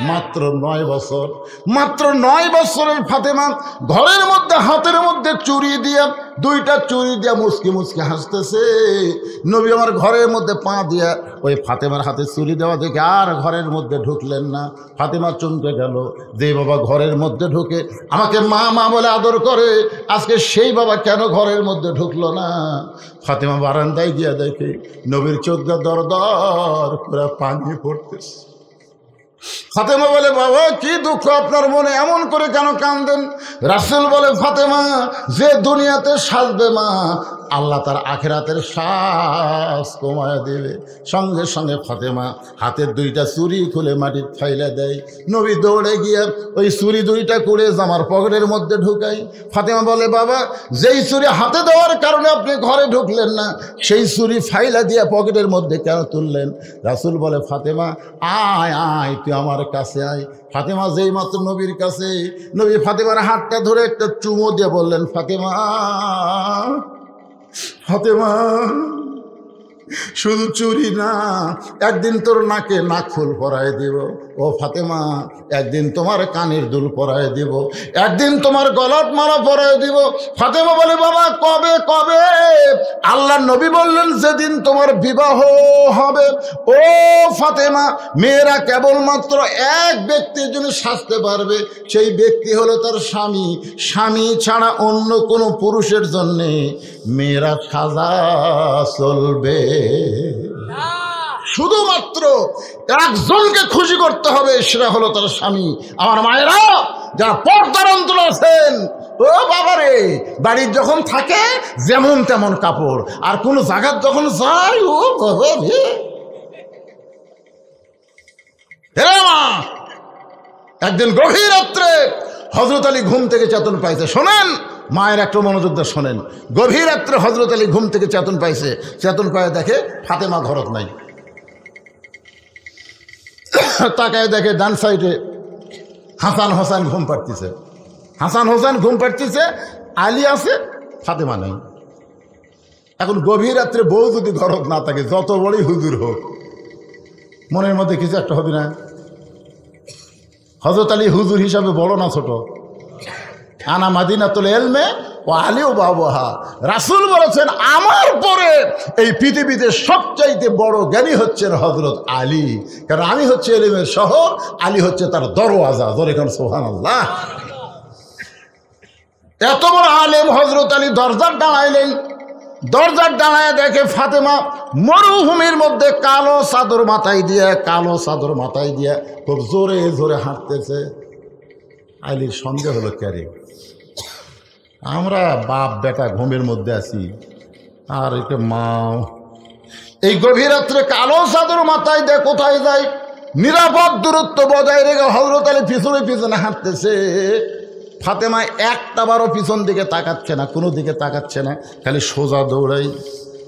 মাত্র 9 বছর, মাত্র 9 বছরের ফাতেমা ঘরের মধ্যে হাতের মধ্যে চুরি দিয়া, 2টা চুরি দিয়া মুসকি মুসকি হাসতেছে। নবী আমার ঘরের মধ্যে পা দিয়া ওই ফাতেমার হাতে চুরি দেওয়া দেখে আর ঘরের মধ্যে ঢুকলেন না। ফাতেমা চমকে গেল, যে বাবা ঘরের মধ্যে ঢুকে আমাকে মা মা বলে আদর করে, আজকে সেই বাবা কেন ঘরের মধ্যে ঢুকলো না? ফাতেমা বারান্দায় গিয়া দেখে নবীর চোখ দিয়ে দর দর করে পানি পড়তেছে। ফাতেমা বলে, বাবা কি দুঃখ আপনার মনে, এমন করে কেন কাঁদেন? রাসূল বলে, ফাতেমা যে দুনিয়াতে সাজবে মা, আল্লাহ তার আখিরাতের শ্বাস কমায় দেবে। সঙ্গে সঙ্গে ফাতেমা হাতের 2টা চুরি খুলে মাটির ফাইলা দেয়। নবী দৌড়ে গিয়ে ওই চুরি 2টা করে জামার পকেটের মধ্যে ঢুকাই। ফাতেমা বলে, বাবা যেই চুরি হাতে দেওয়ার কারণে আপনি ঘরে ঢুকলেন না, সেই চুরি ফাইলা দিয়ে পকেটের মধ্যে কেন তুললেন? রাসূল বলে, ফাতেমা আয় আয় তুই আমার কাছে আয়। ফাতেমা যেই মাত্র নবীর কাছে, নবী ফাতেমার হাতটা ধরে একটা চুমো দিয়ে বললেন, ফাতেমা ফাতেমা শুধু চুরি না, একদিন তোর নাকে নাকফুল পরায় দিব। ও ফাতেমা একদিন তোমার কানের দুল পরায় দিব, একদিন তোমার গলার মালা পরায় দিব। ফাতেমা বলে, বাবা কবে কবে? আল্লাহ নবী বললেন, যেদিন তোমার বিবাহ হবে। ও ফাতেমা, মেয়েরা কেবলমাত্র এক ব্যক্তির জন্য সাজতে পারবে, সেই ব্যক্তি হলো তার স্বামী। স্বামী ছাড়া অন্য কোনো পুরুষের জন্যে মেয়েরা সাজা চলবে। শুধুমাত্র একজনকে খুশি করতে হবে, সেটা হলো তার স্বামী। আমার মায়েরা যারা পর্দার অন্তর আছেন, ও বাবারে, বাড়ির যখন থাকে যেমন তেমন কাপড়, আর কোন জায়গার যখন যায়, ও বাবা রে, একদিন গভীর রাত্রে হযরত আলী ঘুম থেকে চেতন পাইছে। শোনেন মায়ের একটু মনোযোগ দিয়ে শোনেন। গভীর রাত্রে হযরত আলী ঘুম থেকে চেতন পাইছে। চেতন পায়ে দেখে ফাতেমা ঘরত নাই। তাকায় দেখে ডান সাইডে হাসান হোসেন ঘুম পাড়তেছে। হাসান হোসেন ঘুম পাড়তেছে, আলী আছে, ফাতেমা নাই। এখন গভীর রাত্রে বউ যদি ঘরত না থাকে, যত বড়ই হুজুর হোক, মনের মধ্যে কিছু একটা হবে না? হযরত আলী হুজুর হিসাবে বড় না ছোট? আনা মাদিনাতুল ইলমে ও আলী ও বাবুহা। রাসূল বলেছেন, আমার পরে এই পৃথিবীতে সবচাইতে বড় জ্ঞানী হচ্ছেন হযরত আলী, কারণ আমি হচ্ছে ইলমের শহর, আলী হচ্ছে তার দরওয়াজা। জোরে কান সুবহানাল্লাহ। এত বড় আলেম হযরত আলী দরজার দাঁড়াইলেন। দরজার দাঁড়ায় দেখে ফাতেমা মরুভূমির মধ্যে কালো চাদর মাথায় দিয়ে খুব জোরে জোরে হাঁটতেছে। আলীর সন্দেহ হলো, ক্যারে আমরা বাপ বেটা ঘুমের মধ্যে আছি, আর একটা মা এই গভীর রাত্রে কালো চাদর মাথায় দিয়ে কোথায় যায়? নিরাপদ দূরত্ব বজায় রেখে হযরত আলী পিছনে পিছনে হাঁটতেছে। ফাতেমা একটাবারও পিছন দিকে তাকাচ্ছে না, কোনো দিকে তাকাচ্ছে না, খালি সোজা দৌড়াই।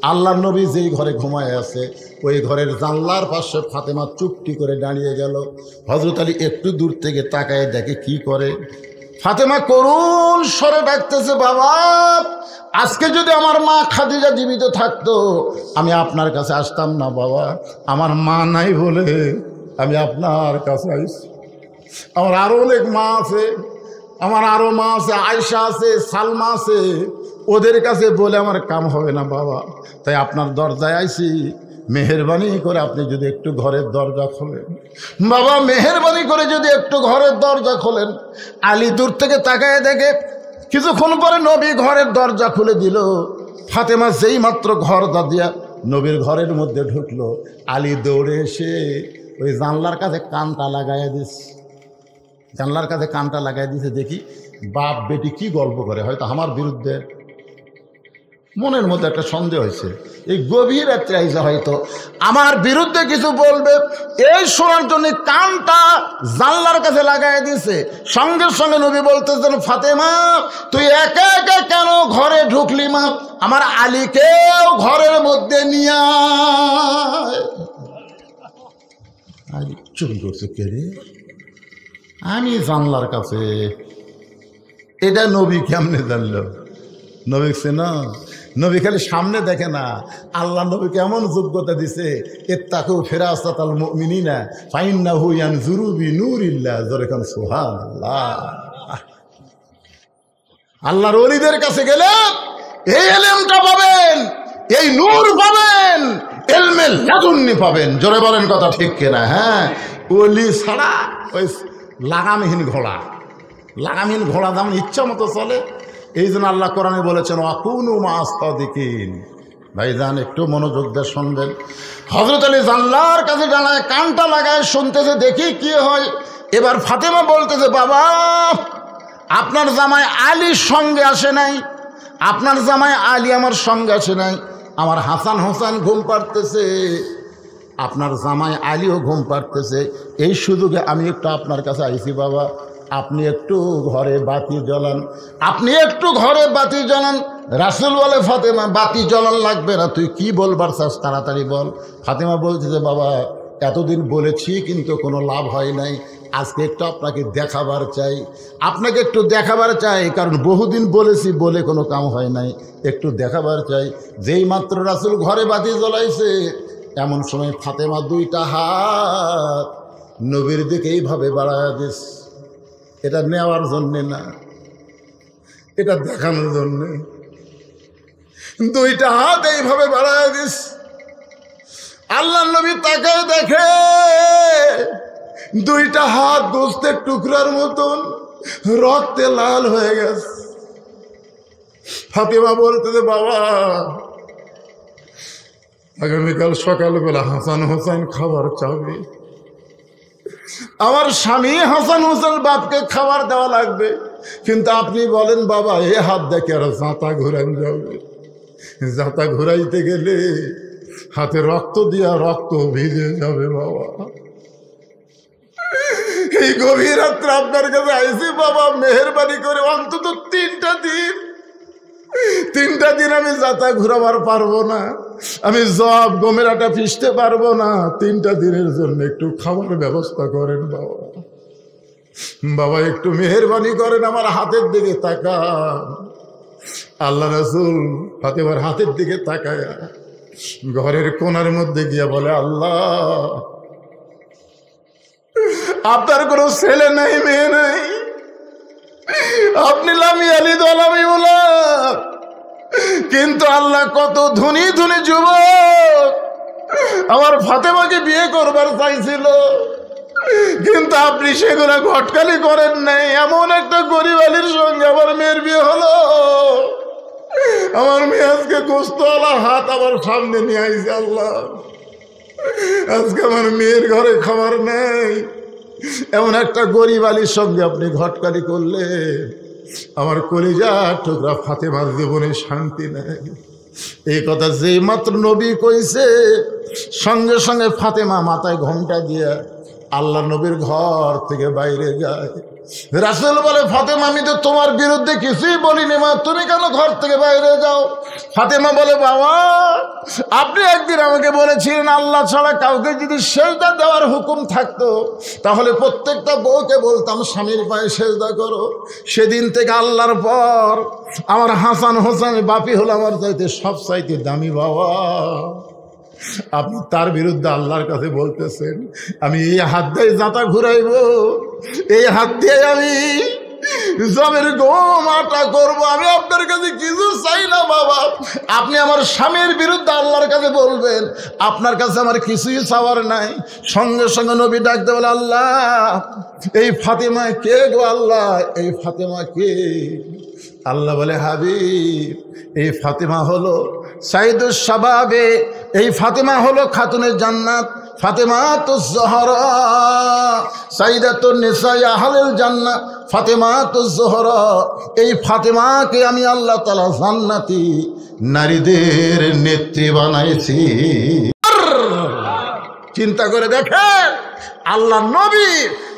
আল্লাহর নবী যেই ঘরে ঘুমায় আছে, ওই ঘরের জানলার পাশে ফাতেমা চুপটি করে দাঁড়িয়ে গেল। হযরত আলী একটু দূর থেকে তাকায় দেখে কি করে। ফাতেমা করুণ স্বরে ডাকতেছে, বাবা আজকে যদি আমার মা খাদিজা জীবিত থাকতো, আমি আপনার কাছে আসতাম না বাবা। আমার মা নাই বলে আমি আপনার কাছে আইছি। আমার আরো অনেক মা আছে, আয়েশা আছে, সালমা আছে, ওদের কাছে বলে আমার কাম হবে না বাবা, তাই আপনার দরজায় আইছি। মেহেরবানি করে আপনি যদি একটু ঘরের দরজা খোলেন বাবা, মেহেরবানি করে যদি একটু ঘরের দরজা খোলেন। আলী দূর থেকে তাকায় দেখে কিছুক্ষণ পরে নবী ঘরের দরজা খুলে দিল। ফাতেমা যেই মাত্র ঘর দিয়া নবীর ঘরের মধ্যে ঢুকলো, আলী দৌড়ে এসে ওই জানলার কাছে কানটা লাগাইয়া দিচ্ছে। জানলার কাছে কানটা লাগাই দিয়েছে, দেখি বাপ বেটি কি গল্প করে, হয়তো আমার বিরুদ্ধে। মনের মধ্যে একটা সন্দেহ হয়েছে, এই গভীর রাত্রে আইসা হয়তো আমার বিরুদ্ধে কিছু বলবে, এই শোনার জন্য কানটা জানলার কাছে লাগাই দিয়েছে। সঙ্গে সঙ্গে নবী বলতেছেন, ফাতেমা তুই একা একা কেন ঘরে ঢুকলি মা? আমার আলীকেও ঘরের মধ্যে নিয়ে আলী চুপ করছে, কে রে? আমি জানলার কাছে। এটা নবী কেমনে জানল? নবী সে না, নবী খালি সামনে দেখে না, আল্লাহ নবীকে এমন যোগ্যতা দিছে, ইত্তাকু ফিরাসাতাল মুমিনিনা ফাইন্নাহু ইয়ানজুরু বিনুরিল্লাহ। জোরে কান সুবহানাল্লাহ। আল্লাহর ওলিদের কাছে গেলে এই ইলমটা পাবেন, এই নূর পাবেন, ইলমে লাদুন্নি পাবেন। জোরে বলেন কথা ঠিক কিনা? হ্যাঁ, ওলি ছাড়া ওই লাগামহীন ঘোড়া, লাগামহীন ঘোড়া যেমন ইচ্ছা মতো চলে, এই জন্য আল্লাহ কোরআনে বলেছেন ওয়াকুনু মা'আস সাদিকিন। ভাইজান একটু মনোযোগ দিয়ে শুনবেন। হযরত আলী জানলার কাছে দাঁড়ায় কানটা লাগায় শুনতেছে, দেখি কি হয়। এবার ফাতেমা বলতেছে, বাবা আপনার জামাই আলীর সঙ্গে আসে নাই, আপনার জামাই আলী আমার সঙ্গে আসে নাই, আমার হাসান হোসেন ঘুম পাড়তেছে, আপনার জামাই আলীও ঘুম পাড়তেছে, এই সুযোগে আমি একটু আপনার কাছে আইছি বাবা, আপনি একটু ঘরে বাতি জ্বালান, আপনি একটু ঘরে বাতি জ্বালান। রাসূল বলে, ফাতেমা বাতি জ্বালান লাগবে না, তুই কি বলবার চাস তাড়াতাড়ি বল। ফাতেমা বলছে যে বাবা এতদিন বলেছি কিন্তু কোনো লাভ হয় নাই, আজকে একটু আপনাকে দেখাবার চাই, আপনাকে একটু দেখাবার চাই, কারণ বহুদিন বলেছি বলে কোনো কাম হয় নাই, একটু দেখাবার চাই। যেই মাত্র রাসূল ঘরে বাতি জ্বলাইছে, এমন সময় ফাতেমা দুইটা হাত নবীর দিকে এইভাবে বাড়ায় দিস। এটা নেওয়ার জন্যে না, এটা দেখানোর জন্যে। দুইটা হাত এইভাবে বাড়ায় দিস। আল্লাহ নবী তাকায় দেখে দুইটা হাত গোস্তের টুকরার মতন রক্তে লাল হয়ে গেছে। ফাতেমা বলতেছে, বাবা আগামীকাল সকালবেলা হাসান হোসেন খাবার চাবে, আমার স্বামী হাসান হোসেন বাপকে খাবার দেওয়া লাগবে, কিন্তু আপনি বলেন বাবা এ হাত দেখে আর জাঁতা ঘুরান যাবে, জাঁতা ঘুরাইতে গেলে হাতে রক্ত দিয়া রক্ত ভিজে যাবে বাবা। এই গভীর রাত্রে আপনার কাছে আইসি বাবা, মেহেরবানি করে অন্তত 3টা দিন আমি যাতা ঘুরাবার পারবো না, আমি জব গমেরাটা পিষতে পারবো না, 3টা দিনের জন্য একটু খাবার ব্যবস্থা করেন বাবা। বাবা একটু মেহেরবানি করেন, আমার হাতের দিকে তাকান। আল্লাহ রাসূল ফাতেমার হাতের দিকে তাকায় ঘরের কোণার মধ্যে গিয়া বলে, আল্লাহ আপনার কোনো ছেলে নাই, মেয়ে নাই, আপনি লামি আলী দলামি বলা, কিন্তু আল্লাহ কত ধনী ধনী যুবক আমার ফাতেমাকে বিয়ে করবার চাইছিল, কিন্তু আপনি সেগুলো ঘটকালি করেন নাই। এমন একটা গরিব আলীর সঙ্গে আমার মেয়ের বিয়ে হলো, আমার মেয়ে আজকে গোস্তওয়ালা হাত আমার সামনে নিয়ে আইছে। আল্লাহ আজকে আমার মেয়ের ঘরে খাবার নেই, এমন একটা গরিব আলীর সঙ্গে আপনি ঘটকালি করলে আমার কলিজার টুকরা ফাতেমার জীবনে শান্তি নেই। এই কথা যেই মাত্র নবী কইছে, সঙ্গে সঙ্গে ফাতেমা মাথায় ঘোমটা দিয়া আল্লাহ নবীর ঘর থেকে বাইরে যায়। রাসূল বলে, ফাতেমা আমি তো তোমার বিরুদ্ধে কিছুই বলিনি মা, তুমি কেন ঘর থেকে বাইরে যাও? ফাতেমা বলে, বাবা আপনি একদিন আমাকে বলেছিলেন আল্লাহ ছাড়া কাউকে যদি সেজদা দেওয়ার হুকুম থাকতো তাহলে প্রত্যেকটা বউকে বলতাম স্বামীর পায়ে সেজদা করো। সেদিন থেকে আল্লাহর পর আমার হাসান হোসেন বাপি হলো আমার চাইতে সব চাইতে দামি বাবা। আপনি তার বিরুদ্ধে আল্লাহর কাছে বলতেছেন আমি এই হাত দিয়ে জাঁতা ঘুরাইব, এই হাত দিয়ে আমি জমির গম আটা করবো, আমি আপনার কাছে কিছু চাই না বাবা। আপনি আমার স্বামীর বিরুদ্ধে আল্লাহর কাছে বলবেন, আপনার কাছে আমার কিছুই চাওয়ার নাই। সঙ্গে সঙ্গে নবী ডাকতে বলে, আল্লাহ এই ফাতেমা কে গো? আল্লাহ এই ফাতেমা কে? আল্লাহ বলে, হাবিব এই ফাতেমা হলো সাইদুস শাবাবে, এই ফাতেমা হলো খাতুনে জান্নাত, ফাতেমাতুজ জোহরা সাইদাতুন নিসায়ে আহলিল জান্নাহ, ফাতেমাতুজ জোহরা। এই ফাতেমাকে আমি আল্লাহ তাআলা জান্নাতি নারীদের নেত্রী বানাইছি। চিন্তা করে দেখেন, আল্লাহ নবী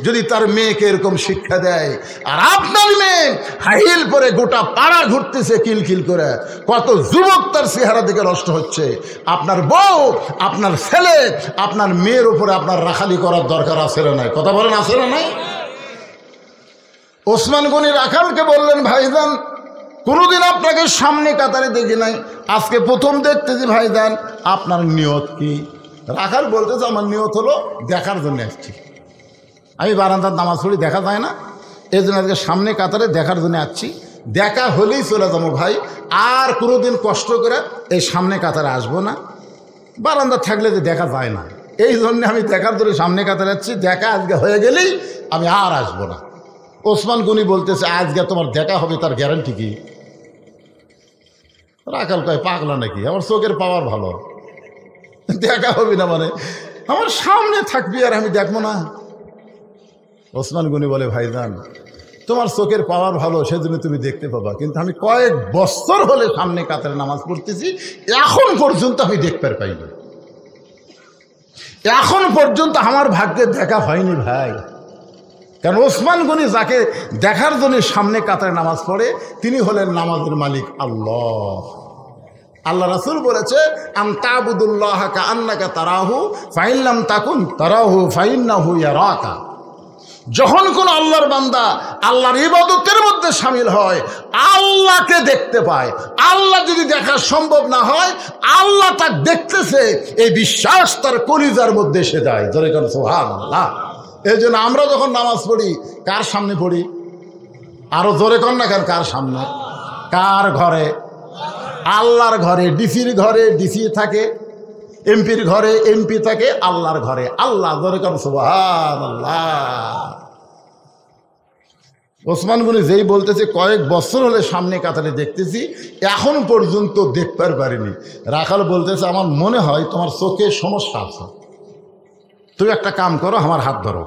যদি তার মেয়েকে এরকম শিক্ষা দেয়, আর আপনার মেয়ে হাইল পরে গোটা পাড়া ঘুরতেছে কিলকিল করে, কত যুবক তার চেহারা দিকে নষ্ট হচ্ছে। আপনার বউ, আপনার ছেলে, আপনার মেয়ের উপরে আপনার রাখালি করার দরকার আছে না নাই? কথা বলেন, আছে না নাই? ওসমান গনি রাখালকে বললেন, ভাইজান কোনোদিন আপনাকে সামনে কাতারে দেখি নাই, আজকে প্রথম দেখতেছি। ভাইজান আপনার নিয়ত কি? রাখাল বলতেছে আমার নিয়ত হলো দেখার জন্য আসছি। আমি বারান্দার নামাজ পড়ি, দেখা যায় না, এই জন্য আজকে সামনে কাতারে দেখার জন্য আসছি। দেখা হলেই চলে যাবো ভাই, আর কোনোদিন কষ্ট করে এই সামনে কাতারে আসবো না। বারান্দা থাকলে যে দেখা যায় না, এই জন্য আমি দেখার জন্য সামনে কাতারে যাচ্ছি। দেখা আজকে হয়ে গেলেই আমি আর আসবো না। ওসমান গনি বলতেছে আজকে তোমার দেখা হবে, তার গ্যারান্টি কি? রাখাল কয় পাগলা নাকি, আমার চোখের পাওয়ার ভালো, দেখা হবে না মানে আমার সামনে থাকবি আর আমি দেখবো না? ওসমান গনি বলে ভাইজান তোমার চোখের পাওয়ার ভালো, সেজন্য তুমি দেখতে পাবা, কিন্তু আমি কয়েক বছর হলে সামনে কাতারে নামাজ পড়তেছি, এখন পর্যন্ত আমি দেখতে পাইনি, এখন পর্যন্ত আমার ভাগ্যে দেখা হয়নি ভাই। কারণ ওসমান গনি যাকে দেখার জন্য সামনে কাতারে নামাজ পড়ে, তিনি হলেন নামাজের মালিক আল্লাহ। আল্লাহ রাসূল বলেছে আনতাবুদুল্লাহ কাআন্নাকা তারাহু ফাইন লাম তাকুন তারাহু ফাইন্নাহু ইয়ারাকা। যখন কোন আল্লাহর বান্দা আল্লাহর ইবাদতের মধ্যে শামিল হয়, আল্লাহকে দেখতে পায়। আল্লাহ যদি দেখা সম্ভব না হয়, আল্লাহ তাকে দেখতেছে, এই বিশ্বাস তার কলিজার মধ্যে এসে যায়। জোরে কোন সুবহানাল্লাহ। এই জন্য আমরা যখন নামাজ পড়ি কার সামনে পড়ি? আরো জোরে কর না, কার সামনে? কার ঘরে? আল্লাহর ঘরে। ডিসির ঘরে ডিসি থাকে, এমপির ঘরে এমপি থাকে, আল্লাহর ঘরে আল্লাহ। জোরে কর সুবহানাল্লাহ। ওসমান গনি যেই বলতেছে কয়েক বছর হলে সামনে কাতারে দেখতেছি, এখন পর্যন্ত দেখতে পারিনি। রাখাল বলতেছে আমার মনে হয় তোমার চোখে সমস্যা আছে, তুমি একটা কাম করো, আমার হাত ধরো।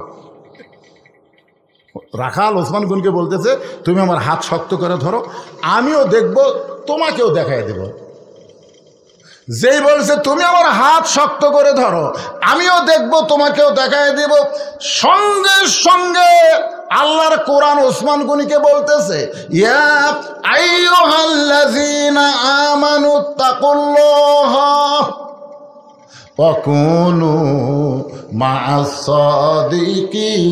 রাখাল ওসমান গনিকে বলতেছে তুমি আমার হাত শক্ত করে ধরো, আমিও দেখব, তোমাকেও দেখাই দেব। যেই বলছে তুমি আমার হাত শক্ত করে ধরো, আমিও দেখব, তোমাকেও দেখাই দেব, সঙ্গে সঙ্গে আল্লাহর কোরআন ওসমান গনিকে বলতেছে ইয়া আইয়ুহাল্লাযীনা আমানুত্তাকুল্লাহা ওয়া কুনু মা'আস সাদিকিন।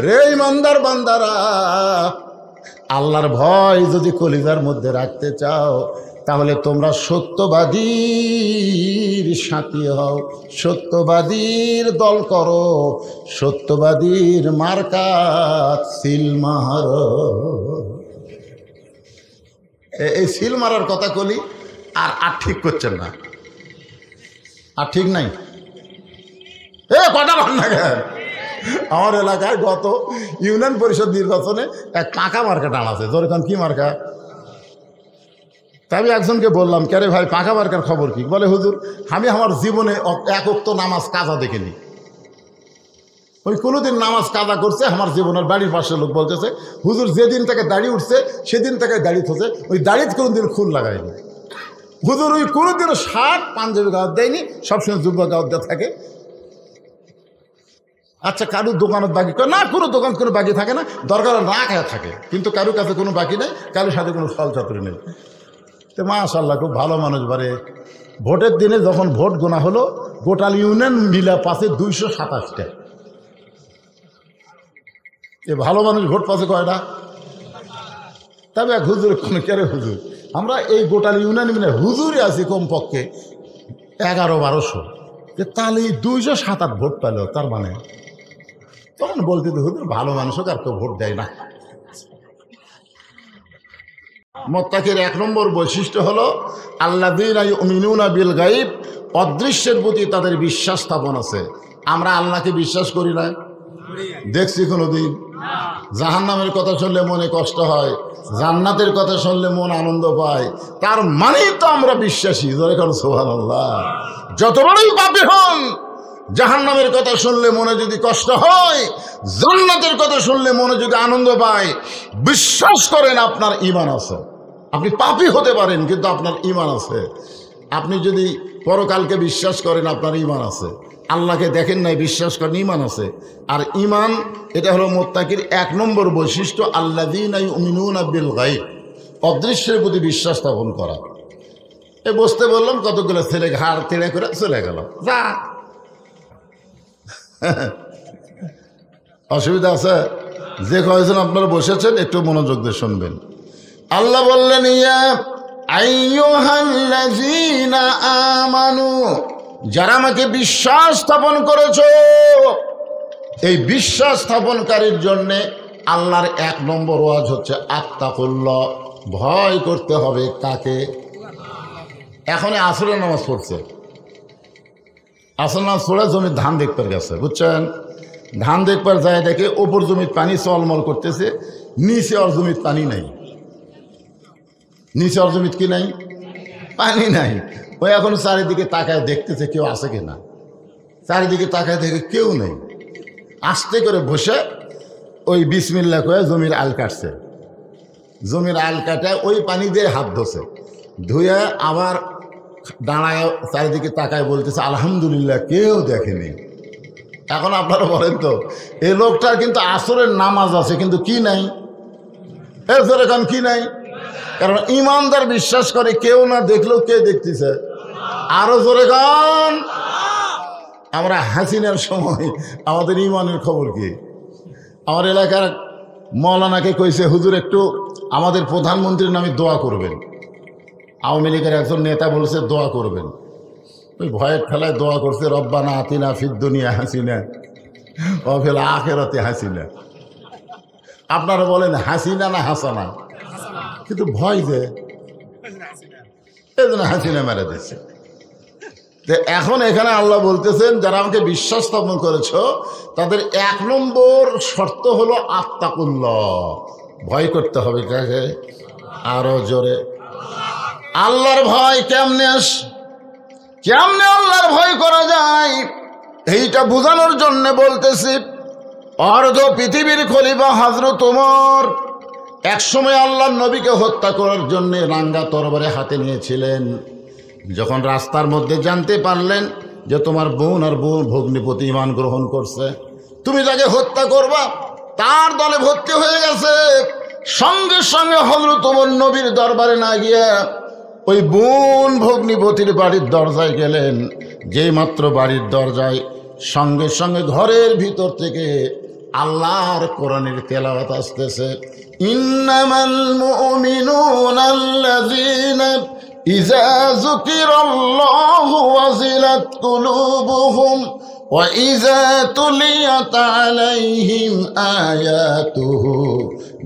রে ইমানদার বান্দারা, আল্লাহর ভয় যদি কলিজার মধ্যে রাখতে চাও, তাহলে তোমরা সত্যবাদীর সাথী হও, সত্যবাদীর দল করো, সত্যবাদীর মার্কাত সিল মারো। এই সিল মারার কথা কলি, আর ঠিক করছেন না, আর ঠিক নাই। কটা রান্না কেন? আমার এলাকায় গত ইউনিয়ন পরিষদ নির্বাচনে এক পাকা মার্কা টান আছে। ধরে কারণ কি মার্কা? তাই আমি একজনকে বললাম কেরে ভাই পাকা মার্কার খবর কি? বলে হুজুর আমি আমার জীবনে এক ওয়াক্ত নামাজ কাজা দেখিনি। ওই কোনোদিন নামাজ কাজা করছে আমার জীবনের। বাড়ির পাশের লোক বলতেছে হুজুর যেদিন থেকে দাড়ি উঠছে সেদিন থেকে দাড়ি থছে, ওই দাড়িতে কোনোদিন খুন লাগায়নি। হুজুর ওই কোনোদিনও শার্ট পাঞ্জাবি গাওয়াত দেয়নি, সবসময় যুব গাওয়াত দেওয়া থাকে। আচ্ছা কারুর দোকানত বাকি না, কোনো দোকান কোনো বাকি থাকে না, দরকার না খায় থাকে, কিন্তু কারুর কাছে কোনো বাকি নেই, কারোর সাথে কোনো ফল চাতুরি নেই। তো মাশাআল্লাহ খুব ভালো মানুষ। বারে ভোটের দিনে যখন ভোট গোনা হলো, গোটাল ইউনিয়ন মিলা পাশে 227টা। এ ভালো মানুষ ভোট পাশে কয়টা? তবে এক হুজুর কোনো কেরে হুজুর, আমরা এই গোটাল ইউনিয়ন মিলে হুজুরে আছি কমপক্ষে 1100-1200, যে তাহলে 207 ভোট পেল, তার মানে তখন বলতে হুজুর ভালো মানুষ হোক, আর কেউ ভোট দেয় না। মুত্তাকির 1 নম্বর বৈশিষ্ট্য হলো আল্লাযীনা ইউমিনুনা বিল গায়ব, অদৃশ্যের প্রতি তাদের বিশ্বাস স্থাপন আছে। আমরা আল্লাহকে বিশ্বাস করি না, দেখছি কোনোদিন? জাহান্নামের কথা শুনলে মনে কষ্ট হয়, জান্নাতের কথা শুনলে মন আনন্দ পায়, তার মানেই তো আমরা বিশ্বাসী। জোরে কারণ সুবহানাল্লাহ। যত বড়ই পাপী হন, জাহান্নামের কথা শুনলে মনে যদি কষ্ট হয়, জান্নাতের কথা শুনলে মনে যদি আনন্দ পায়, বিশ্বাস করেন আপনার ঈমান আছে। আপনি পাপী হতে পারেন কিন্তু আপনার ঈমান আছে। আপনি যদি পরকালকে বিশ্বাস করেন আপনার ঈমান আছে। আল্লাহকে দেখেন নাই, বিশ্বাস করেন, ঈমান আছে। আর ঈমান এটা হলো মুত্তাকির 1 নম্বর বৈশিষ্ট্য, আল্লাযীনা ইউমিনুনা বিল গায়ব, অদৃশ্যের প্রতি বিশ্বাস স্থাপন করা। বসতে বললাম, কতগুলো ছেলে ঘাড় তেড়ে করে চলে গেল, যা অসুবিধা আছে? যে কয়েকজন আপনারা বসেছেন একটু মনোযোগ দিয়ে শুনবেন। আল্লাহ বললেন, ইয়া আইয়ুহাল্লাযীনা আমানু, যারা আমাকে বিশ্বাস স্থাপন করেছো, এই বিশ্বাস স্থাপনকারীর জন্যে আল্লাহর 1 নম্বর ওয়াজ হচ্ছে আত্তাকুল্লাহ, ভয় করতে হবে কাকে? এখন আসরের নামাজ পড়ছে, আসরের নামাজ পড়ে জমির ধান দেখতে গেছে, বুঝছেন? ধান দেখবার যায় দেখে ওপর জমির পানি চলমল করতেছে, নিচে ওর জমির পানি নাই। নিচে ওর জমির কি নাই? পানি নাই। ওই এখন চারিদিকে তাকায় দেখতেছে কেউ আছে কিনা। চারিদিকে তাকায় দেখে কেউ নেই। আস্তে করে বসে ওই বিসমিল্লাহ করে জমির আল কাটছে। জমির আল কাটায় ওই পানি দিয়ে হাত ধোছে, ধুয়ে আবার দাঁড়ায় চারিদিকে তাকায় বলতেছে আলহামদুলিল্লাহ, কেউ দেখেনি। এখন আপনারা বলেন তো, এই লোকটার কিন্তু আসরের নামাজ আছে কিন্তু কি নাই? এরপরে এখন কি নাই? কারণ ইমানদার বিশ্বাস করে কেউ না দেখলেও কে দেখতেছে? আরো জোরে গান। আমরা হাসিনার সময় আমাদের ইমানের খবর কি? আমার এলাকার মৌলানাকে কইছে, হুজুর একটু আমাদের প্রধানমন্ত্রীর নামে দোয়া করবেন। আওয়ামী লীগের একজন নেতা বলছে দোয়া করবেন। ওই ভয়ের ঠেলায় দোয়া করছে, রব্বানা আতিনা ফিদ দুনিয়া হাসিনা ওয়া ফিল আখিরাতি হাসিনা। আপনারা বলেন হাসিনা না হাসানা? কিন্তু ভয় যে এই জন্য হাসিনা মেরে দিচ্ছে। এখন এখানে আল্লাহ বলতেছেন, যারা আমাকে বিশ্বাস স্থাপন করেছ তাদের 1 নম্বর শর্ত হলো আত্তাকুল্লাহ, ভয় করতে হবে কাকে? আরো জোরে। আল্লাহর ভয় কেমনে কেমনে আল্লাহর ভয় করা যায় এইটা বোঝানোর জন্য বলতেছি। অর্ধ পৃথিবীর খলিফা হযরত ওমর একসময় আল্লাহর নবীকে হত্যা করার জন্য রাঙ্গা তরবারি হাতে নিয়েছিলেন। যখন রাস্তার মধ্যে জানতে পারলেন যে তোমার বোন আর বোন ভগ্নিপতি ঈমান গ্রহণ করছে, তুমি যাকে হত্যা করবা তার দলে ভর্তি হয়ে গেছে, সঙ্গে সঙ্গে হযরত ওমর নবীর দরবারে না গিয়ে ওই বোন ভগ্নিপতির বাড়ির দরজায় গেলেন। যেই মাত্র বাড়ির দরজায়, সঙ্গে সঙ্গে ঘরের ভিতর থেকে আল্লাহর কোরআনের তেলাওয়াত আসতেছে। ইন্নামাল মুমিনুনা আল্লাযীনা ইযা যুকিরাল্লাহু ওয়াজিলাত কুলুবুহুম ওয়া ইযা তুলিয়াত আলাইহিম আয়াতুহু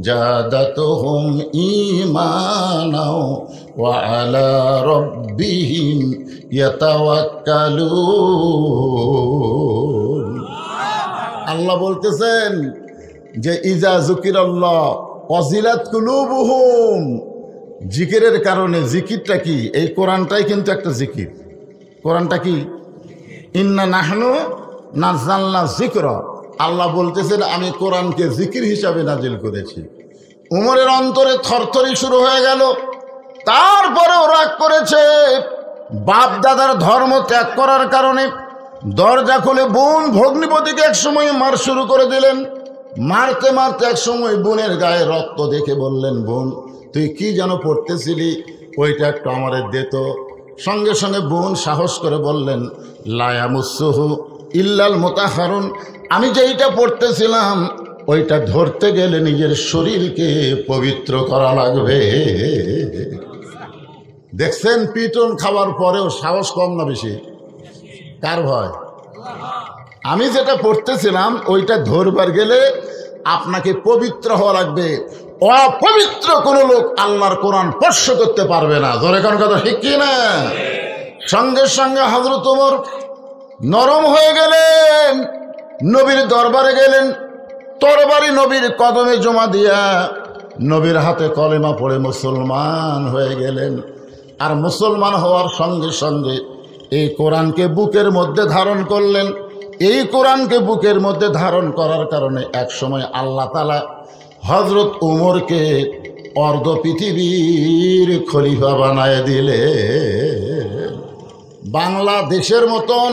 জাদাতুহুম ঈমানাও ওয়া আলা রাব্বিহিম ইয়াতাওয়াক্কালুন। আল্লাহ বলতেছেন যে ইজা যুকিরাল্লাহ ওয়াজিলাত কুলুবুহুম, জিকিরের কারণে, জিকিরটা কি? এই কোরআনটাই কিন্তু একটা জিকির। কোরআনটা কি? ইন্না নাহনু নাযালনা যিকরা। আল্লাহ বলতেছেন আমি কোরআনকে জিকির হিসাবে নাজিল করেছি। উমরের অন্তরে থরথরি শুরু হয়ে গেল। তারপরেও রাগ করেছে, বাপ দাদার ধর্ম ত্যাগ করার কারণে দরজা খুলে বোন ভগ্নিপতিকে একসময় মার শুরু করে দিলেন। মারতে মারতে একসময় বোনের গায়ে রক্ত দেখে বললেন, বোন তুই কি যেন পড়তেছিলি, ওইটা একটু আমাদের দে তো। সঙ্গে সঙ্গে বোন সাহস করে বললেন, লা ইয়ামুসসুহু ইল্লাল মুতাহহারুন, আমি যেইটা পড়তেছিলাম ওইটা ধরতে গেলে নিজের শরীরকে পবিত্র করা লাগবে। দেখছেন, পিটন খাওয়ার পরেও সাহস কম না বেশি? কার ভয়? আমি যেটা পড়তেছিলাম ওইটা ধরবার গেলে আপনাকে পবিত্র হওয়া লাগবে। অপবিত্র কোনো লোক আল্লাহর কোরআন স্পর্শ করতে পারবে না। ধরে কোন কথা ঠিক কি না? সঙ্গে সঙ্গে হযরত ওমর নরম হয়ে গেলেন, নবীর দরবারে গেলেন, তরবারি নবীর কদমে জমা দিয়া নবীর হাতে কলেমা পড়ে মুসলমান হয়ে গেলেন। আর মুসলমান হওয়ার সঙ্গে সঙ্গে এই কোরআনকে বুকের মধ্যে ধারণ করলেন। এই কোরআনকে বুকের মধ্যে ধারণ করার কারণে এক সময় আল্লাহ তাআলা হযরত উমরকে অর্ধ পৃথিবীর খলিফা বানায় দিলে। বাংলাদেশের মতন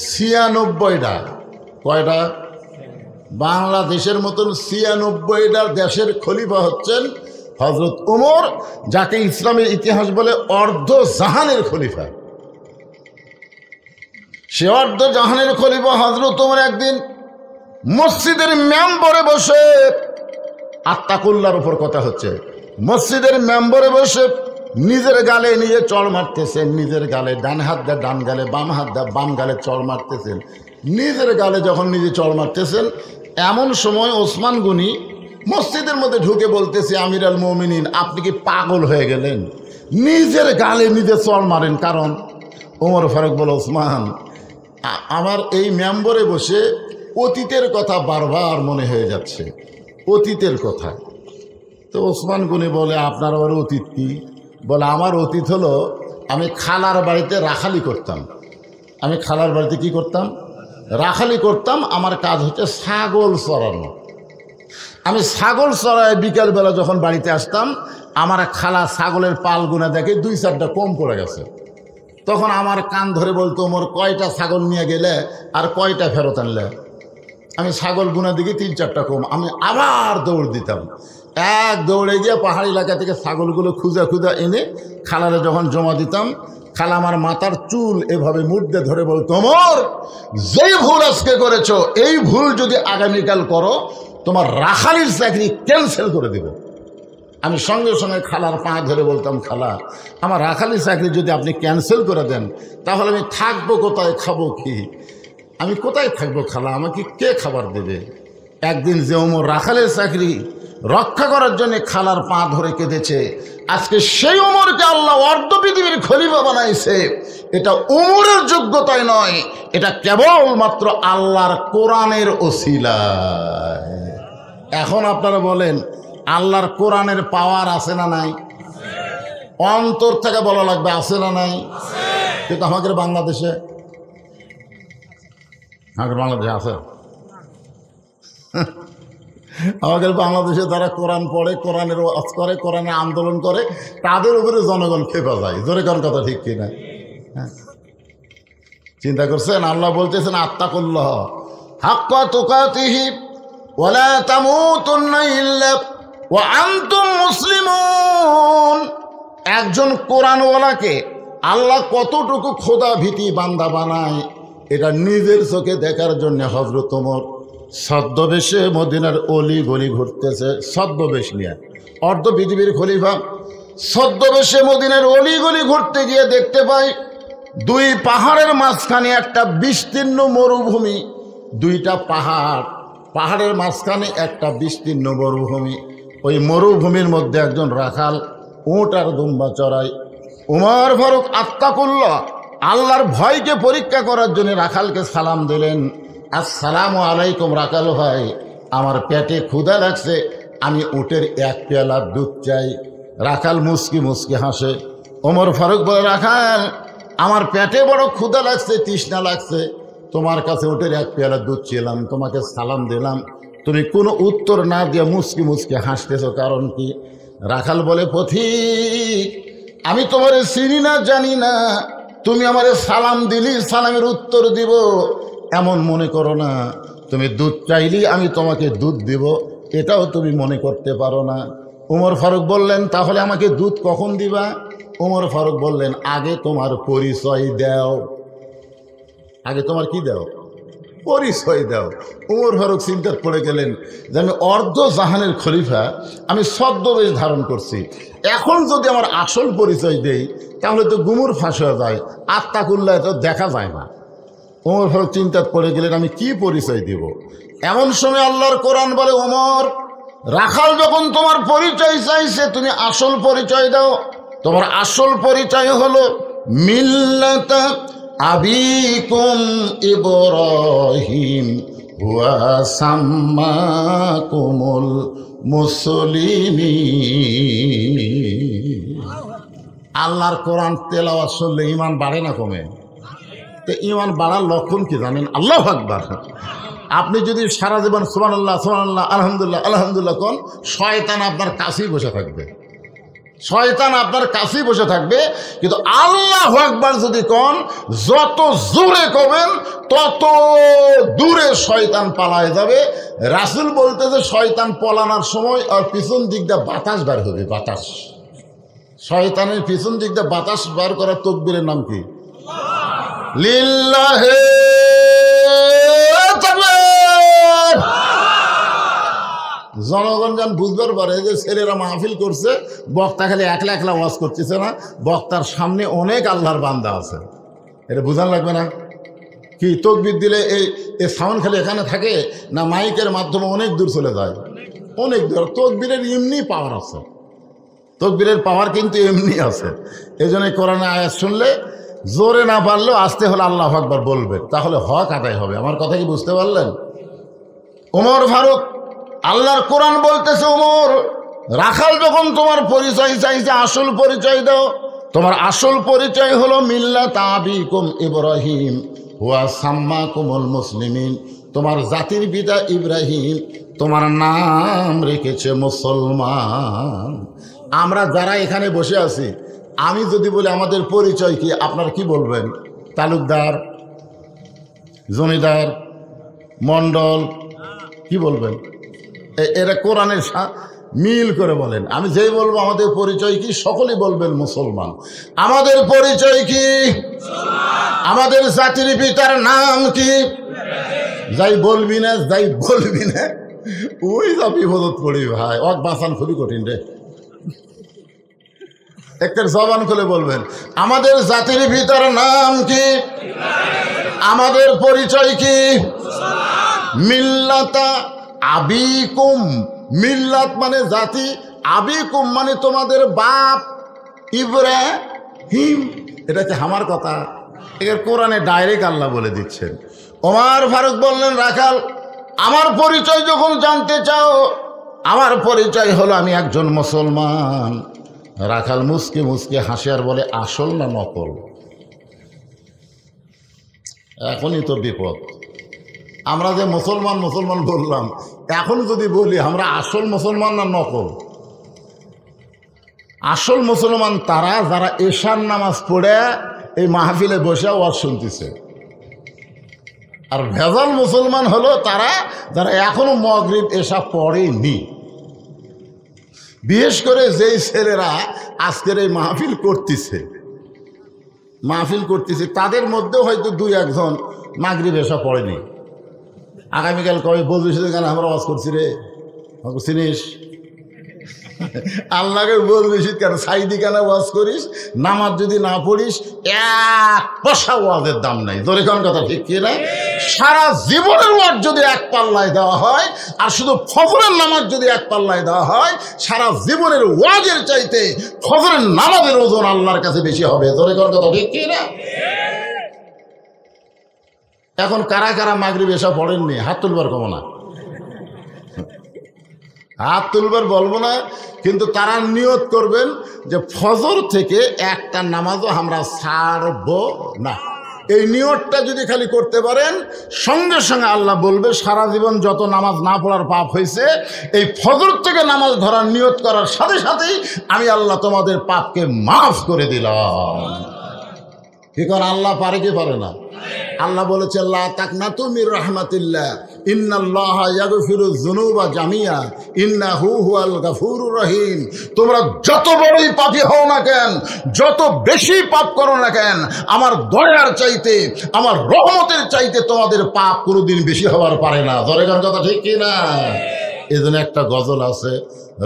৯৬টা, কয়টা? বাংলাদেশের মতন ৯৬টা দেশের খলিফা হচ্ছেন হযরত উমর, যাকে ইসলামের ইতিহাস বলে অর্ধ জাহানের খলিফা। সে অর্ধ জাহানের খলিফা হযরত উমর একদিন মসজিদের মেম্বরে বসে আত্তাকুল্লার উপর কথা হচ্ছে। মসজিদের মেম্বরে বসে নিজের গালে নিজে চড় মারতেছেন, নিজের গালে ডান হাত দিয়ে ডান গালে, বাম হাত দিয়ে বাম গালে চড় মারতেছেন। নিজের গালে যখন নিজে চড় মারতেছেন, এমন সময় ওসমান গনি মসজিদের মধ্যে ঢুকে বলতেছে, আমির আল মুমিনিন, আপনি কি পাগল হয়ে গেলেন? নিজের গালে নিজে চড় মারেন। কারণ ওমর ফারুক বলে, ওসমান, আমার এই মেম্বরে বসে অতীতের কথা বারবার মনে হয়ে যাচ্ছে, অতীতের কথা। তো ওসমান গনি বলে, আপনার আবার অতীত কি? বলে, আমার অতীত হলো আমি খালার বাড়িতে রাখালি করতাম। আমি খালার বাড়িতে কি করতাম? রাখালি করতাম। আমার কাজ হচ্ছে ছাগল চড়ানো। আমি ছাগল চড়ায় বিকালবেলা যখন বাড়িতে আসতাম, আমার খালা ছাগলের পাল গুনা দেখে 2-4টা কম পড়ে গেছে। তখন আমার কান ধরে বলতো, ওমর, কয়টা ছাগল নিয়ে গেলে আর কয়টা ফেরত আনলে? আমি ছাগল গুনা দিকে 3-4টা কম। আমি আবার দৌড় দিতাম। এক দৌড়ে গিয়ে পাহাড়ি এলাকা থেকে ছাগলগুলো খুঁজা খুঁজা এনে খালারে যখন জমা দিতাম, খালা আমার মাথার চুল এভাবে মুড়তে ধরে বলতো, ওমর, যেই ভুল আজকে করেছো, এই ভুল যদি আগামীকাল করো, তোমার রাখালির চাকরি ক্যান্সেল করে দেব। আমি সঙ্গে সঙ্গে খালার পা ধরে বলতাম, খালা, আমার রাখালির চাকরি যদি আপনি ক্যান্সেল করে দেন, তাহলে আমি থাকবো কোথায়, খাবো কি? আমি কোথায় থাকবো খালা? আমাকে কে খাবার দেবে? একদিন যে ওমর রাখালের চাকরি রক্ষা করার জন্য খালার পা ধরে কেঁদেছে, আজকে সেই ওমরকে আল্লাহ অর্ধ পৃথিবীর খলিফা বানাইছে। এটা ওমরের যোগ্যতায় নয়, এটা কেবলমাত্র আল্লাহর কোরআনের ওসিলায়। এখন আপনারা বলেন, আল্লাহর কোরআনের পাওয়ার আছে না নাই? অন্তর থেকে বলা লাগবে, আছে না নাই? কিন্তু আমাদের বাংলাদেশে আছে। আমাদের বাংলাদেশে যারা কোরআন পড়ে, কোরআনের ওয়াজ করে, কোরআনের আন্দোলন করে, তাদের উপরে জনগণ খেপে যায়। জোরে কোন কথা ঠিক কিনা? চিন্তা করছেন? আল্লাহ বলতেছেন, আত্তাকুল্লাহ হাক্কা তুকাতিহি ওয়ালা তামুতুন্না ইল্লা ওয়া আনতুম মুসলিমুন। একজন কোরআনওয়ালাকে আল্লাহ কতটুকু খোদা ভীতি বান্দা বানায়, এটা নিজের চোখে দেখার জন্য হযরত ওমর ছদ্মবেশে মদিনার অলি গলি ঘুরতেছে। ছদ্মবেশ নিয়ে, অর্ধ পৃথিবীর খলিফা ছদ্মবেশে মদিনার অলি গলি ঘুরতে গিয়ে দেখতে পাই, দুই পাহাড়ের মাঝখানে একটা বিস্তীর্ণ মরুভূমি। দুইটা পাহাড়, পাহাড়ের মাঝখানে একটা বিস্তীর্ণ মরুভূমি। ওই মরুভূমির মধ্যে একজন রাখাল উট আর দুম্বা চড়ায়। উমর ফারুক আত্তাকুল্লাহ, আল্লাহর ভয়কে পরীক্ষা করার জন্য রাখালকে সালাম দিলেন, আসসালামু আলাইকুম রাখাল ভাই, আমার পেটে ক্ষুধা লাগছে, আমি উটের 1 পেয়ালা দুধ চাই। রাখাল মুস্কি মুস্কি হাসে। ওমর ফারুক বলে, রাখাল, আমার পেটে বড় ক্ষুধা লাগছে, তৃষ্ণা লাগছে, তোমার কাছে উটের 1 পেয়ালা দুধ চেলাম, তোমাকে সালাম দিলাম, তুমি কোনো উত্তর না দিয়ে মুস্কি মুস্কি হাসতেছো, কারণ কি? রাখাল বলে, পথিক, আমি তোমার চিনি না, জানি না, তুমি আমারে সালাম দিলি, সালামের উত্তর দিব এমন মনে করো না। তুমি দুধ চাইলি, আমি তোমাকে দুধ দিব, এটাও তুমি মনে করতে পারো না। ওমর ফারুক বললেন, তাহলে আমাকে দুধ কখন দিবা? ওমর ফারুক বললেন, আগে তোমার পরিচয় দাও। আগে তোমার কি দাও? পরিচয় দাও। ওমর ফারুক চিন্তায় পড়ে গেলেন যে আমি অর্ধ জাহানের খলিফা, আমি ছদ্মবেশ ধারণ করছি, এখন যদি আমার আসল পরিচয় দেই তাহলে তো গুমুর ফাঁস হয়ে যায়, আত্তাকুল্লাহ তো দেখা যায় না। ওমর ফারুক চিন্তায় পড়ে গেলেন, আমি কি পরিচয় দিব? এমন সময় আল্লাহর কোরআন বলে, ওমর, রাখাল যখন তোমার পরিচয় চাইছে, তুমি আসল পরিচয় দাও। তোমার আসল পরিচয় হলো মিল্লাতা আবিকুম ইব্রাহিম ওয়া সাম্মাকুমুল মুসলিমিন। আল্লাহর কোরআন তেলাওয়াত শুনলে ঈমান বাড়ে না কমে? তো ঈমান বাড়ার লক্ষণ কি জানেন? আল্লাহু আকবার। আপনি যদি সারা জীবন সুবহানাল্লাহ সুবহানাল্লাহ আলহামদুলিল্লাহ আলহামদুলিল্লাহ কোন, শয়তান আপনার কাছেই বসে থাকবে, শয়তান আপনার কাছেই বসে থাকবে। কিন্তু আল্লাহু আকবার যদি কোন, যত জোরে কবেন তত দূরে শয়তান পালায় যাবে। রাসূল বলতেছে, শয়তান পলানোর সময় আর পিছন দিক দিয়ে বাতাস বার হবে, বাতাস। শয়তানের পিছন দিক দিয়ে বাতাস বার করার তাকবীরের নাম কি? লিল্লাহি তাকবীর। জনগণ যান বুঝবার পারে যে ছেলেরা মাহফিল করছে, বক্তা খালি একলা একলা ওয়াজ করতেছে না, বক্তার সামনে অনেক আল্লাহর বান্দা আছে। এটা বোঝান লাগবে না? কি তকবির দিলে এই সাউন্ড খালি এখানে থাকে না, মাইকের মাধ্যমে অনেক দূর চলে যায়? অনেক দূর। তকবীরের এমনি পাওয়ার আছে, তকবীরের পাওয়ার কিন্তু এমনি আছে। এই জন্য কোরআনে আয়াত শুনলে জোরে না পারলেও আস্তে হলে আল্লাহু আকবার বলবেন, তাহলে হক আদায় হবে। আমার কথা কি বুঝতে পারলেন? ওমর ফারুক, আল্লাহর কোরআন বলতেছে, ওমর রাখাল যখন তোমার পরিচয় চাইছে, আসল পরিচয় দাও। তোমার আসল পরিচয় হলো মিল্লাত আবিকুম ইব্রাহিম ওয়া সাম্মাকুমুল মুসলিমিন। তোমার জাতির পিতা ইব্রাহিম তোমার নাম রেখেছে মুসলমান। আমরা যারা এখানে বসে আছি, আমি যদি বলি আমাদের পরিচয় কি, আপনারা কি বলবেন? তালুকদার, জমিদার, মণ্ডল, কি বলবেন? এরা কোরআনের মিল করে বলেন। আমি যেই বলবো আমাদের পরিচয় কি, সকলেই বলবেন মুসলমান। আমাদের পরিচয় কি? আমাদের জাতির পিতার নাম কি? যাই বলবি না, যাই বলবি না, ওই যা বিপদত পড়ি ভাই, অক বাঁচান খুবই কঠিন রে। একটা জবান খুলে বলবেন, আমাদের জাতির পিতার নাম কি? আমাদের পরিচয় কি? মিল্লাতা আবিকুম। মিল্লাত মানে জাতি, আবিকুম মানে তোমাদের বাপ ইব্রাহিম। এটা হচ্ছে আমার কথা, এর কোরআনে ডাইরেক্ট আল্লাহ বলে দিচ্ছেন। ওমর ফারুক বললেন, রাখাল আমার পরিচয় যখন জানতে চাও, আমার পরিচয় হলো আমি একজন মুসলমান। রাখাল মুসকে মুসকে হাসে আর বলে, আসল না নকল? এখনই তো বিপদ। আমরা যে মুসলমান মুসলমান বললাম, এখন যদি বলি আমরা আসল মুসলমান না নকল? আসল মুসলমান তারা যারা এশার নামাজ পড়ে এই মাহফিলে বসে ওয়াজ শুনতেছে, আর ভেজাল মুসলমান হলো তারা যারা এখনো মাগরিব এশা পড়েনি। বিশেষ করে যেই ছেলেরা আজকের এই মাহফিল করতেছে তাদের মধ্যেও হয়তো দুই একজন মাগরিব এশা পড়েনি। আগামীকাল কবে বলবি সেখানে আমরা ওয়াজ করছি রে, চিনিস? আল্লাহকে বলবি কেন, সাইদি কেন ওয়াজ করিস? নামাজ যদি না পড়িস এক পয়সা ওয়াজের দাম নাই। জোরে কোন কথা, ঠিক কি না? সারা জীবনের ওয়াজ যদি এক পাল্লায় দেওয়া হয়, আর শুধু ফজরের নামাজ যদি এক পাল্লায় দেওয়া হয়, সারা জীবনের ওয়াজের চাইতে ফজরের নামাজের ওজন আল্লাহর কাছে বেশি হবে। জোরে কোন কথা, ঠিক কি না? এখন কারা কারা মাগরিব এসা পড়েননি হাত তুলবার কমো না, হাত তুলবার বলবো না, কিন্তু তারা নিয়ত করবেন যে ফজর থেকে একটা নামাজও আমরা ছাড়ব না। এই নিয়তটা যদি খালি করতে পারেন, সঙ্গে সঙ্গে আল্লাহ বলবে সারা জীবন যত নামাজ না পড়ার পাপ হয়েছে, এই ফজর থেকে নামাজ ধরার নিয়ত করার সাথে সাথেই আমি আল্লাহ তোমাদের পাপকে মাফ করে দিলাম। কি কারণ আল্লাহ পারে কি পারে না? আল্লাহ বলেছে, লা তাকনাতু মির রাহমাতিল্লাহ ইন্নাল্লাহা ইয়াগফিরুয যুনুবা জামিয়া ইন্নাহু হুয়াল গাফুরুর রহিম। তোমরা যত বড়ই পাপী হও না কেন, যত বেশি পাপ করো না কেন, আমার দয়ার চাইতে, আমার রহমতের চাইতে তোমাদের পাপ কোনোদিন বেশি হওয়ার পারে না। ধরে গান কথা, ঠিক কি না? এজন্য একটা গজল আছে,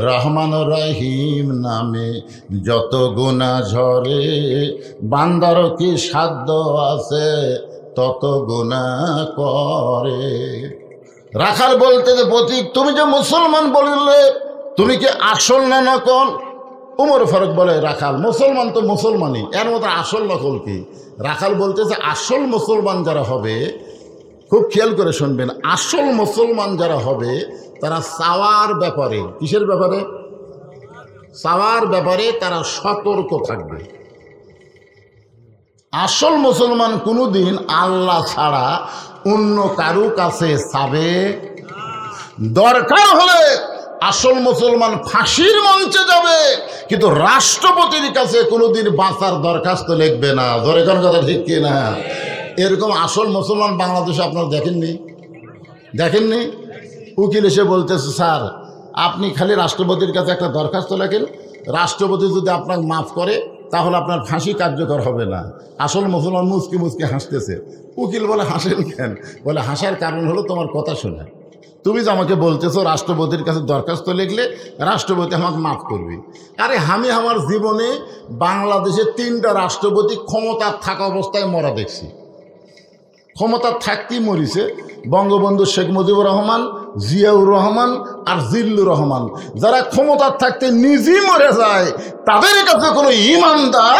রহমান রহিম নামে যত গুনাহ ঝরে, বান্দার কি সাধ্য আছে তত গুনাহ করে। রাখাল বলতে যে প্রতীক, তুমি যে মুসলমান বললে, তুমি কি আসল না নকল? ওমর ফারুক বলে, রাখাল মুসলমান তো মুসলমানই, এর মতো আসল নকল কি? রাখাল বলতেছে, আসল মুসলমান যারা হবে, খুব খেয়াল করে শুনবেন, আসল মুসলমান যারা হবে তারা চাওয়ার ব্যাপারে, কিসের ব্যাপারে? চাওয়ার ব্যাপারে তারা সতর্ক থাকবে। আসল মুসলমান কোনোদিন আল্লাহ ছাড়া অন্য কারো কাছে চাবে। দরকার হলে আসল মুসলমান ফাঁসির মঞ্চে যাবে, কিন্তু রাষ্ট্রপতির কাছে কোনোদিন বাঁচার দরখাস্ত লিখবে না। ধরে কোন কথা, ঠিক কি না? এরকম আসল মুসলমান বাংলাদেশে আপনারা দেখেননি? উকিল এসে বলতেছে, স্যার আপনি খালি রাষ্ট্রপতির কাছে একটা দরখাস্ত লেখেন, রাষ্ট্রপতি যদি আপনাকে মাফ করে তাহলে আপনার ফাঁসি কার্যকর হবে না। আসল মুসলমান মুচকি মুচকি হাসতেছে। উকিল বলে, হাসেন কেন? বলে, হাসার কারণ হলো তোমার কথা শুনে। তুমি যে আমাকে বলতেছো রাষ্ট্রপতির কাছে দরখাস্ত লিখলে রাষ্ট্রপতি আমাকে মাফ করবি। আরে আমি আমার জীবনে বাংলাদেশে 3টা রাষ্ট্রপতি ক্ষমতার থাকা অবস্থায় মরা দেখছি। ক্ষমতার থাকতেই মরিছে বঙ্গবন্ধু শেখ মুজিবুর রহমান, জিয়াউর রহমান আর জিল্লুর রহমান। যারা ক্ষমতার থাকতে নিজেই মরে যায় তাদের কাছে কোনো ইমানদার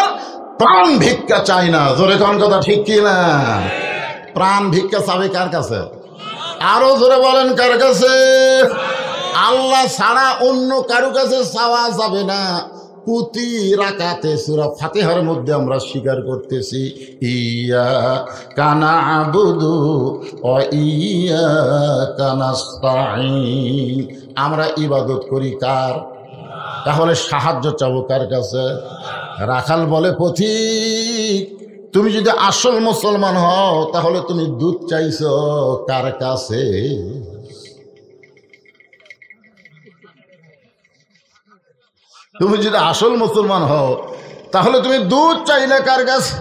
প্রাণ ভিক্ষা চায় না। জোরে কোন কথা ঠিক কি না? প্রাণ ভিক্ষা চাবে কার কাছে? আরো জোরে বলেন কার কাছে? আল্লাহ ছাড়া অন্য কারো কাছে চাওয়া যাবে না। প্রতি রাকাতে সূরা ফাতিহার মধ্যে আমরা স্বীকার করতেছি ইয়্যাকা না'বুদু ওয়া ইয়্যাকা নাস্তাঈন। আমরা ইবাদত করি কার? তাহলে সাহায্য চাবো কার কাছে? রাখাল বলে পথিক তুমি যদি আসল মুসলমান হও তাহলে তুমি দুধ চাইছো কার কাছে? তুমি যদি আসল মুসলমান হও তাহলে তুমি দুধ চাইলে কার কাছে?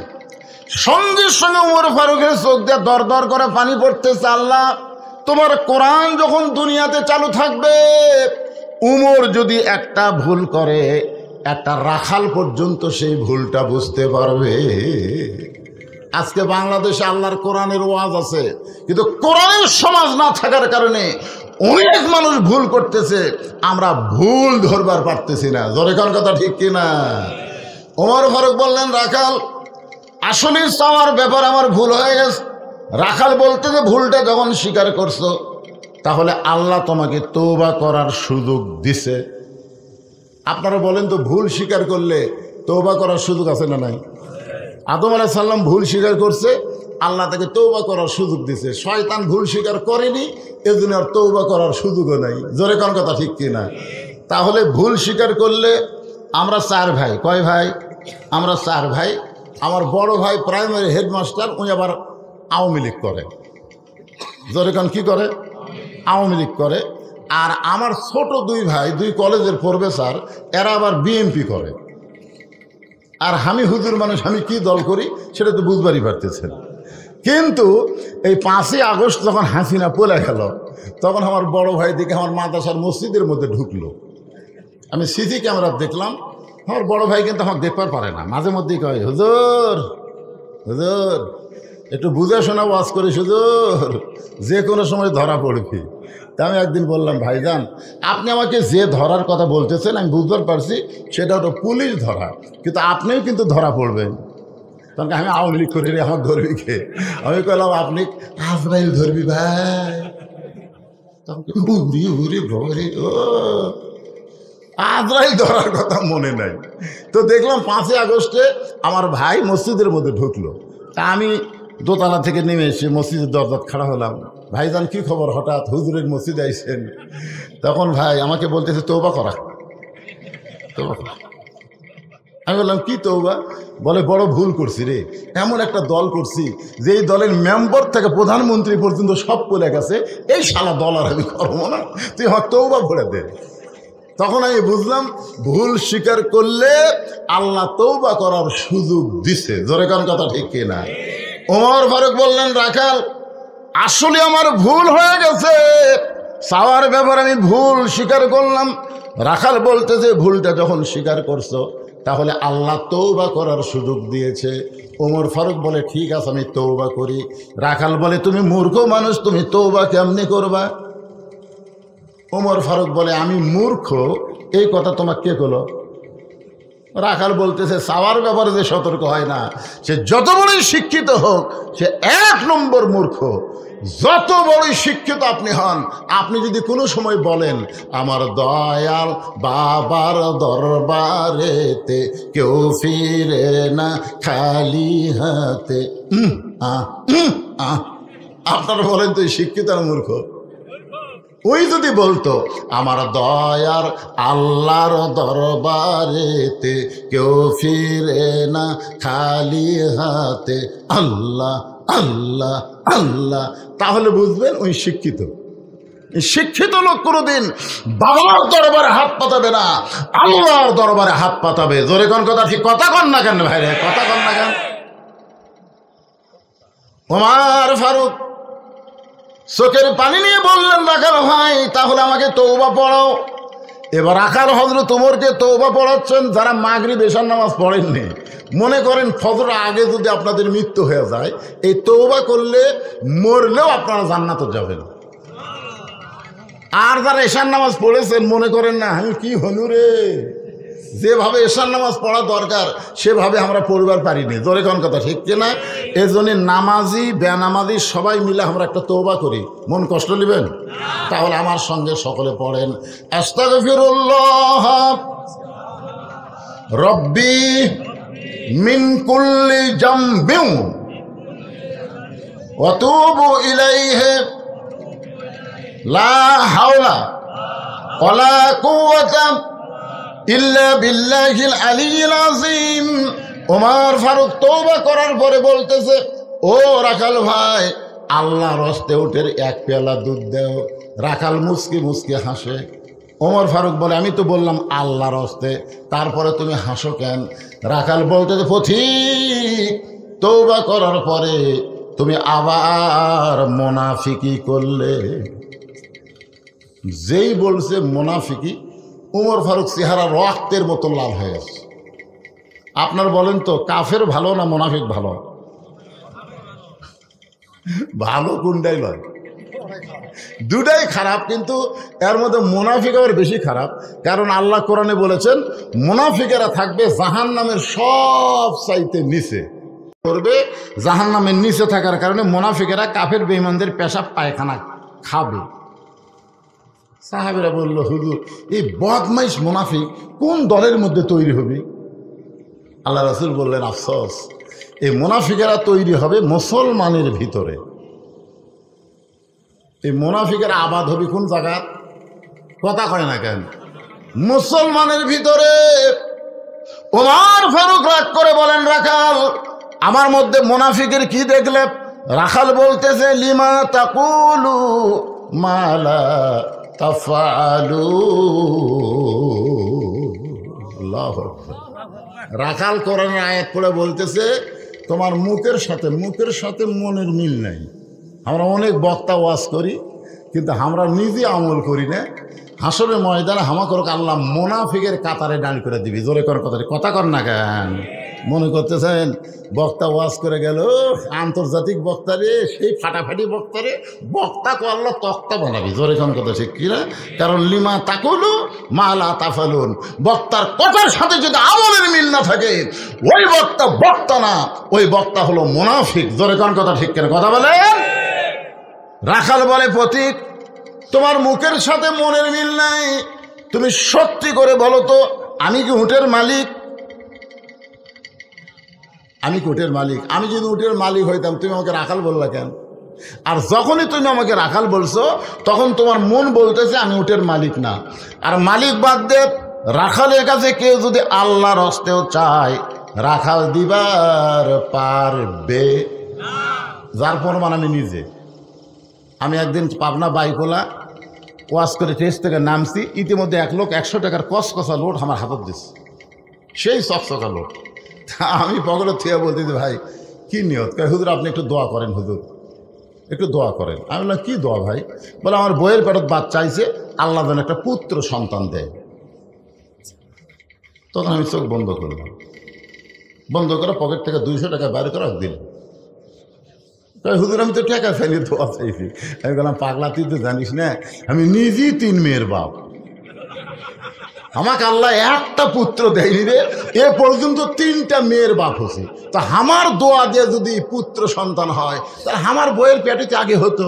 সঙ্গে সঙ্গে উমর ফারুকের চোখ দিয়ে দর দর করে পানি পড়তেছে। আল্লাহ তোমার কোরআন যখন দুনিয়াতে চালু থাকবে, উমর যদি একটা ভুল করে একটা রাখাল পর্যন্ত সেই ভুলটা বুঝতে পারবে। আজকে বাংলাদেশে আল্লাহর কোরআনের ওয়াজ আছে, কিন্তু কোরআনের সমাজ না থাকার কারণে অনেক মানুষ ভুল করতেছে, আমরা ভুল ধরবার পারতেছি না। জোরে কোন কথা ঠিক কিনা? ওমর ফারুক বললেন রাখাল আসলে চাওয়ার ব্যাপার আমার ভুল হয়ে গেছে। রাখাল বলতে যে ভুলটা যখন স্বীকার করছো তাহলে আল্লাহ তোমাকে তওবা করার সুযোগ দিছে। আপনারা বলেন তো ভুল স্বীকার করলে তওবা করার সুযোগ আছে না নাই? আদম আলাইহিস সালাম ভুল স্বীকার করছে, আল্লাহ তাকে তওবা করার সুযোগ দিছে। শয়তান ভুল স্বীকার করেনি, এজন্য আর তওবা করার সুযোগও নাই। জোরে কোন কথা ঠিক কিনা? তাহলে ভুল স্বীকার করলে আমরা 4 ভাই। কয় ভাই? আমরা 4 ভাই। আমার বড় ভাই প্রাইমারি হেডমাস্টার, উনি আবার আওয়ামী লীগ করে। জোরে কোন কি করে? আওয়ামী লীগ করে। আর আমার ছোট 2 ভাই 2 কলেজের প্রফেসর, এরা আবার বিএনপি করে। আর আমি হুজুর মানুষ, আমি কি দল করি সেটা তো বুঝবারই পারতেছেন। কিন্তু এই 5ই আগস্ট যখন হাসিনা পলে গেল তখন আমার বড় ভাই দিকে আমার মাদ্রাসার মসজিদের মধ্যে ঢুকলো। আমি সিসি ক্যামেরা দেখলাম, আমার বড় ভাই কিন্তু আমাকে দেখবার পারে না, মাঝে মধ্যেই কয় হুজুর হুজুর একটু বুঝে শোনা ওয়াজ করিস হুজুর, যে কোনো সময় ধরা পড়বি। তা আমি একদিন বললাম ভাইজান আপনি আমাকে যে ধরার কথা বলতেছেন আমি বুঝতে পারছি, সেটা হলো পুলিশ ধরা, কিন্তু আপনিও কিন্তু ধরা পড়বেন। তখন আমি আওয়ামী লীগ করি রে, আমার ধরবি কে? আমি কইলাম আপনি আজরাইল ধরবি ভাই। তখন আজরাইল ধরার কথা মনে নাই। তো দেখলাম 5ই আগস্টে আমার ভাই মসজিদের মধ্যে ঢুকলো। তা আমি দোতলা থেকে নেমে এসে মসজিদের দরজাত খাড়া হলাম। ভাইজান কি খবর, হঠাৎ হুজুরের মসজিদে আইছেন? তখন ভাই আমাকে বলতেছে তওবা করা, তওবা করা। আমি বললাম কি তওবা? বলে বড় ভুল করছি রে, এমন একটা দল করছি যেই দলের মেম্বার থেকে প্রধানমন্ত্রী পর্যন্ত সব পড়ে গেছে, এই শালা দল আর আমি করবো না, তুই আমার তওবা ভরে দে। তখন আমি বুঝলাম ভুল স্বীকার করলে আল্লাহ তওবা করার সুযোগ দিছে। জোরে কোন কথা ঠিক কিনা? ওমর ফারুক বললেন রাখাল আসলে আমার ভুল হয়ে গেছে, চাওয়ার ব্যাপারে আমি ভুল স্বীকার করলাম। রাখাল বলতেছে ভুলটা যখন স্বীকার করছো তাহলে আল্লাহ তওবা করার সুযোগ দিয়েছে। ওমর ফারুক বলে ঠিক আছে আমি তওবা করি। রাখাল বলে তুমি মূর্খ মানুষ, তুমি তওবা কেমনে করবা? ওমর ফারুক বলে আমি মূর্খ এই কথা তোমাকে কে বলো? রাখাল বলতেছে চাওয়ার ব্যাপারে যে সতর্ক হয় না সে যত বড়ই শিক্ষিত হোক সে 1 নম্বর মূর্খ। যত বড়ই শিক্ষিত আপনি হন, আপনি যদি কোনো সময় বলেন আমার দয়াল বাবার দরবারেতে কেউ ফিরে না খালি হাতে, আপনারা বলেন তো শিক্ষিত আর মূর্খ? ওই যদি বলতো আমার দয়ার আল্লাহর দরবারেতে কেউ ফিরে না খালি হাতে, আল্লাহ আল্লাহ আল্লাহ, তাহলে বুঝবেন ওই শিক্ষিত। শিক্ষিত লোক কোনোদিন বাবার দরবারে হাত পাতাবে না, আল্লাহর দরবারে হাত পাতাবে। জোরে কোন কথা ঠিক? কথা কন না কেন ভাই রে, কথা কন না কেন? ওমর ফারুক চোখের পানি নিয়ে বললেন রাখাল ভাই তাহলে আমাকে তওবা পড়াও। এবার রাখাল হযরত ওমরকে তওবা পড়াচ্ছেন। যারা মাগরিব এশার নামাজ পড়েননি, মনে করেন ফজর আগে যদি আপনাদের মৃত্যু হয়ে যায়, এই তওবা করলে মরলেও আপনারা জান্নাতে যাবেন। আর যারা এশার নামাজ পড়েছেন মনে করেন না আমি কি হনু রে, যেভাবে এশার নামাজ পড়া দরকার সেভাবে আমরা পড়বার পারিনি। জোরে কোন কথা ঠিক কিনা? এই জন্য নামাজি বেনামাজি সবাই মিলে আমরা একটা তওবা করি। মন কষ্ট নেবেন? তাহলে আমার সঙ্গে সকলে পড়েন, আস্তাগফিরুল্লাহ রব্বি মিন কুল্লি জামবিন ওয়া তুবু ইলাইহি লা হাওলা ওয়ালা কুওয়াতা ইল্লা বিল্লাহিল আলিয়্যিল আযীম। ওমর ফারুক তওবা করার পরে বলতেছে, ও রাখাল ভাই, আল্লাহর হস্তে উটের এক পেয়ালা দুধ দাও। রাখাল মুচকি মুচকি হাসে। ওমর ফারুক বলে, আমি তো বললাম আল্লাহর হস্তে, তারপরে তুমি হাসো কেন? রাখাল বলতেছে, পথিক, তওবা করার পরে তুমি আবার মুনাফিকি করলে। যেই বলছে মুনাফিকি, ওমর ফারুক চেহারা রক্তের মতো লাল হয়ে গেছে। আপনার বলেন তো কাফের ভালো না মুনাফিক ভালো? ভালো কোনটাই নয়, দুটাই খারাপ, কিন্তু এর মধ্যে মুনাফিক আবার বেশি খারাপ। কারণ আল্লাহ কোরআনে বলেছেন মুনাফিকেরা থাকবে জাহান্নামের সব চাইতে নিচে, করবে জাহান্নামের নিচে থাকার কারণে মুনাফিকেরা কাফের বেঈমানদের পেশাব পায়খানা খাবে। সাহাবীরা বলল, হুজুর এই বদমাইশ মুনাফিক কোন দলের মধ্যে তৈরি হবে? আল্লাহ রাসূল বললেন, আফসোস, এই মুনাফিকেরা তৈরি হবে মুসলমানের ভিতরে। এই মুনাফিকেরা আবাদ হবে কোন জায়গা? কথা কয় না কেন? মুসলমানের ভিতরে। ওমর ফারুক রাগ করে বলেন, রাখাল, আমার মধ্যে মুনাফিকের কি দেখলে? রাখাল বলতেছে, লিমা তাকুলু মা লা তাফআলু। আল্লাহু আকবার। রাখাল কোরআনের আয়াত পড়ে বলতেছে, তোমার মুখের সাথে মনের মিল নাই। আমরা অনেক বক্তা ওয়াজ করি, কিন্তু আমরা নিজে আমল করি না। হাসরের ময়দানে হামা করুক আল্লাহ মুনাফিকের কাতারে দাঁড় করে দিবি। জোরে কর কথা কর না কেন? মনে করতেছেন বক্তা ওয়াজ করে গেল, আন্তর্জাতিক বক্তারে, সেই ফাটাফাটি বক্তারে, বক্তা কো আল্লাহ তক্তা বানাবি। জোরে কোন কথা ঠিক কিনা? কারণ লিমা তাকুলু মা লা তাফালুন, বক্তার কথার সাথে যদি আমলের মিল না থাকে ওই বক্তা না, ওই বক্তা হলো মুনাফিক। জোরে কোন কথা ঠিক কিনা? কথা বলেন। রাখাল বলে, পথিক, তোমার মুখের সাথে মনের মিল নাই, তুমি সত্যি করে বলো তো, আমি কি উটের মালিক? আমি কি উটের মালিক? আমি যদি উটের মালিক হইতাম তুমি আমাকে রাখাল বললা কেন? আর যখনই তুমি আমাকে রাখাল বলছো তখন তোমার মন বলতেছে আমি উটের মালিক না। আর মালিক বাদ দে, রাখালের কাছে কেউ যদি আল্লাহর হস্তেও চায় রাখাল দিবার পারবে। যার প্রমাণ আমি নিজে। আমি একদিন পাবনা বাইকোলা ওয়াজ করে টেস্ট থেকে নামছি, ইতিমধ্যে এক লোক 100 টাকার কসকসা লোড আমার হাতত দিচ্ছে, সেই চকচকা লোড। আমি পকেটে থুয়ে বলতেছি, ভাই কি নিয়ত? হুজুর আপনি একটু দোয়া করেন, হুজুর একটু দোয়া করেন। আমি বললাম, কি দোয়া ভাই? বলে, আমার বইয়ের পেটত বাচ্চা চাইছে, আল্লাহ যেন একটা পুত্র সন্তান দেয়। তখন আমি চোখ বন্ধ করলাম, বন্ধ করে পকেট থেকে 200 টাকা বাইরে করে দিলাম। হুজুর আমি তো টাকা চাইনি, দোয়া চাইছি। আমি বললাম, পাগলা তুই তো জানিস না আমি নিজেই 3 মেয়ের বাপ, আমাকে আল্লাহ একটা পুত্র দেয়নি রে, এ পর্যন্ত 3টা মেয়ের বাপ হচ্ছে। তা আমার দোয়া দিয়ে যদি পুত্র সন্তান হয় তাহলে আমার বইয়ের পেটেতে আগে হতো।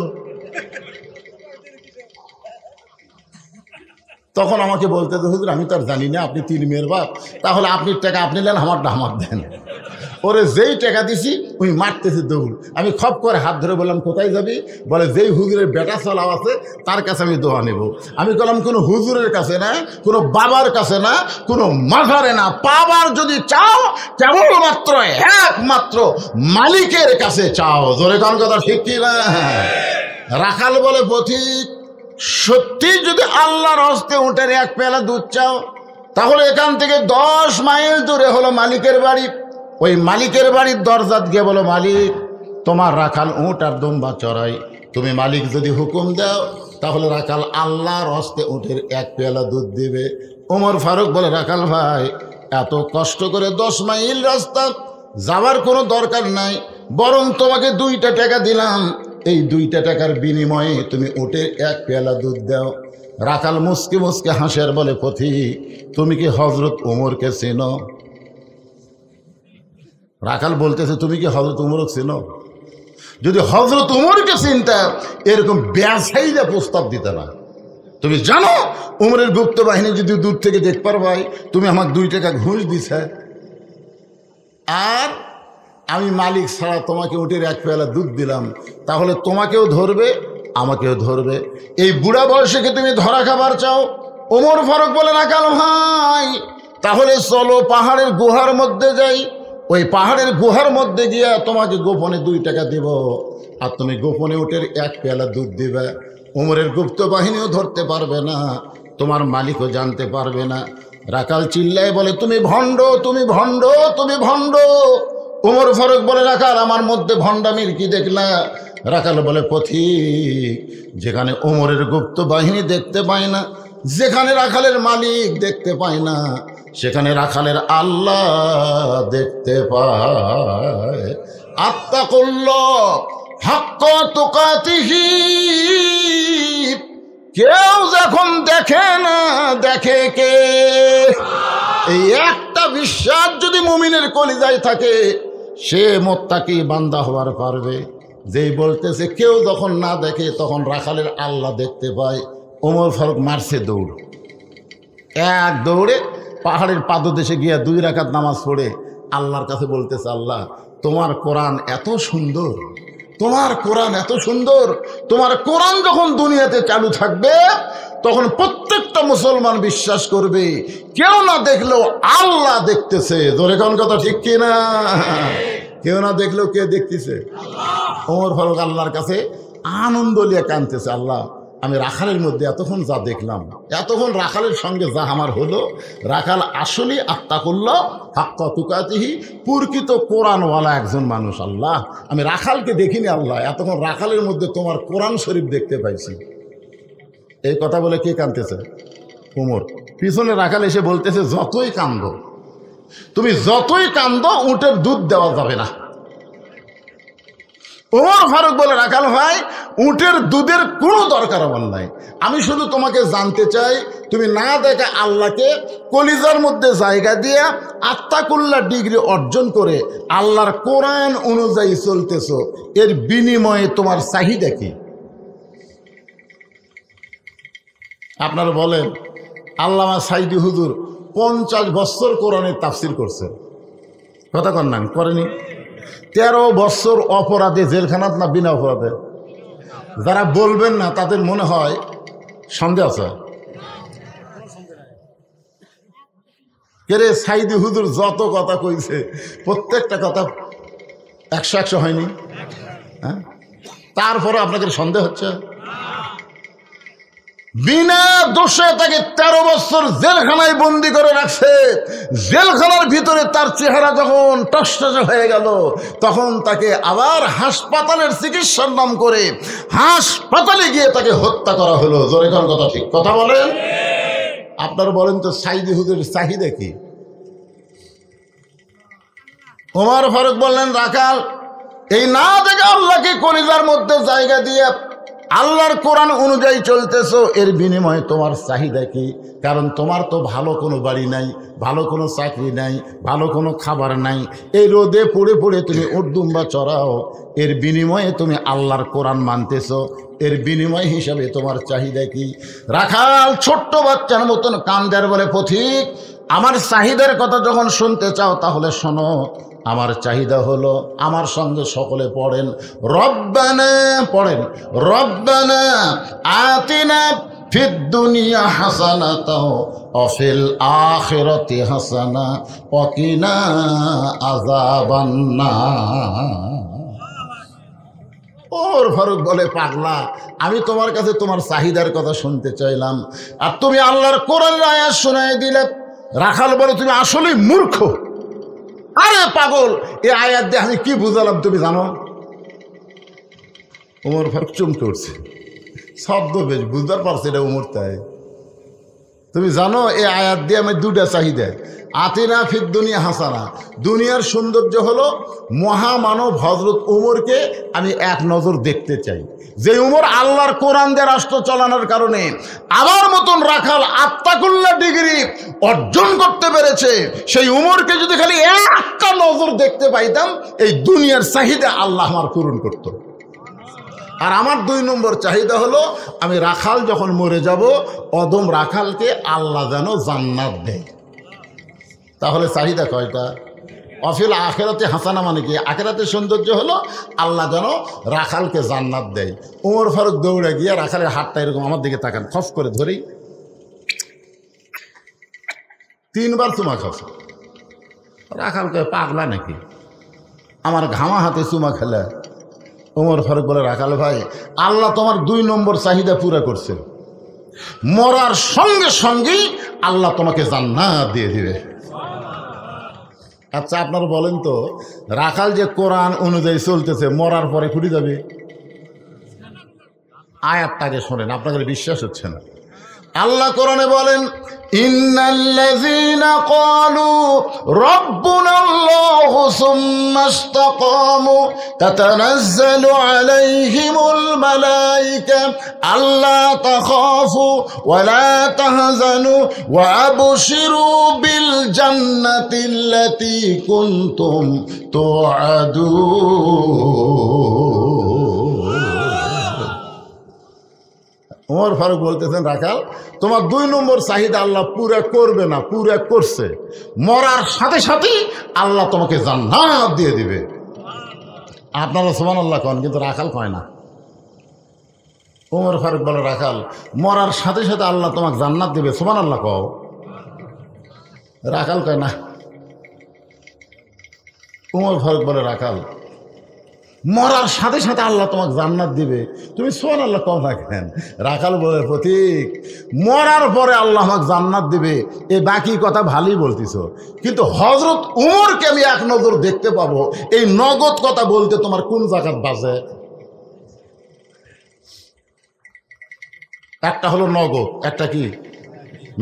তখন আমাকে বলতে, হুজুর আমি তো আর জানি না আপনি 3 মেয়ের বাপ, তাহলে আপনি টাকা আপনি নেন, আমারটা আমার দেন। ওরে যেই টাকা দিছি ওই মারতেছি দৌড়। আমি খপ করে হাত ধরে বললাম, কোথায় যাবি? বলে, যেই হুজুরের বেটা চলাও আছে তার কাছে আমি দোয়া নেব। আমি বললাম, কোনো হুজুরের কাছে না, কোনো বাবার কাছে না, কোনো মাজারে না, পাবার যদি চাও কেবলমাত্র একমাত্র মালিকের কাছে চাও। জোরে কোন কথা ঠিক কি না? রাখাল বলে, পথিক, সত্যি যদি আল্লাহর হস্তে উটের এক পেয়ালা দুধ চাও তাহলে এখান থেকে 10 মাইল দূরে হলো মালিকের বাড়ি। ওই মালিকের বাড়ির দরজাত গিয়ে বলো, মালিক তোমার রাখাল উট আর দুম্বা চড়াই, তুমি মালিক যদি হুকুম দাও তাহলে রাখাল আল্লাহর হস্তে উটের এক পেয়ালা দুধ দিবে। ওমর ফারুক বলে, রাখাল ভাই, এত কষ্ট করে 10 মাইল রাস্তা যাওয়ার কোনো দরকার নাই, বরং তোমাকে 2টা টাকা দিলাম, এই 2টা টাকার বিনিময়ে তুমি উটের এক পেয়ালা দুধ দাও। রাখাল মুসকে মুসকে হাসে আর বলে, পথিক, তুমি কি হজরত ওমরকে চেনো? রাখাল বলতেছে, তুমি কি হজরত ওমরকে চেনো? যদি হজরত ওমরকে চিনতা এরকম ব্যাসাইদা প্রস্তাব দিতে না। তুমি জানো ওমরের গুপ্ত বাহিনী যদি দূর থেকে দেখ পারবাই তুমি আমাকে 2 টাকা ঘুষ দিছে, আর আমি মালিক ছাড়া তোমাকে উটের এক পেয়ালা দুধ দিলাম, তাহলে তোমাকেও ধরবে আমাকেও ধরবে। এই বুড়া বয়সে কি তুমি ধরা খাবার চাও? ওমর ফারুক বলে, রাখাল ভাই, তাহলে চলো পাহাড়ের গুহার মধ্যে যাই, ওই পাহাড়ের গুহার মধ্যে গিয়া তোমাকে গোপনে 2 টাকা দিব, আর তুমি গোপনে উটের এক পেয়ালা দুধ দিবে। ওমরের গুপ্ত বাহিনীও ধরতে পারবে না, তোমার মালিকও জানতে পারবে না। রাখাল চিল্লায় বলে, তুমি ভণ্ড, তুমি ভণ্ড, তুমি ভণ্ড। ওমর ফারুক বলে, রাখাল, আমার মধ্যে ভণ্ডামির কি দেখলা? রাখাল বলে, পথিক, যেখানে ওমরের গুপ্ত বাহিনী দেখতে পায় না, যেখানে রাখালের মালিক দেখতে পায় না, সেখানে রাখালের আল্লাহ দেখতে পায়। আত্তাকুল্লাহ হাক্কা তুকাতিহি, কেউ যখন দেখে না দেখে কে? এই একটা বিশ্বাস যদি মুমিনের কলিজায় থাকে, সে মুত্তাকি বান্দা হওয়ার পারবে। যেই বলতেছে কেউ যখন না দেখে তখন রাখালের আল্লাহ দেখতে পায়, ওমর ফারুক মারছে দৌড়, এক দৌড়ে পাহাড়ের পাদদেশে গিয়া 2 রাকাত নামাজ পড়ে আল্লাহর কাছে বলতেছে, আল্লাহ, তোমার কোরআন এত সুন্দর, তোমার কোরআন এত সুন্দর, তোমার কোরআন যখন দুনিয়াতে চালু থাকবে তখন প্রত্যেকটা মুসলমান বিশ্বাস করবে কেউ না দেখলেও আল্লাহ দেখতেছে। জোরে কোন কথা ঠিক কি না? কেউ না দেখলেও কে দেখতেছে? ওমর ফারুক আল্লাহর কাছে আনন্দ নিয়ে কাঁদতেছে, আল্লাহ, আমি রাখালের মধ্যে এতক্ষণ যা দেখলাম, এতক্ষণ রাখালের সঙ্গে যা আমার হলো, রাখাল আসলে আত্তাকুল্লাহ হাক্কা তুকাতিহি, প্রকৃত কোরআনওয়ালা একজন মানুষ। আল্লাহ, আমি রাখালকে দেখিনি, আল্লাহ, এতক্ষণ রাখালের মধ্যে তোমার কোরআন শরীফ দেখতে পাইছি। এই কথা বলে কে কাঁদতেছে? ওমর। পিছনে রাখাল এসে বলতেছে, যতই কান্দো, তুমি যতই কান্দো, উটের দুধ দেওয়া যাবে না। ওমর ফারুক বলে, রাখাল ভাই, উটের দুধের কোনো দরকার আমার নাই, আমি শুধু তোমাকে জানতে চাই, তুমি না দেখে আল্লাহকে কলিজার মধ্যে জায়গা দিয়ে আত্তাকুল্লাহ ডিগ্রি অর্জন করে আল্লাহর কোরআন অনুযায়ী চলতেছো, এর বিনিময়ে তোমার চাহিদা কি? আপনারা বলেন, আল্লামা সাইদি হুজুর 50 বছর কোরআনের তাফসির করছেন, কথা কন না করেনি? 13 বছর অপরাধে জেলখানাত না বিনা অপরাধে? যারা বলবেন না তাদের মনে হয় সন্দেহ আছে। কেরে সাইদি হুজুর যত কথা কইছে প্রত্যেকটা কথা 100 হয়নি, হ্যাঁ? তারপরে আপনাকে সন্দেহ হচ্ছে? বিনা দোষে তাকে 13 বছর জেলখানায় বন্দি করে রাখছে। জেলখানার ভিতরে তার চেহারা যখন টসটসে হয়ে গেল, তখন তাকে আবার হাসপাতালের চিকিৎসার নাম করে হাসপাতালে গিয়ে তাকে হত্যা করা হলো। জোরে কোন কথা ঠিক কথা বলেন? আপনারা বলেন তো, সাইদি হুজুরের চাহিদা কি? ওমর ফারুক বললেন, রাখাল, এই না দেখে আল্লাহকে কলিজার মধ্যে জায়গা দিয়ে আল্লাহর কোরআন অনুযায়ী চলতেছো, এর বিনিময়ে তোমার চাহিদা কি? কারণ তোমার তো ভালো কোনো বাড়ি নাই, ভালো কোনো চাকরি নাই, ভালো কোনো খাবার নাই, এই রোদে পড়ে পড়ে তুমি উটদুম্বা চড়াও, এর বিনিময়ে তুমি আল্লাহর কোরআন মানতেছো, এর বিনিময় হিসাবে তোমার চাহিদা কি? রাখাল ছোট্ট বাচ্চার মতন কান্দার বলে, পথিক, আমার চাহিদার কথা যখন শুনতে চাও তাহলে শোনো। আমার চাহিদা হলো, আমার সঙ্গে সকলে পড়েন, রব্বানা, পড়েন, রব্বানা আতিনা ফিদ দুনিয়া হাসানাতাও ওয়া ফিল আখিরাতি হাসানা ওয়া কিনা আযাবান্নার। ওমর ফারুক বলে, পাগলা, আমি তোমার কাছে তোমার চাহিদার কথা শুনতে চাইলাম, আর তুমি আল্লাহর কোরআনের আয়াত শোনায় দিলে। রাখাল বলে, তুমি আসলেই মূর্খ। আরে পাগল, এই আয়াত দিয়ে আমি কি বুঝালাম তুমি জানো? ওমর ফারুক চমকে উঠছে, শব্দ বেশ বুঝতে পারছে এটা ওমর। তাই তুমি জানো এই আয়াত দিয়ে আমি দুটা চাহিদা, আতিনা ফিদ দুনিয়া হাসানা, দুনিয়ার সৌন্দর্য হলো মহামানব হজরত উমরকে আমি এক নজর দেখতে চাই। যে উমর আল্লাহর কোরআন দিয়ে রাষ্ট্র চালানোর কারণে আমার মতন রাখাল আত্মাকুল্লা ডিগ্রি অর্জন করতে পেরেছে, সেই উমরকে যদি খালি একটা নজর দেখতে পাইতাম এই দুনিয়ার চাহিদা আল্লাহ আমার পূরণ করত। আর আমার 2 নম্বর চাহিদা হলো আমি রাখাল যখন মরে যাব অদম রাখালকে আল্লাহ যেন জান্নাত দেয়। তাহলে চাহিদা কয়টা? অফিল আখেরাতে হাসানা মানে কি? আখেরাতের সৌন্দর্য হলো আল্লাহ যেন রাখালকে জান্নাত দেয়। ওমর ফারুক দৌড়ে গিয়ে রাখালের হাতটা এরকম আমার দিকে তাকান, খস করে ধরেই 3 বার চুমা খাস। রাখালকে পাগলা নাকি, আমার ঘামা হাতে চুমা খেলে? ওমর ফারুক বলে, রাখাল ভাই, আল্লাহ তোমার 2 নম্বর চাহিদা পুরা করছে, মরার সঙ্গে সঙ্গেই আল্লাহ তোমাকে জান্নাত দিয়ে দিবে। আচ্ছা আপনারা বলেন তো, রাখাল যে কোরআন অনুযায়ী চলতেছে মরার পরে খুঁড়ে যাবে? আয়াতটাকে শোনেন, আপনাদের বিশ্বাস হচ্ছে না। আল্লাহ কোরআনে বলেন, ইন্নাল্লাযীনা ক্বালু রাব্বুনাল্লাহু সুম্মা ইসতাকামু তাতানাজ্জালু আলাইহিমুল মালায়েকা আল্লা তাখাফু ওয়া লা তাহজানু ওয়া আবশিরু বিল জান্নাতিল্লাতী কুনতুম তুআদুন। ওমর ফারুক বলতেছেন, রাখাল তোমার 2 নম্বর চাহিদা আল্লাহ পুরা করবে না, পুরা করছে, মরার সাথে সাথেই আল্লাহ তোমাকে জান্নাত দিয়ে দিবে। আপনারা সুবহানাল্লাহ কন, কিন্তু রাখাল কয় না। ওমর ফারুক বলে, রাখাল মরার সাথে সাথে আল্লাহ তোমাকে জান্নাত দিবে, সুবহানাল্লাহ কও। রাখাল কয় না। ওমর ফারুক বলে, রাখাল মরার সাথে সাথে আল্লাহ তোমাকে জান্নাত দিবে, তুমি সুবহানাল্লাহ কও না কেন? রাখাল বলে, প্রতীক মরার পরে আল্লাহ আমাকে জান্নাত দিবে, এই বাকি কথা ভালোই বলতিস, কিন্তু হযরত উমরকে আমি এক নজর দেখতে পাবো, এই নগদ কথা বলতে তোমার কোন জাকাত বাজে? একটা হলো নগদ, একটা কি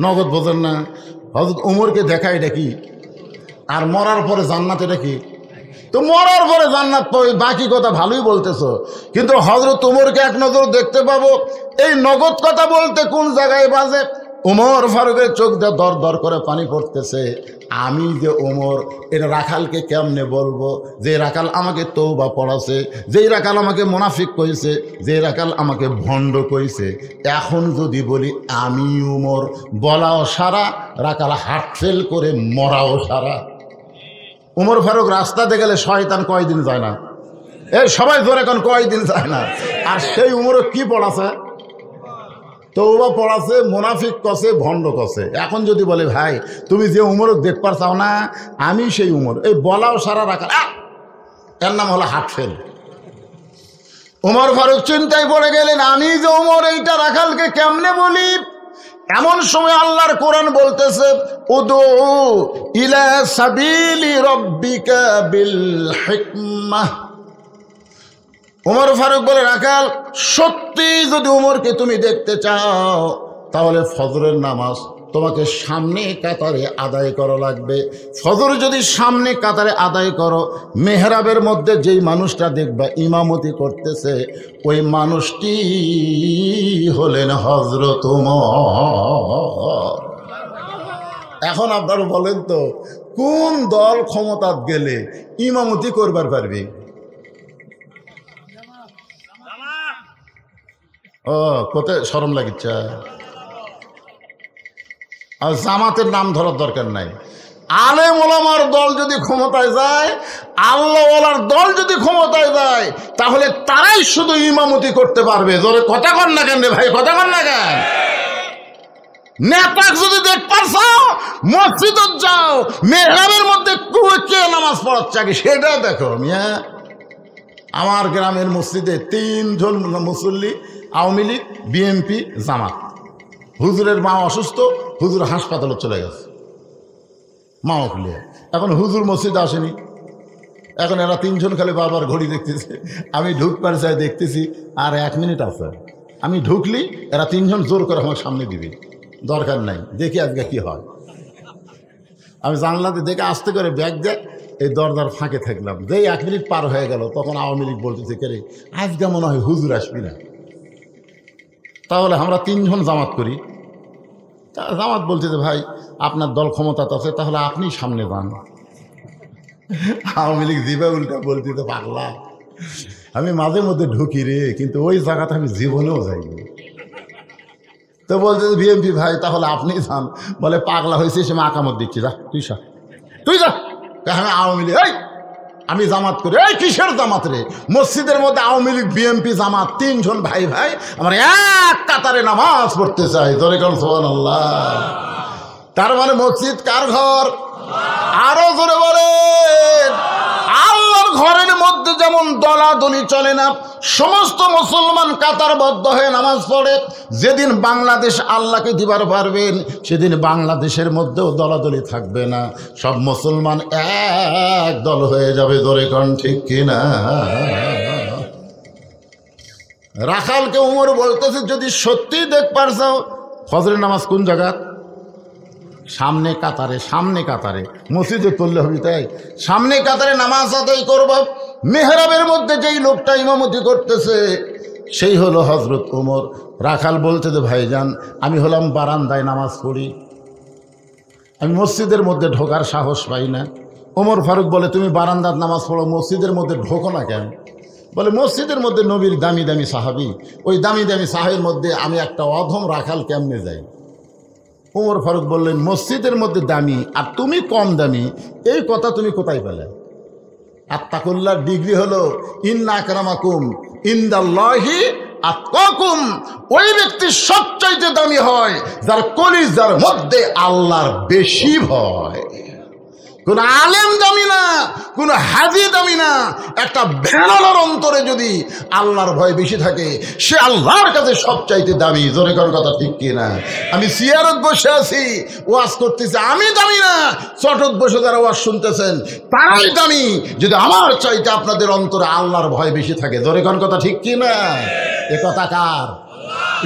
নগদ বোঝেন না? হযরত উমরকে দেখা এটা কি, আর মরার পরে জান্নাত এটা কি? তো মরার পরে জান্নাত পাবে, বাকি কথা ভালোই বলতেছো, কিন্তু হযরত উমরকে এক নজর দেখতে পাবো, এই নগদ কথা বলতে কোন জায়গায় বাজে? উমর ফারুকের চোখ দিয়ে দর দর করে পানি পড়তেছে। আমি যে উমর, এটা রাখালকে কেমনে বলবো? যে রাখাল আমাকে তওবা পড়াছে, যেই রাখাল আমাকে মুনাফিক কইছে, যে রাখাল আমাকে ভণ্ড কইছে, এখন যদি বলি আমি উমর, বলাও সারা, রাখাল হার্ট ফেল করে মরাও সারা। উমর ফারুক রাস্তাতে গেলে শয়তান কয়দিন যায় না? এই সবাই ধরে এখন কয়দিন যায় না? আর সেই উমর কি পড়াছে? তওবা পড়াছে, মুনাফিক কছে, ভণ্ড কছে। এখন যদি বলে ভাই তুমি যে উমর দেখবার চাও না, আমি সেই উমর, এই বলাও সারা রাখাল, এর নাম হলো হার্ট ফেল। উমর ফারুক চিন্তায় পড়ে গেলেন, আমি যে উমর এইটা রাখালকে কেমনে বলি? এমন সময় আল্লাহর কোরআন বলতেছে, উদু ইলা সাবিলি রাব্বিকা বিল হিকমাহ। উমর ফারুক বলে, রাখাল সত্যি যদি উমরকে তুমি দেখতে চাও তাহলে ফজরের নামাজ তোমাকে সামনে কাতারে আদায় করা লাগবে। ফজর যদি সামনে কাতারে আদায় করো, মেহরাবের মধ্যে যেই মানুষটা দেখবা ইমামতি করতেছে, ওই মানুষটি হলেন হযরত ওমর। এখন আপনারা বলেন তো, কোন দল ক্ষমতাত গেলে ইমামতি করবার পারবে? ও কোথায় শরম লাগিচ্ছে? আর জামাতের নাম ধরার দরকার নাই। আলেম ওলামার দল যদি ক্ষমতায় যায়, আল্লাহওয়ালার দল যদি ক্ষমতায় যায়, তাহলে তারাই শুধু ইমামতি করতে পারবে। জোরে কথা কন না কেন রে ভাই, কথা কন না কেন? নেতা যদি দেখবার চাও, মসজিদত যাও, মেহরাবের মধ্যে কে নামাজ পড়াচ্ছে আগে সেটা দেখো। মিয়া, আমার গ্রামের মসজিদে 3 জন মুসল্লি, আওয়ামী লীগ, বিএনপি, জামাত। হুজুরের মা অসুস্থ, হুজুর হাসপাতালে চলে গেছে, মা খুলে। এখন হুজুর মসজিদে আসেনি, এখন এরা তিনজন খালি বারবার ঘড়ি দেখতেছে, আমি ঢুকবার চাই দেখতেছি আর 1 মিনিট আছে, আমি ঢুকলি এরা তিনজন জোর করে আমার সামনে দিবে, দরকার নাই, দেখি আজকে কি হয়। আমি জানলাতে দেখে আস্তে করে ব্যাগ দিয়ে এই দরজার ফাঁকে থাকলাম। যেই 1 মিনিট পার হয়ে গেল তখন আওয়ামী লীগ বলতেছে, কে রে আজকে মনে হয় হুজুর আসবি না, তাহলে আমরা 3 জন জামাত করি। জামাত বলতেছে, ভাই আপনার দল ক্ষমতা আছে, তাহলে আপনি সামনে যান। আওয়ামী লীগ দিবে উল্টা বলতেছে, পাগলা আমি মাঝে মধ্যে ঢুকি রে, কিন্তু ওই জায়গাতে আমি জীবনেও যাইনি। তো বলতে বিএমপি ভাই তাহলে আপনি যান। বলে পাগলা হয়েছে, সে আকামত দিচ্ছি, যা তুই যা। আমি আওয়ামী লীগ, এই আমি জামাত করি। এই কিসের জামাত রে? মসজিদের মধ্যে আওয়ামী লীগ বিএমপি জামাত 3 জন ভাই ভাই আমার এক কাতারে নামাজ পড়তে চাই, জোরে কোন সুবহানাল্লাহ। তার মানে মসজিদ কার ঘর? আরো জোরে বলেন, আল্লাহর ঘরের মধ্যে যেমন দলাদলি চলে না, সমস্ত মুসলমান কাতারবদ্ধ হয়ে নামাজ পড়ে। যেদিন বাংলাদেশ আল্লাহকে দিবার পারবেন, সেদিন বাংলাদেশের মধ্যেও দলাদলি থাকবে না, সব মুসলমান এক দল হয়ে যাবে, ধরে কোন ঠিক কিনা? রাখালকে উমর বলতেছে, যদি সত্যি দেখ পারছাও ফজরের নামাজ কোন জায়গা? সামনে কাতারে, সামনে কাতারে। মসজিদে পড়লে হবে তাই, সামনে কাতারে নামাজ আদায় করব। মেহরাবের মধ্যে যেই লোকটা ইমামতি করতেছে সেই হলো হজরত ওমর। রাখাল বলতে যে, ভাইজান আমি হলাম বারান্দায় নামাজ পড়ি, আমি মসজিদের মধ্যে ঢোকার সাহস পাই না। ওমর ফারুক বলে, তুমি বারান্দার নামাজ পড়ো, মসজিদের মধ্যে ঢোকো না কেন? বলে, মসজিদের মধ্যে নবীর দামি দামি সাহাবি, ওই দামি দামি সাহাবির মধ্যে আমি একটা অধম রাখাল কেমনে যাই? ওমর ফারুক বললেন, মসজিদের মধ্যে দামি আর তুমি কম দামি, এই কথা তুমি কোথায় পেলে? আত্তাকুল্লাহর ডিগ্রি হলো ইন্না আকরামাকুম ইনদাল্লাহি আতকাকুম। ওই ব্যক্তি সবচাইতে দামি হয় যার কলিজার মধ্যে আল্লাহর বেশি ভয়। কোন আলেম দামি না, কোন হাজি দামি না, একটা ভেড়ার অন্তরে যদি আল্লাহর ভয় বেশি থাকে, সে আল্লাহর কাছে সবচাইতে দামি। জোরে কোন কথা ঠিক কিনা? আমি সিয়ারত বসে আছি, ওয়াজ করতেছি, আমি দামি না, চটত বসে যারা ওয়াজ শুনতেছেন তারাই দামি, যদি আমার চাইতে আপনাদের অন্তরে আল্লাহর ভয় বেশি থাকে। জোরে কোন কথা ঠিক কিনা? এ কথা কার?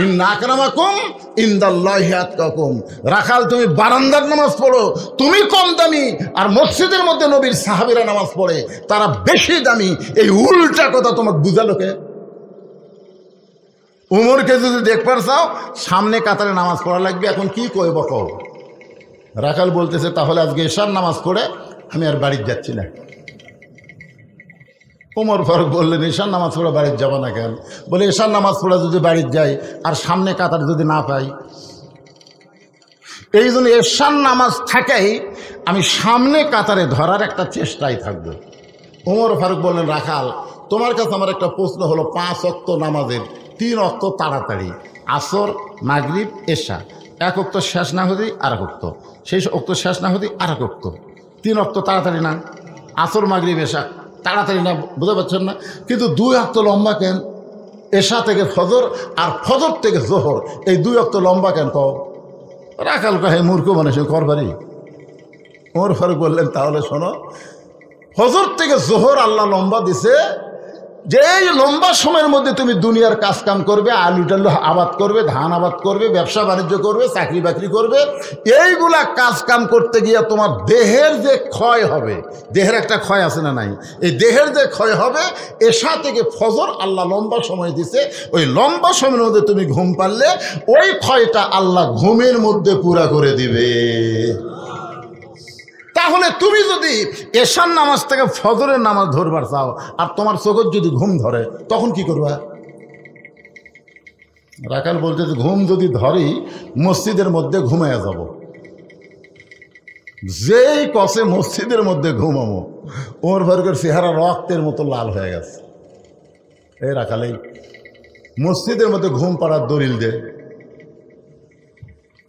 ইন্না আকরামাকুম ইনদাল্লাহি আতকাকুম। রাখাল, তুমি বারান্দার নামাজ পড়ো, তুমি কম দামি, আর মসজিদের মধ্যে নবীর সাহাবীরা নামাজ পড়ে, তারা বেশি দামি। এই উল্টা কথা তোমাকে বুঝালো কে? উমরকে যদি দেখবার চাও, সামনে কাতারে নামাজ পড়া লাগবে। এখন কি কইব কও? রাখাল বলতেছে, তাহলে আজকে এশার নামাজ পড়ে আমি আর বাড়িতে যাচ্ছি না। ওমর ফারুক বললেন, এশার নামাজ পড়ে বাড়িতে যাবো না কেন? বলে, এশার নামাজ পড়ে যদি বাড়িতে যাই আর সামনে কাতার যদি না পাই, এই জন্য এশার নামাজ থাকেই আমি সামনে কাতারে ধরার একটা চেষ্টায় থাকবো। ওমর ফারুক বললেন, রাখাল তোমার কাছে আমার একটা প্রশ্ন হলো, 5 ওয়াক্ত নামাজের 3 ওয়াক্ত তাড়াতাড়ি, আসর মাগরিব এশা, 1 ওয়াক্ত শেষ না হতেই আর 1 ওয়াক্ত, সেই ওয়াক্ত শেষ না হতেই আর 1 ওয়াক্ত, 3 ওয়াক্ত তাড়াতাড়ি না? আসর মাগরিব এশা তাড়াতাড়ি না, বুঝতে পারছেন না? কিন্তু 2 ওয়াক্ত লম্বা কেন? এশা থেকে ফজর আর ফজর থেকে জোহর, এই 2 ওয়াক্ত লম্বা কেন কও? রাখাল কহে, মূর্খ মানুষ করবারই। ওমর ফারুক বললেন, তাহলে শোনো, ফজর থেকে জোহর আল্লাহ লম্বা দিছে, যে এই লম্বা সময়ের মধ্যে তুমি দুনিয়ার কাজ কাম করবে, আলু টালু আবাদ করবে, ধান আবাদ করবে, ব্যবসা বাণিজ্য করবে, চাকরি বাকরি করবে, এইগুলা কাজ কাম করতে গিয়ে তোমার দেহের যে ক্ষয় হবে, দেহের একটা ক্ষয় আছে না নাই? এই দেহের যে ক্ষয় হবে, এশা থেকে ফজর আল্লাহ লম্বা সময় দিছে, ওই লম্বা সময়ের মধ্যে তুমি ঘুম পারলে ওই ক্ষয়টা আল্লাহ ঘুমের মধ্যে পুরা করে দিবে। তাহলে তুমি যদি এশার নামাজ থেকে ফজরের নামাজ ধরবার চাও আর তোমার চোখের যদি ঘুম ধরে, তখন কি করবা? রাখাল বলতে, ঘুম যদি ধরি মসজিদের মধ্যে ঘুমাইয়া যাব। যেই কষে মসজিদের মধ্যে ঘুমাবো, ওমর ফারুকের চেহারা রক্তের মতো লাল হয়ে গেছে। এই রাখালেই মসজিদের মধ্যে ঘুম পাড়ার দলিল দে।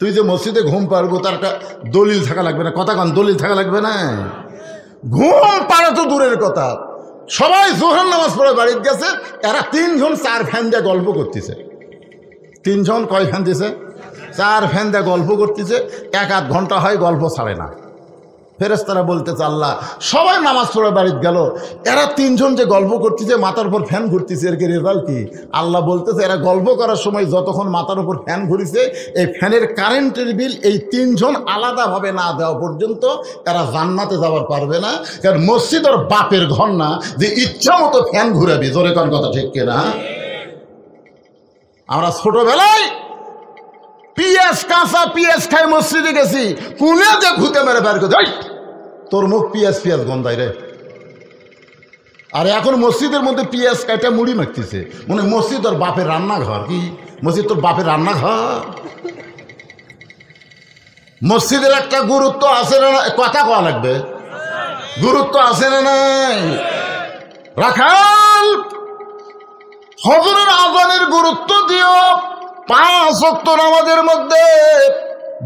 তুই যে মসজিদে ঘুম পারবো তার একটা দলিল থাকা লাগবে না? কথা কন, দলিল থাকা লাগবে না? ঘুম পাড়া তো দূরের কথা, সবাই জোহর নামাজ পড়ে বাড়িতে গেছে, এরা 3 জন 4 ফ্যান দিয়ে গল্প করতেছে। 3 জন কয় ফ্যান দিছে? 4 ফ্যান দিয়ে গল্প করতেছে, 1-8 ঘন্টা হয় গল্প ছাড়ে না। ফেরেশতারা বলতেছে আল্লাহ সবাই নামাজ পড়ে বাড়িতে গেল, এরা তিনজন যে গল্প করতেছে মাথার উপর ফ্যান ঘুরতেছে, এর কি রেজাল্ট কি? আল্লাহ বলতেছে এরা গল্প করার সময় যতক্ষণ মাথার উপর ফ্যান ঘুরিছে এই ফ্যানের কারেন্টের বিল এই তিনজন আলাদাভাবে না দেওয়া পর্যন্ত এরা জান্নাতে যাওয়ার পারবে না। কারণ মসজিদ ওর বাপের ঘর না যে ইচ্ছা মতো ফ্যান ঘুরাবি। জোরে কোন কথা ঠিক কিনা? আমরা ছোটবেলায় পিএস কাঁচা পিএস খাই মসজিদে গেছি, কুলে যে ঘুতে মেরে বের করে তোর মুখ পিএস গন্ধাই রে। আর এখন মসজিদের মধ্যে পিএস কাইটা মুড়ি মাখতেছে, মনে মসজিদ তোর বাপের রান্নাঘর। কি মসজিদ তোর বাপের রান্নাঘর? মসজিদের একটা গুরুত্ব আছে না? কথা কওয়া লাগবে, গুরুত্ব আছে না নাই? রাখাল ফজরের আযানের গুরুত্ব দিও। 5 ওয়াক্ত নামাজের মধ্যে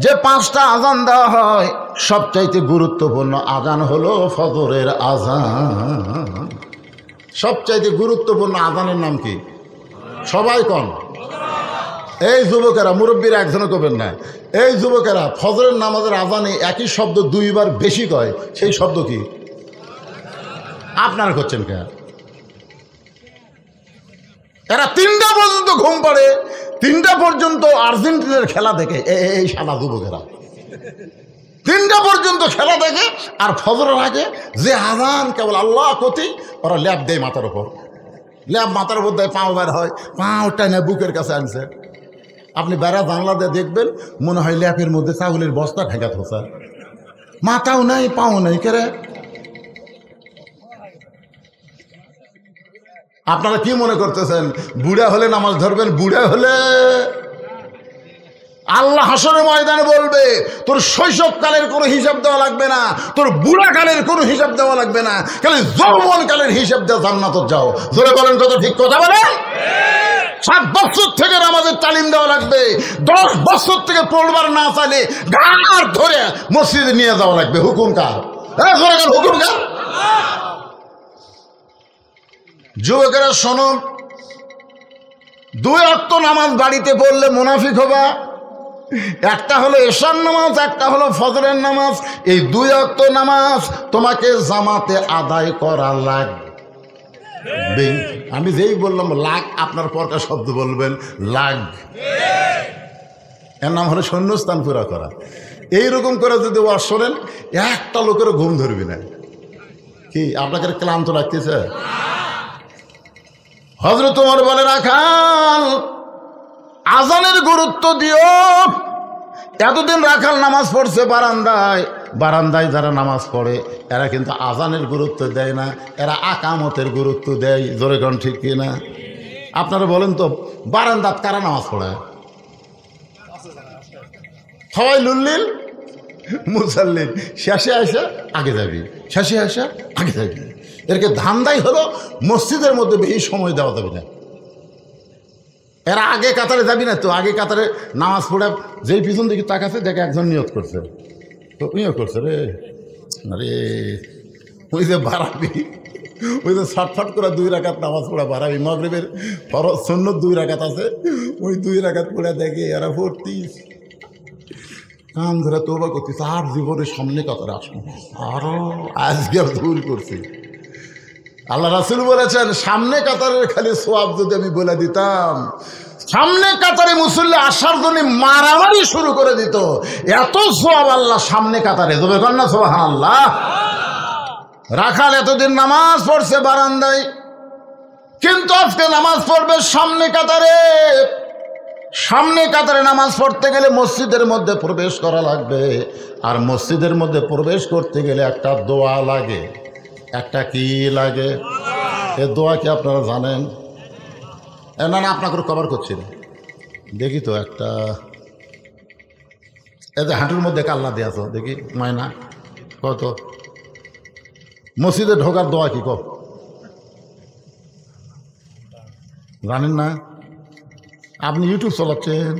যে 5টা আযান দেওয়া হয় সবচাইতে গুরুত্বপূর্ণ আযান হলো ফজরের আযান। সবচাইতে গুরুত্বপূর্ণ আযানের নাম কি? সবাই কোন? এই যুবকেরা, মুরব্বীরা একজনও করবেন না। এই যুবকেরা ফজরের নামাজের আযানে একই শব্দ 2 বার বেশি কয়, সেই শব্দ কি? আপনারা করছেন কেন? এরা 3টা পর্যন্ত ঘুম পড়ে, 3টা পর্যন্ত আর্জেন্টিনার খেলা দেখে। এই শালা যুবকেরা 3টা পর্যন্ত খেলা দেখে, আর ফজরের আগে যে আযান কেবল আল্লাহ কতি ওরা ল্যাব দেয় মাথার উপর, ল্যাব মাথার উপর দেয়, পাও বের হয়, পাওটা না বুকের কাছে আনছে। আপনি বেড়া জানলা দিয়ে দেখবেন মনে হয় ল্যাপের মধ্যে চাউলের বস্তা ঠেকা থোসা, মাথাও নাই পাও নাই। কেরে আপনারা কি মনে করতেছেন বুড়া হলে নামাজ ধরবেন? বুড়া হলে আল্লাহ হাসরের ময়দানে বলবে তোর শৈশবকালের কোনো হিসাব দেওয়া লাগবে না, তোর বুড়াকালের কোনো হিসাব দেওয়া লাগবে না, খালি যৌবনকালের হিসাব দেওয়া জান্নাতে যাও। জোরে বলেন কত ঠিক কথা বলেন? 7 বছর থেকে নামাজের তালিম দেওয়া লাগবে, 10 বছর থেকে পড়বার না চাইলে গাড় ধরে মসজিদে নিয়ে যাওয়া লাগবে। হুকুম কার? হুকুম কার? যুবকেরা শোনো, 2 ওয়াক্ত নামাজ বাড়িতে পড়লে মুনাফিক হবা। একটা হলো এশার নামাজ, একটা হলো ফজরের নামাজ। এই 2 ওয়াক্ত নামাজ তোমাকে জামাতে আদায় করা লাগবে। আমি যেই বললাম লাগ, আপনার পরকা শব্দ বলবেন লাগ। এর নাম হলো শূন্যস্থান পুরা করা। এইরকম করে যদি ওয়াজ শোনেন একটা লোকেরও ঘুম ধরবি না। কি আপনাকে ক্লান্ত লাগতেছে? হযরত ওমর বলে রাখাল আযানের গুরুত্ব দিও। এতদিন রাখাল নামাজ পড়ছে বারান্দায়, বারান্দায় যারা নামাজ পড়ে এরা কিন্তু আযানের গুরুত্ব দেয় না, এরা আকামতের গুরুত্ব দেয়। জোরে কোন ঠিক কিনা? আপনারা বলেন তো বারান্দাত কারা নামাজ পড়ে? সবাই লুল্লিল মুসাল্লিল, শেষে আসা আগে যাবি, শেষে আসা আগে যাবি। এরকে ধান্দাই হলো মসজিদের মধ্যে বেশি সময় দেওয়া যাবে না। এরা আগে কাতারে যাবি না তো, আগে কাতারে নামাজ পড়ে যেই পিছন দিকে তাকাছে দেখে একজন নিয়ত করছে, তো নিয়ত করছে রে আরে ওই যে বাড়াবি, ওই যে ছটফট করে 2 রাকাত নামাজ পড়া বাড়াবি। মাগরিবের ফরজ সুন্নত 2 রাকাত আছে, ওই 2 রাকাত পড়ে দেখে এরা ভর্তি কান ধরে তওবা করতেছে। আর জীবনের সামনে কাতারে আসবো আরো আজকে ভুল করছি। আল্লাহ রাসূল বলেছেন সামনে কাতারের খালি সওয়াব যদি আমি বলে দিতাম, সামনে কাতারে মুসল্লি আসার জন্য মারামারি শুরু করে দিত, এত সওয়াব আল্লাহ সামনে কাতারে দেবে। কন্যা সুবহানাল্লাহ। রাখাল এতদিন নামাজ পড়ছে বারান্দায়, কিন্তু আজকে নামাজ পড়বে সামনে কাতারে। সামনে কাতারে নামাজ পড়তে গেলে মসজিদের মধ্যে প্রবেশ করা লাগবে, আর মসজিদের মধ্যে প্রবেশ করতে গেলে একটা দোয়া লাগে। একটা কি লাগে? এ দোয়া কি আপনারা জানেন? না না আপনাকে কভার করছি না, দেখি তো একটা এই যে হাঁটুর মধ্যে কাল্লা দিয়ে আছো দেখি ময়না কত। মসজিদে ঢোকার দোয়া কি কব জানেন না? আপনি ইউটিউব চালাচ্ছেন,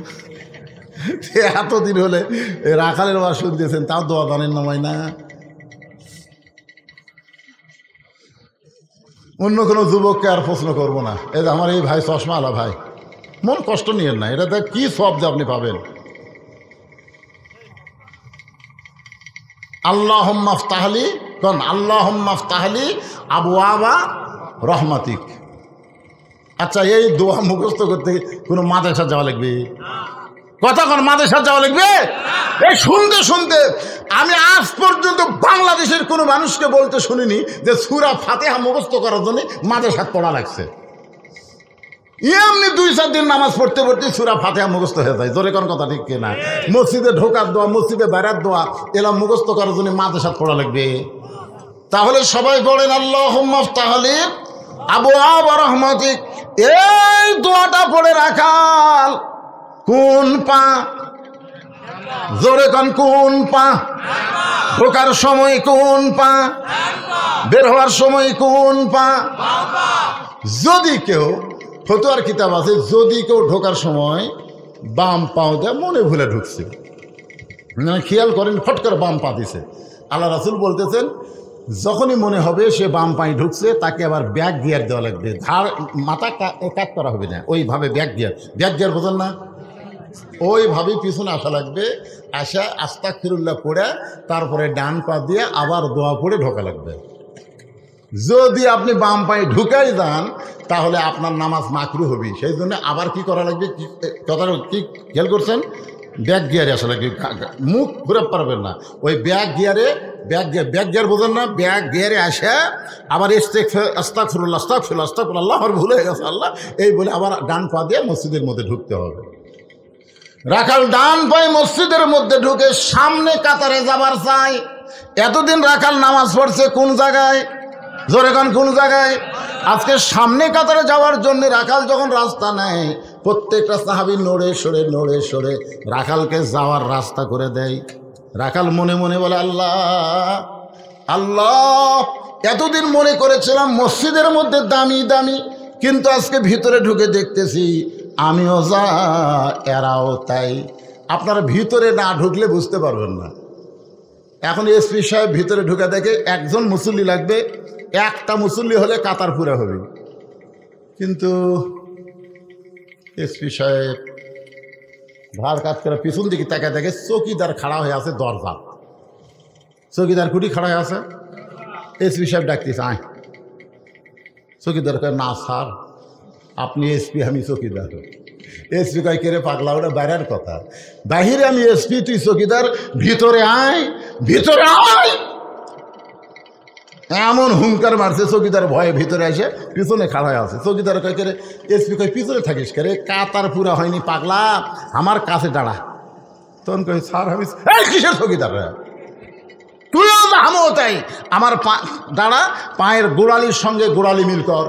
এতদিন হলে রাখালের ওয়াজ শুনতেছেন, তাও দোয়া জানেন না ময়না? অন্য কোনো যুবককে আর প্রশ্ন করবো না। এই যে আমার এই ভাই চশমা আলা ভাই, মন কষ্ট নিয়েন না, এটা দেখ কি সব যে আপনি পাবেন। আল্লাহুম্মা ইফতাহলি, কোন আল্লাহুম্মা ইফতাহলি আবওয়াবা রহমাতিক। আচ্ছা, এই দোয়া মুখস্থ করতে কোনো মাদ্রাসা যাওয়া লাগবে? কথা কোন মাদ্রাসা যাওয়া লাগবে? এই শুনতে শুনতে আমি আজ পর্যন্ত বাংলাদেশের কোনো মানুষকে বলতে শুনিনি যে সূরা ফাতিহা মুখস্থ করার জন্য মাদ্রাসা পড়া লাগছে। এমনি 2-4 দিন নামাজ পড়তে পড়তে সূরা ফাতিহা মুখস্থ হয়ে যায়। জোরে কোন কথা ঠিক কিনা? মসজিদে ঢোকার দোয়া, মসজিদে বেড়ার দোয়া, এলা মুখস্থ করার জন্য মাদ্রাসা পড়া লাগবে? তাহলে সবাই বলেন আল্লাহুম্মা ইফতাহলি আবওয়াবা রহমাতিক। এই দোয়াটা পড়ে রাখাল কোন পা? জোরে কোন কোন পা? ঢোকার সময় কোন পা? বের হওয়ার সময় কোন পা? যদি কেউ, ফতোয়ার কিতাব আছে, যদি কেউ ঢোকার সময় বাম পাও দেয়, মনে ভুলে ঢুকছে, খেয়াল করেন ফট করে বাম পা দিছে, আল্লাহ রাসূল বলতেছেন যখনই মনে হবে সে বাম পায়ে ঢুকছে তাকে আবার ব্যাক গিয়ার দেওয়া লাগবে, ধার মাথা কাট করা হবে না, ওইভাবে ব্যাক গিয়ার বোঝেন না, ওইভাবেই পিছনে আসা লাগবে, আসা আস্তাগফিরুল্লাহ পড়ে তারপরে ডান পা দিয়ে আবার দোয়া পড়ে ঢোকা লাগবে। যদি আপনি বাম পায়ে ঢুকাই যান তাহলে আপনার নামাজ মাকরু হবে। সেই জন্য আবার কি করা লাগবে, কথাটা কি খেয়াল করছেন? ব্যাক গিয়ারে আসা লাগবে, মুখ ঘুরে পারবেন না, ওই ব্যাক গিয়ার বোঝেন না, ব্যাক গিয়ারে আসে আবার আস্তাগফিরুল্লাহ আল্লাহ আমার ভুল হয়ে গেছে আল্লাহ, এই বলে আবার ডান পা দিয়ে মসজিদের মধ্যে ঢুকতে হবে। রাখাল ডান পায়ে মসজিদের মধ্যে ঢুকে সামনে কাতারে যাবার চাই। এতদিন রাখাল নামাজ পড়ছে কোন জায়গায়? জোরে কোন জায়গায়? আজকে সামনে কাতারে যাওয়ার জন্য রাখাল যখন রাস্তা নেয়, প্রত্যেকটা সাহাবী নড়ে সরে রাখালকে যাওয়ার রাস্তা করে দেয়। রাখাল মনে মনে বলে আল্লাহ, এতদিন মনে করেছিলাম মসজিদের মধ্যে দামি, কিন্তু আজকে ভিতরে ঢুকে দেখতেছি আমিও যা এরাও তাই। আপনারা ভিতরে না ঢুকলে বুঝতে পারবেন না। এখন এসপি সাহেব ভিতরে ঢুকে দেখে একজন মুসল্লি লাগবে, একটা মুসল্লি হলে কাতার পুরা হবে, কিন্তু এসপি সাহেব ধার কাজ করে পিছন দিকে তাকায় দেখে চৌকিদার খাড়া হয়ে আছে, দরজা চৌকিদার কুটি খাড়া হয়ে আছে। এসপি সাহেব ডাকতেছে, আয়। চৌকিদার কয়, না স্যার আপনি এসপি, আমি চৌকিদার। এসপি কয়, কে রে পাগলা, ওটা বাইরের কথা, বাহিরে আমি এসপি, তুই চৌকিদার, ভিতরে আয়। এমন হুঙ্কার মারছে, চৌকিদার ভয়ে ভিতরে এসে পিছনে খাড়া হয়ে আছে। চৌকিদার কয়, কে রে? এসপি কয়, পিছনে থাকিস কে রে, কাতার পুরা হয়নি পাগলা, আমার কাছে দাঁড়া। তখন কয়, স্যার আমি কিসের চৌকিদার, তুইও আমিও তাই, আমার দাঁড়া, পায়ের গোড়ালির সঙ্গে গোড়ালি মিল কর,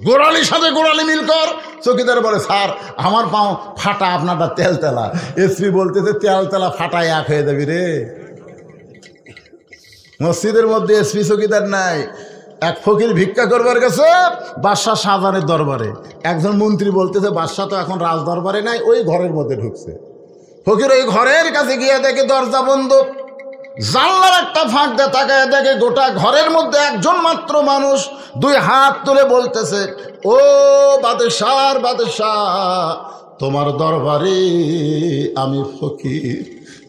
গোড়ালির সাথে গোড়ালি মিল কর। চৌকিদার বলে, স্যার আমার পাও ফাটা, আপনারটা তেলতেলা। এসপি বলতেছে, তেলতেলা ফাটায় এক হয়ে যাবি রে। মসজিদের মধ্যে এসপি চৌকিদার নাই। এক ফকির ভিক্ষা করবার গেছে বাদশাহ শাহজাহানের দরবারে। একজন মন্ত্রী বলতেছে, বাদশাহ তো এখন রাজ দরবারে নাই, ওই ঘরের মধ্যে ঢুকছে। ফকির ওই ঘরের কাছে গিয়ে দেখে দরজা বন্ধ, জানলার একটা ফাঁক দিয়ে তাকায় দেখে গোটা ঘরের মধ্যে একজন মাত্র মানুষ 2 হাত তুলে বলতেছে, ও বাদশাহ, তোমার দরবারে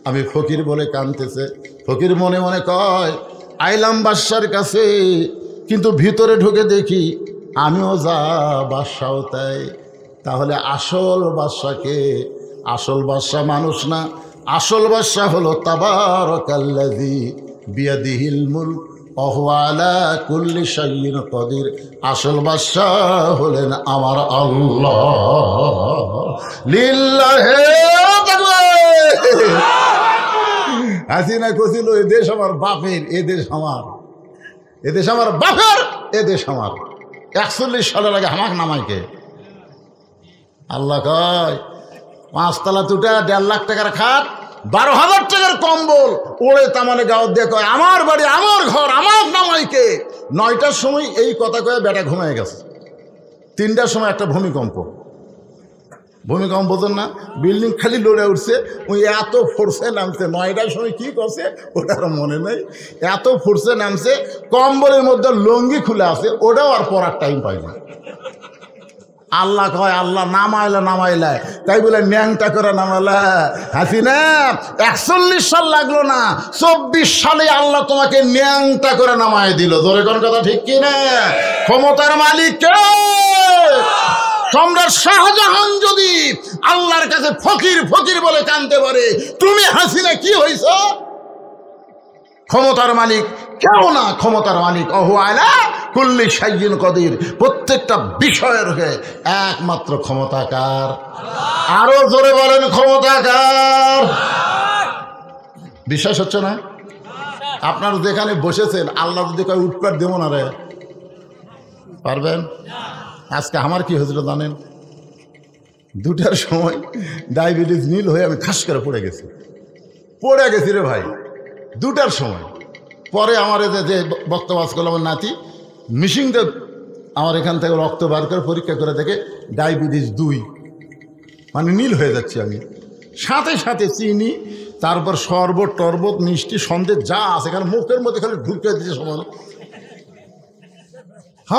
আমি ফকির বলে কাঁদতেছে। ফকির মনে মনে কয়, আইলাম বাদশার কাছে, কিন্তু ভিতরে ঢুকে দেখি আমিও যা বাদশাও তাই। তাহলে আসল বাদশাকে? আসল বাদশা মানুষ না, আসল বাদশা হলো তাবারাকাল্লাযী বিয়াদিহিল মুলক ওয়া হুয়া আলা কুল্লি শাইইন কাদির। আসল বাদশা হলেন আমার আল্লাহ। লিল্লাহি তাকবীর। হাসিনা কছিল, এ দেশ আমার বাপের, এ দেশ আমার বাপের, এ দেশ আমার। 41 সালের আগে আমাকে নামাইকে আল্লাহ কয়, 5 তলা তুটা 1.5 লাখ টাকার খাট, 12,000 টাকার কম্বল ওড়ে তামানে গাওয়ার দিয়ে কয়, আমার বাড়ি, আমার ঘর, আমার নামাইকে। 9টার সময় এই কথা কয়ে বেটা ঘুমিয়ে গেছে। 3টার সময় একটা ভূমিকম্প বোঝেন না, বিল্ডিং খালি লড়ে উঠছে, ওই এত ফোর্সে নামছে। 9টার সময় কি করছে ওটার মনে নেই, এত ফোর্সে নামছে, কম্বলের মধ্যে লুঙ্গি খুলে আছে, ওটাও আর পরার টাইম পাই না। আল্লাহ কয় আল্লাহ নামাইলা তাই বলে ন্যাংটা করে নামাইলা। হাসিনা 41 সাল লাগলো না, 24 সালে আল্লাহ তোমাকে ন্যাংটা করে নামায় দিল। ধরে কোন কথা ঠিক কি না? ক্ষমতার মালিক কে? সম্রাট শাহজাহান যদি আল্লাহর কাছে ফকির ফকির বলে কাঁদতে পারে, তুমি হাসিনা কি হইছ? ক্ষমতার মালিক কেউ না, ক্ষমতার মালিক ওহু আলা কুল্লি শাইইন কদির, প্রত্যেকটা বিষয়ের হয়ে একমাত্র ক্ষমতাকার। আরো জোরে বলেন ক্ষমতাকার। বিশ্বাস হচ্ছে না? আপনারা যেখানে বসেছেন আল্লাহ যদি কয় উৎপাত দেব না রে, পারবেন? আজকে আমার কি হয়েছিল জানেন? 2টার সময় ডায়াবেটিস নীল হয়ে আমি খাস করে পড়ে গেছি রে ভাই, 2টার সময়। পরে আমার যে বক্তব্য করলো আমার নাতি মিশিংতে আমার এখান থেকে রক্ত বার করে পরীক্ষা করে দেখে ডায়াবেটিস 2, মানে নীল হয়ে যাচ্ছি আমি। সাথে সাথে চিনি, তারপর শরবত টরবত মিষ্টি সন্দেশ যা আছে এখানে মুখের মধ্যে খালি ঢুকে দিচ্ছে সমান।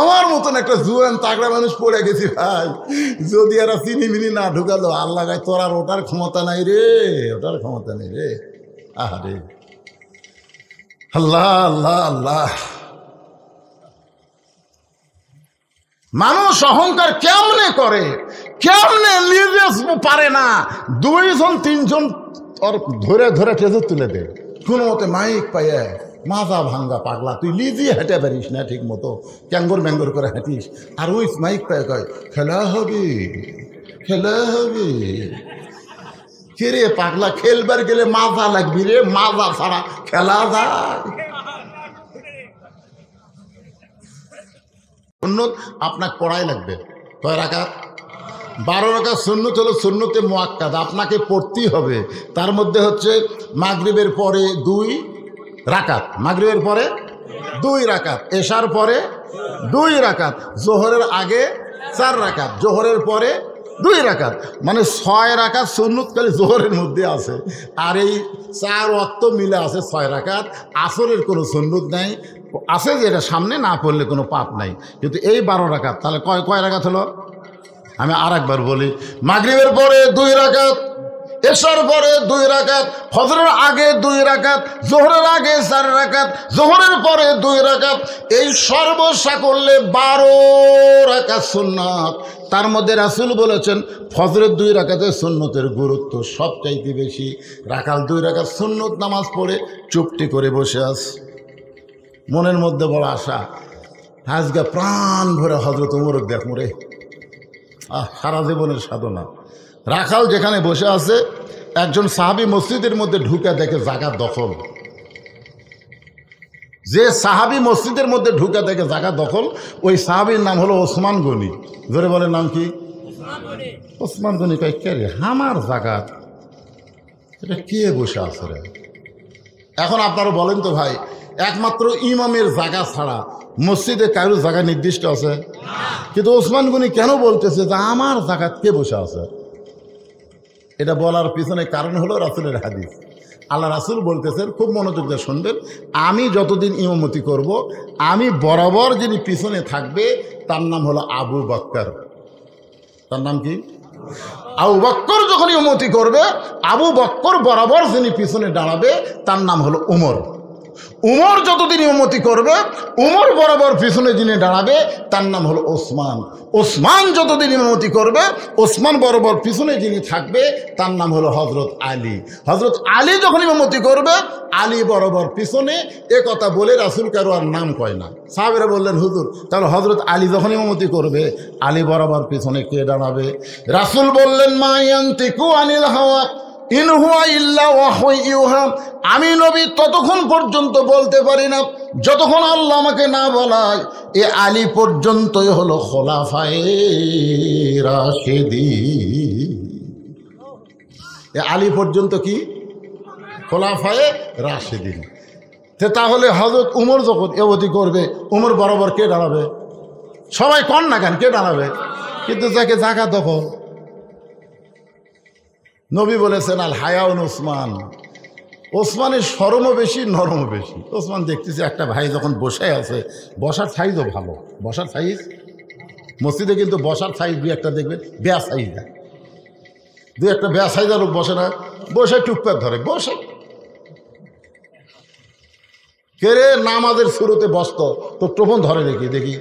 আমার মতন একটা জুয়ান তাগড়া মানুষ পড়ে গেছি ভাই। যদি এরা চিনি মিনি না ঢুকালো, আল্লাহ গায়ে তোর আর ওটার ক্ষমতা নাই রে, ওটার ক্ষমতা নেই রে। আহারে আল্লাহ আল্লাহ আল্লাহ। মানুষ অহংকার কেমনে করে, কেমনে নিজে পারে না, 2 জন 3 জন ধরে ধরে টেজে তুলে দে কোনো মতে মাইক পাইয়ে। মাজা ভাঙ্গা পাগলা, তুই লিজি হেঁটে পারিস না ঠিক মতো, ক্যাঙ্গর ম্যাঙ্গর করে হাঁটিস, আর ওই মাইক পায়ে কয় খেলা হবে খেলা হবে। কে রে পাগলা, খেলবার গেলে মাজা লাগবি রে, মাজা ছাড়া খেলা যায়? সুন্নত আপনাকে পড়াই লাগবে। কয় রাকাত? 12 রাকাত সুন্নত হলো সুন্নতে মুআক্কাদ, আপনাকে পড়তেই হবে। তার মধ্যে হচ্ছে মাগরিবের পরে 2 রাকাত, মাগরিবের পরে 2 রাকাত, এশার পরে 2 রাকাত, জোহরের আগে 4 রাকাত, জোহরের পরে 2 রাকাত, মানে 6 রাকাত সুন্নত খালি জোহরের মধ্যে আছে। আর এই 4 ওয়াক্ত মিলে আছে 6 রাকাত। আসরের কোনো সুন্নত নাই, আছে যেটা সামনে না পড়লে কোনো পাপ নাই। কিন্তু এই 12 রাকাত তাহলে কয় রাকাত হলো? আমি আর একবার বলি, মাগরিবের পরে 2 রাকাত, এশার পরে 2 রাকাত, ফজরের আগে 2 রাকাত, জোহরের আগে 4 রাকাত, জোহরের পরে 2 রাকাত, এই সর্বসা করলে 12 রাকাত সুন্নাত। তার মধ্যে রাসূল বলেছেন ফজরের 2 রাকাতের সুন্নতের গুরুত্ব সবচাইতে বেশি। রাকাল 2 রাকাত সুন্নত নামাজ পড়ে চুপটি করে বসে আস, মনের মধ্যে বড় আশা, আজকে প্রাণ ভরে হযরত ওমর দেখ মরে, সারা জীবনের সাধনা। রাখাল যেখানে বসে আছে, একজন সাহাবী মসজিদের মধ্যে ঢুকে দেখে জায়গা দখল। যে সাহাবী মসজিদের মধ্যে ঢুকে দেখে জায়গা দখল, ওই সাহাবীর নাম হলো ওসমান গনি। ধরে বলে নাম কি? ওসমান গনি। কয় কে রে, আমার জায়গা, এটা কে বসে আছে রে? এখন আপনারা বলেন তো ভাই, একমাত্র ইমামের জায়গা ছাড়া মসজিদে কারোর জায়গা নির্দিষ্ট আছে? কিন্তু ওসমান গনি কেন বলতেছে যে আমার জায়গা কে বসে আছে? এটা বলার পিছনে কারণ হলো রাসূলের হাদিস। আল্লাহ রাসূল বলতেছেন, খুব মনোযোগ দিয়ে শুনবেন, আমি যতদিন ইমামতি করব, আমি বরাবর যিনি পিছনে থাকবে তার নাম হলো আবু বকর। তার নাম কি? আবু বকর যখন ইমামতি করবে, আবু বকর বরাবর যিনি পিছনে দাঁড়াবে তার নাম হলো উমর। উমর যতদিন ইমামতি করবে, উমর বরাবর পিছনে যিনি দাঁড়াবে তার নাম হলো ওসমান। ওসমান যতদিন ইমামতি করবে, ওসমান বরাবর পিছনে যিনি থাকবে তার নাম হলো হযরত আলী। হযরত আলী যখন ইমামতি করবে, আলী বরাবর পিছনে। এ কথা বলে রাসূল কারো আর নাম কয় না। সাহাবীরা বললেন, হুজুর তাহলে হযরত আলী যখন ইমামতি করবে, আলী বরাবর পিছনে কে দাঁড়াবে? রাসূল বললেন, মা ইয়ানতিকু আনিল হাওয়া ইন হুয়া ইল্লা ওয়াহয়ু ইউহা। আমি নবী ততক্ষণ পর্যন্ত বলতে পারি না যতক্ষণ আল্লাহ আমাকে না বলায়। এ আলী পর্যন্তই হলো খোলাফায়ে রাশিদিন। এ আলী পর্যন্ত কি? খোলাফায়ে রাশিদিন। তাহলে হযরত উমর যখন ইমামতি করবে, উমর বরাবর কে দাঁড়াবে? সবাই কন না কেন, কে দাঁড়াবে? কিন্তু যাকে জায়গা দখল। নবী বলেছেন আল হায়াউন ওসমান। ওসমানের শরমও বেশি, নরমও বেশি। ওসমান দেখতেছে একটা ভাই যখন বসে আছে, বসার সাইজও ভালো, বসার সাইজ মসজিদে কিন্তু বসার সাইজ দুই একটা দেখবেন বেয়া সাইজা, দুই একটা বেয়া সাইজা লোক বসে না, বসে টুকপ্যাক ধরে বসে। কে রে নামাজের শুরুতে বসত তো টোপন ধরে দেখি দেখি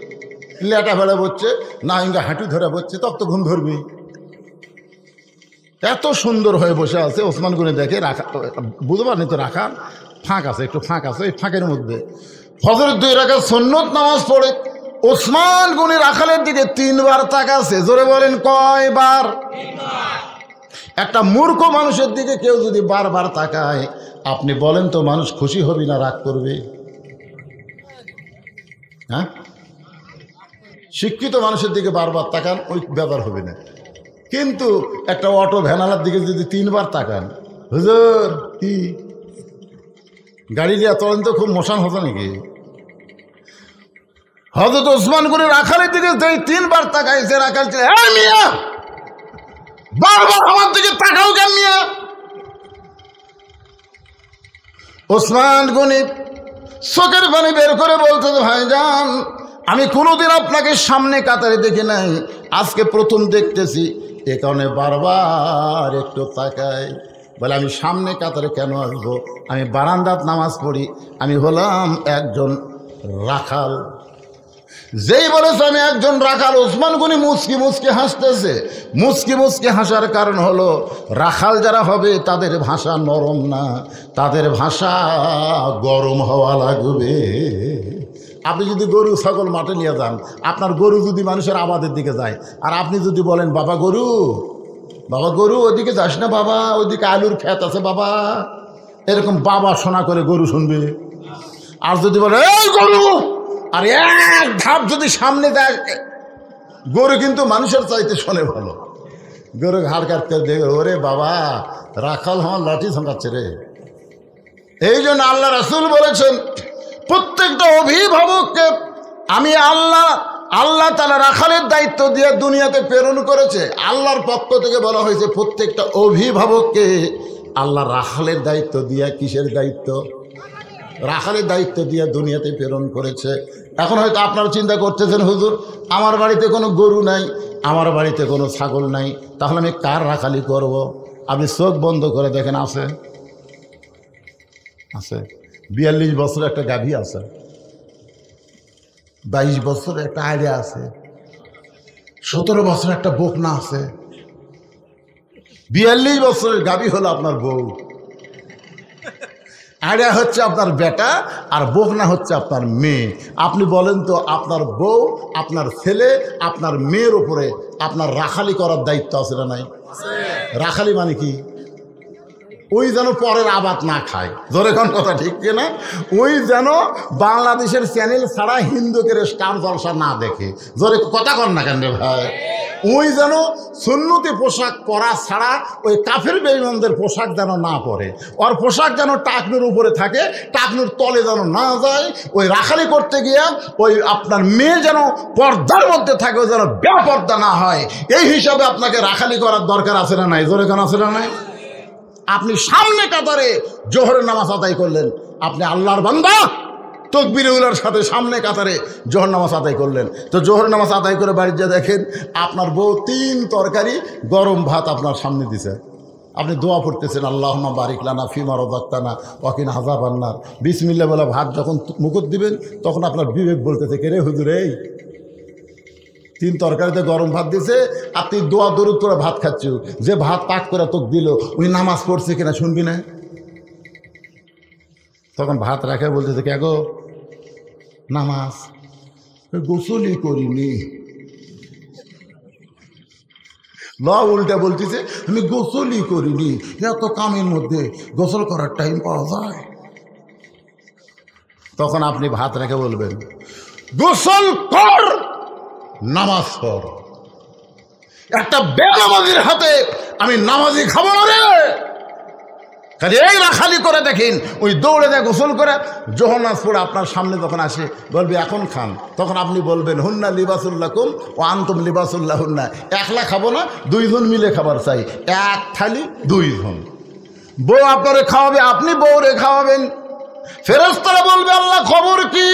লেটা ফেলে বসছে না, ইঙ্গা হাঁটু ধরে বসছে, তখন তো ঘুম ধরবি। এত সুন্দর হয়ে বসে আছে। ওসমান গনি দেখে রাখা, বুঝতে পারেনি তো রাখা ফাঁক আছে, একটু ফাঁক আছে, এই ফাঁকের মধ্যে ফজরের 2 রাকাত সুন্নত নামাজ পড়ে ওসমান গনি রাখালের দিকে 3 বার তাকাছে। জোরে বলেন কয়বার? একটা মূর্খ মানুষের দিকে কেউ যদি বারবার তাকায়, আপনি বলেন তো মানুষ খুশি হবে না রাগ করবে? হ্যাঁ, শিক্ষিত মানুষের দিকে বারবার তাকান, ওই ব্যাপার হবে না। কিন্তু একটা অটো ভ্যানালার দিকে যদি 3 বার তাকান, হুজুর কি গাড়ি দিয়ে চলেন তো খুব মোশান হতো নাকি? হযরত ওসমান গনি রাখালের দিকে 3 বার তাকাইছে। রাখাল মিয়া বারবার আমার দিকে তাকাও কেন মিয়া? ওসমান গনি চোখের পানি বের করে বলতে, ভাইজান আমি কোনোদিন আপনাকে সামনে কাতারে দেখি নাই, আজকে প্রথম দেখতেছি, এ কারণে বারবার একটু তাকাই। বলে আমি সামনে কাতারে কেন আসবো? আমি বারান্দাত নামাজ পড়ি, আমি হলাম একজন রাখাল। যেই বলেছে আমি একজন রাখাল, ওসমান গনি মুচকি মুচকি হাসতেছে। মুচকি মুচকি হাসার কারণ হলো রাখাল যারা হবে তাদের ভাষা নরম না, তাদের ভাষা গরম হওয়া লাগবে। আপনি যদি গরু ছাগল মাঠে নিয়ে যান, আপনার গরু যদি মানুষের আবাদের দিকে যায়, আর আপনি যদি বলেন বাবা গরু ওইদিকে যাস না বাবা, ওইদিকে আলুর ক্ষেত আছে বাবা, এরকম বাবা শোনা করে গরু শুনবে। আর যদি বলে এই গরু, আর এক ধাপ যদি সামনে দেয়, গরু কিন্তু মানুষের চাইতে শোনে ভালো। গরু ঘাড় কাটতে দেখে ওরে বাবা রাখাল আমার লাঠি ঝাঁকাচ্ছে রে। এই জন্য আল্লাহ রাসূল বলেছেন প্রত্যেকটা অভিভাবককে আমি আল্লাহ তাআলা রাখালের দায়িত্ব দিয়ে দুনিয়াতে প্রেরণ করেছে। আল্লাহর পক্ষ থেকে বলা হয়েছে প্রত্যেকটা অভিভাবককে আল্লাহ রাখালের দায়িত্ব দিয়া, কিসের দায়িত্ব? রাখালের দায়িত্ব দিয়ে দুনিয়াতে প্রেরণ করেছে। এখন হয়তো আপনারা চিন্তা করতেছেন, হুজুর আমার বাড়িতে কোনো গরু নাই, আমার বাড়িতে কোনো ছাগল নাই, তাহলে আমি কার রাখালি করব? আপনি চোখ বন্ধ করে দেখেন, আছে 42 বছরের একটা গাভী আছে, 22 বছরের একটা আইডিয়া আছে, 17 বছরের একটা বকনা আছে। 42 বছরের গাভী হলো আপনার বউ, আইডিয়া হচ্ছে আপনার বেটা, আর বকনা হচ্ছে আপনার মেয়ে। আপনি বলেন তো আপনার বউ, আপনার ছেলে, আপনার মেয়ের উপরে আপনার রাখালি করার দায়িত্ব আছে না নাই? রাখালি মানে কি? ওই যেন পরের আবাদ না খায়। জোরে কোন কথা ঠিক কিনা? ওই যেন বাংলাদেশের চ্যানেল ছাড়া হিন্দুকে স্টার জলসা না দেখে। জোরে কথা কন না কেন ভাই? ওই যেন সুন্নতি পোশাক পরা ছাড়া ওই কাফের বেঈমানদের পোশাক যেন না পরে, ওর পোশাক যেন টাকনুর উপরে থাকে, টাকনুর তলে যেন না যায়। ওই রাখালি করতে গিয়ে ওই আপনার মেয়ে যেন পর্দার মধ্যে থাকে, যেন বেপর্দা না হয়। এই হিসাবে আপনাকে রাখালি করার দরকার আছে না নাই? জোরে কেন আছে না নাই? আপনি সামনে কাতারে জোহরের নামাজ আদায় করলেন, আপনি আল্লাহর বান্দা, তাকবীরুল্লাহর সাথে সামনে কাতারে জোহর নামাজ আদায় করলেন। তো জোহর নামাজ আদায় করে বাড়িতে দেখেন আপনার বউ 3 তরকারি গরম ভাত আপনার সামনে দিছে, আপনি দোয়া পড়তেছেন, আল্লাহুম্মা বারিক লানা ফিমা রাযাকতানা ওয়া কিনা আযাবান নার। বিসমিল্লাহ বলে ভাত যখন মুখত দিবেন, তখন আপনার বিবেক বলতেছে, কে রে হুজুর, এই 3 তরকারিতে গরম ভাত দিছে, আপনি দোয়া দরুদ করে ভাত খাচ্ছ, যে ভাত পাক করে তোক দিল উনি নামাজ পড়ছে কিনা শুনবি না? তখন ভাত রাখে বলতেছে, কে গো নামাজ? গোসলই করিনি। উল্টা বলতেছে, আমি গোসলই করিনি। এত কামের মধ্যে গোসল করার টাইম পাওয়া যায়? তখন আপনি ভাত রেখে বলবেন, গোসল কর, নামাজ পড়। একটা বেনামাজির হাতে আমি নামাজি খাবো না রে। কাজে এই রাখালি করে দেখেন, ওই দৌড়ে দেয় গোসল করে জোহর নামাজ পড়ে আপনার সামনে যখন আসে বলবে এখন খান, তখন আপনি বলবেন হুন্না লিবাসুল্লাকুম ও আনতুম লিবাসুল্লাহ হুন্না। একলা খাবো না, 2 জন মিলে খাবার চাই, 1 থালি 2 জন। বউ আপনারে খাওয়াবে, আপনি বউরে খাওয়াবেন। ফেরেশতারা বলবে আল্লাহ খবর কি?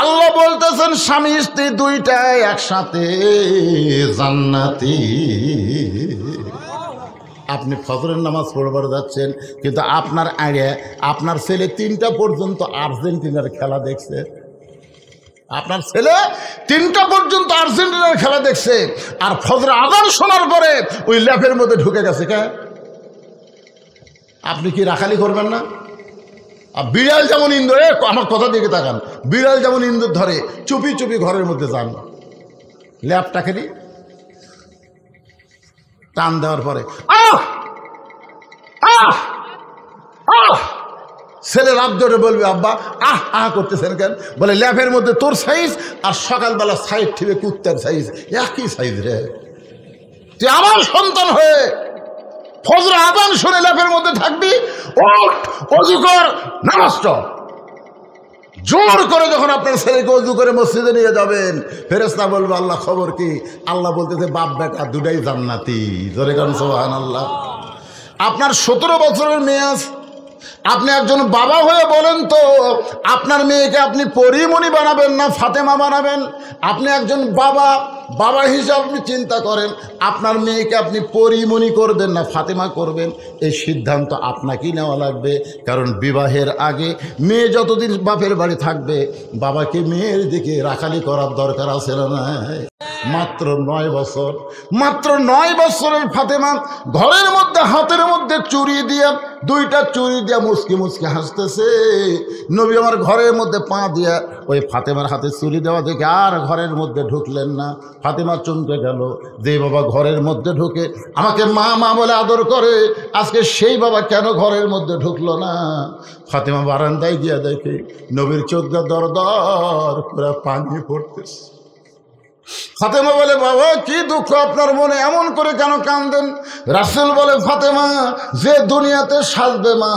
আল্লাহ বলতেছেন স্বামী স্ত্রী দুইটাই একসাথে জান্নাতি। আপনি ফজরের নামাজ পড়বার যাচ্ছেন, কিন্তু আপনার আগে আপনার ছেলে 3টা পর্যন্ত আর্জেন্টিনার খেলা দেখছে। আপনার ছেলে 3টা পর্যন্ত আর্জেন্টিনার খেলা দেখছে, আর ফজর আযান শোনার পরে ওই ল্যাপের মধ্যে ঢুকে গেছে। কে? আপনি কি রাখালি করবেন না? বিড়াল যেমন ইন্দুর, আমার কথা দিকে তাকান, বিড়াল যেমন ইন্দুর ধরে চুপি চুপি ঘরের মধ্যে যান, ল্যাপটাকে দি টান দেওয়ার পরে ছেলে রাত ধরে বলবে আব্বা আহ আহ করতেছেন কেন? বলে ল্যাপের মধ্যে তোর সাইজ আর সকালবেলা সাইড ঠিবে কুত্তার সাইজ একই সাইজ রে। তুই আমার সন্তান হয়ে ফজর আযান শুনে ল্যাপের মধ্যে থাকবি, ওঠ ওযু কর নামাজ পড়। জোর করে যখন আপনার ছেলেকে ওযু করে মসজিদে নিয়ে যাবেন, ফেরেশতা বলবে আল্লাহ খবর কি? আল্লাহ বলতেছে বাপ বেটা দুটাই জান্নাতি। জোরে কারণ সুবহানাল্লাহ। আপনার 17 বছরের মেয়ে আছে, আপনি একজন বাবা হয়ে বলেন তো আপনার মেয়েকে আপনি পরিমণি বানাবেন না ফাতেমা বানাবেন? আপনি একজন বাবা, বাবা হিসাবে আপনি চিন্তা করেন আপনার মেয়েকে আপনি পরিমণি করবেন না ফাতেমা করবেন। এই সিদ্ধান্ত আপনাকেই নেওয়া লাগবে, কারণ বিবাহের আগে মেয়ে যতদিন বাপের বাড়ি থাকবে বাবাকে মেয়ের দিকে রাখালি করার দরকার আছে না? মাত্র 9 বছর, মাত্র 9 বছরের ফাতেমা ঘরের মধ্যে হাতের মধ্যে চুরি দিয়ে, 2টা চুরি দিয়ে মুচকি মুচকি হাসতেছে। নবী আমার ঘরের মধ্যে পা দিয়া ওই ফাতেমার হাতে চুরি দেওয়া দেখে আর ঘরের মধ্যে ঢুকলেন না। ফাতেমা চমকে গেল, যে বাবা ঘরের মধ্যে ঢুকে আমাকে মা মা বলে আদর করে, আজকে সেই বাবা কেন ঘরের মধ্যে ঢুকলো না? ফাতেমা বারান্দায় গিয়া দেখে নবীর চোখ দিয়ে দর দর করে পানি পড়তেছে। ফাতেমা বলে বাবা কি দুঃখ আপনার মনে, এমন করে কেন কাঁদেন? রাসূল বলে ফাতেমা যে দুনিয়াতে সাজবে মা,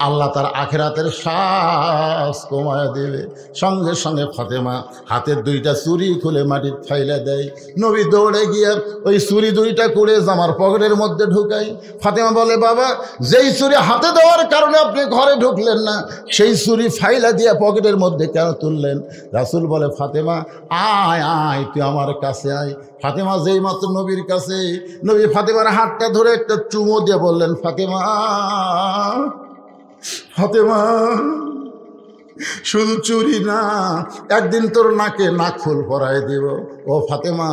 আল্লাহ তার আখিরাতের শ্বাস কমায় দেবে। সঙ্গে সঙ্গে ফাতেমা হাতের 2টা চুরি খুলে মাটির ফাইলা দেয়। নবী দৌড়ে গিয়ে ওই চুরি 2টা করে জামার পকেটের মধ্যে ঢুকাই। ফাতেমা বলে বাবা যেই চুরি হাতে দেওয়ার কারণে আপনি ঘরে ঢুকলেন না, সেই চুরি ফাইলা দিয়ে পকেটের মধ্যে কেন তুললেন? রাসূল বলে ফাতেমা আয় আয় তুই আমার কাছে আয়। ফাতেমা যেই মাত্র নবীর কাছে, নবী ফাতেমার হাতটা ধরে একটা চুমো দিয়ে বললেন ফাতেমা ফাতেমা শুধু চুরি না, একদিন তোর নাকে নাকফুল পরায় দিব। ও ফাতেমা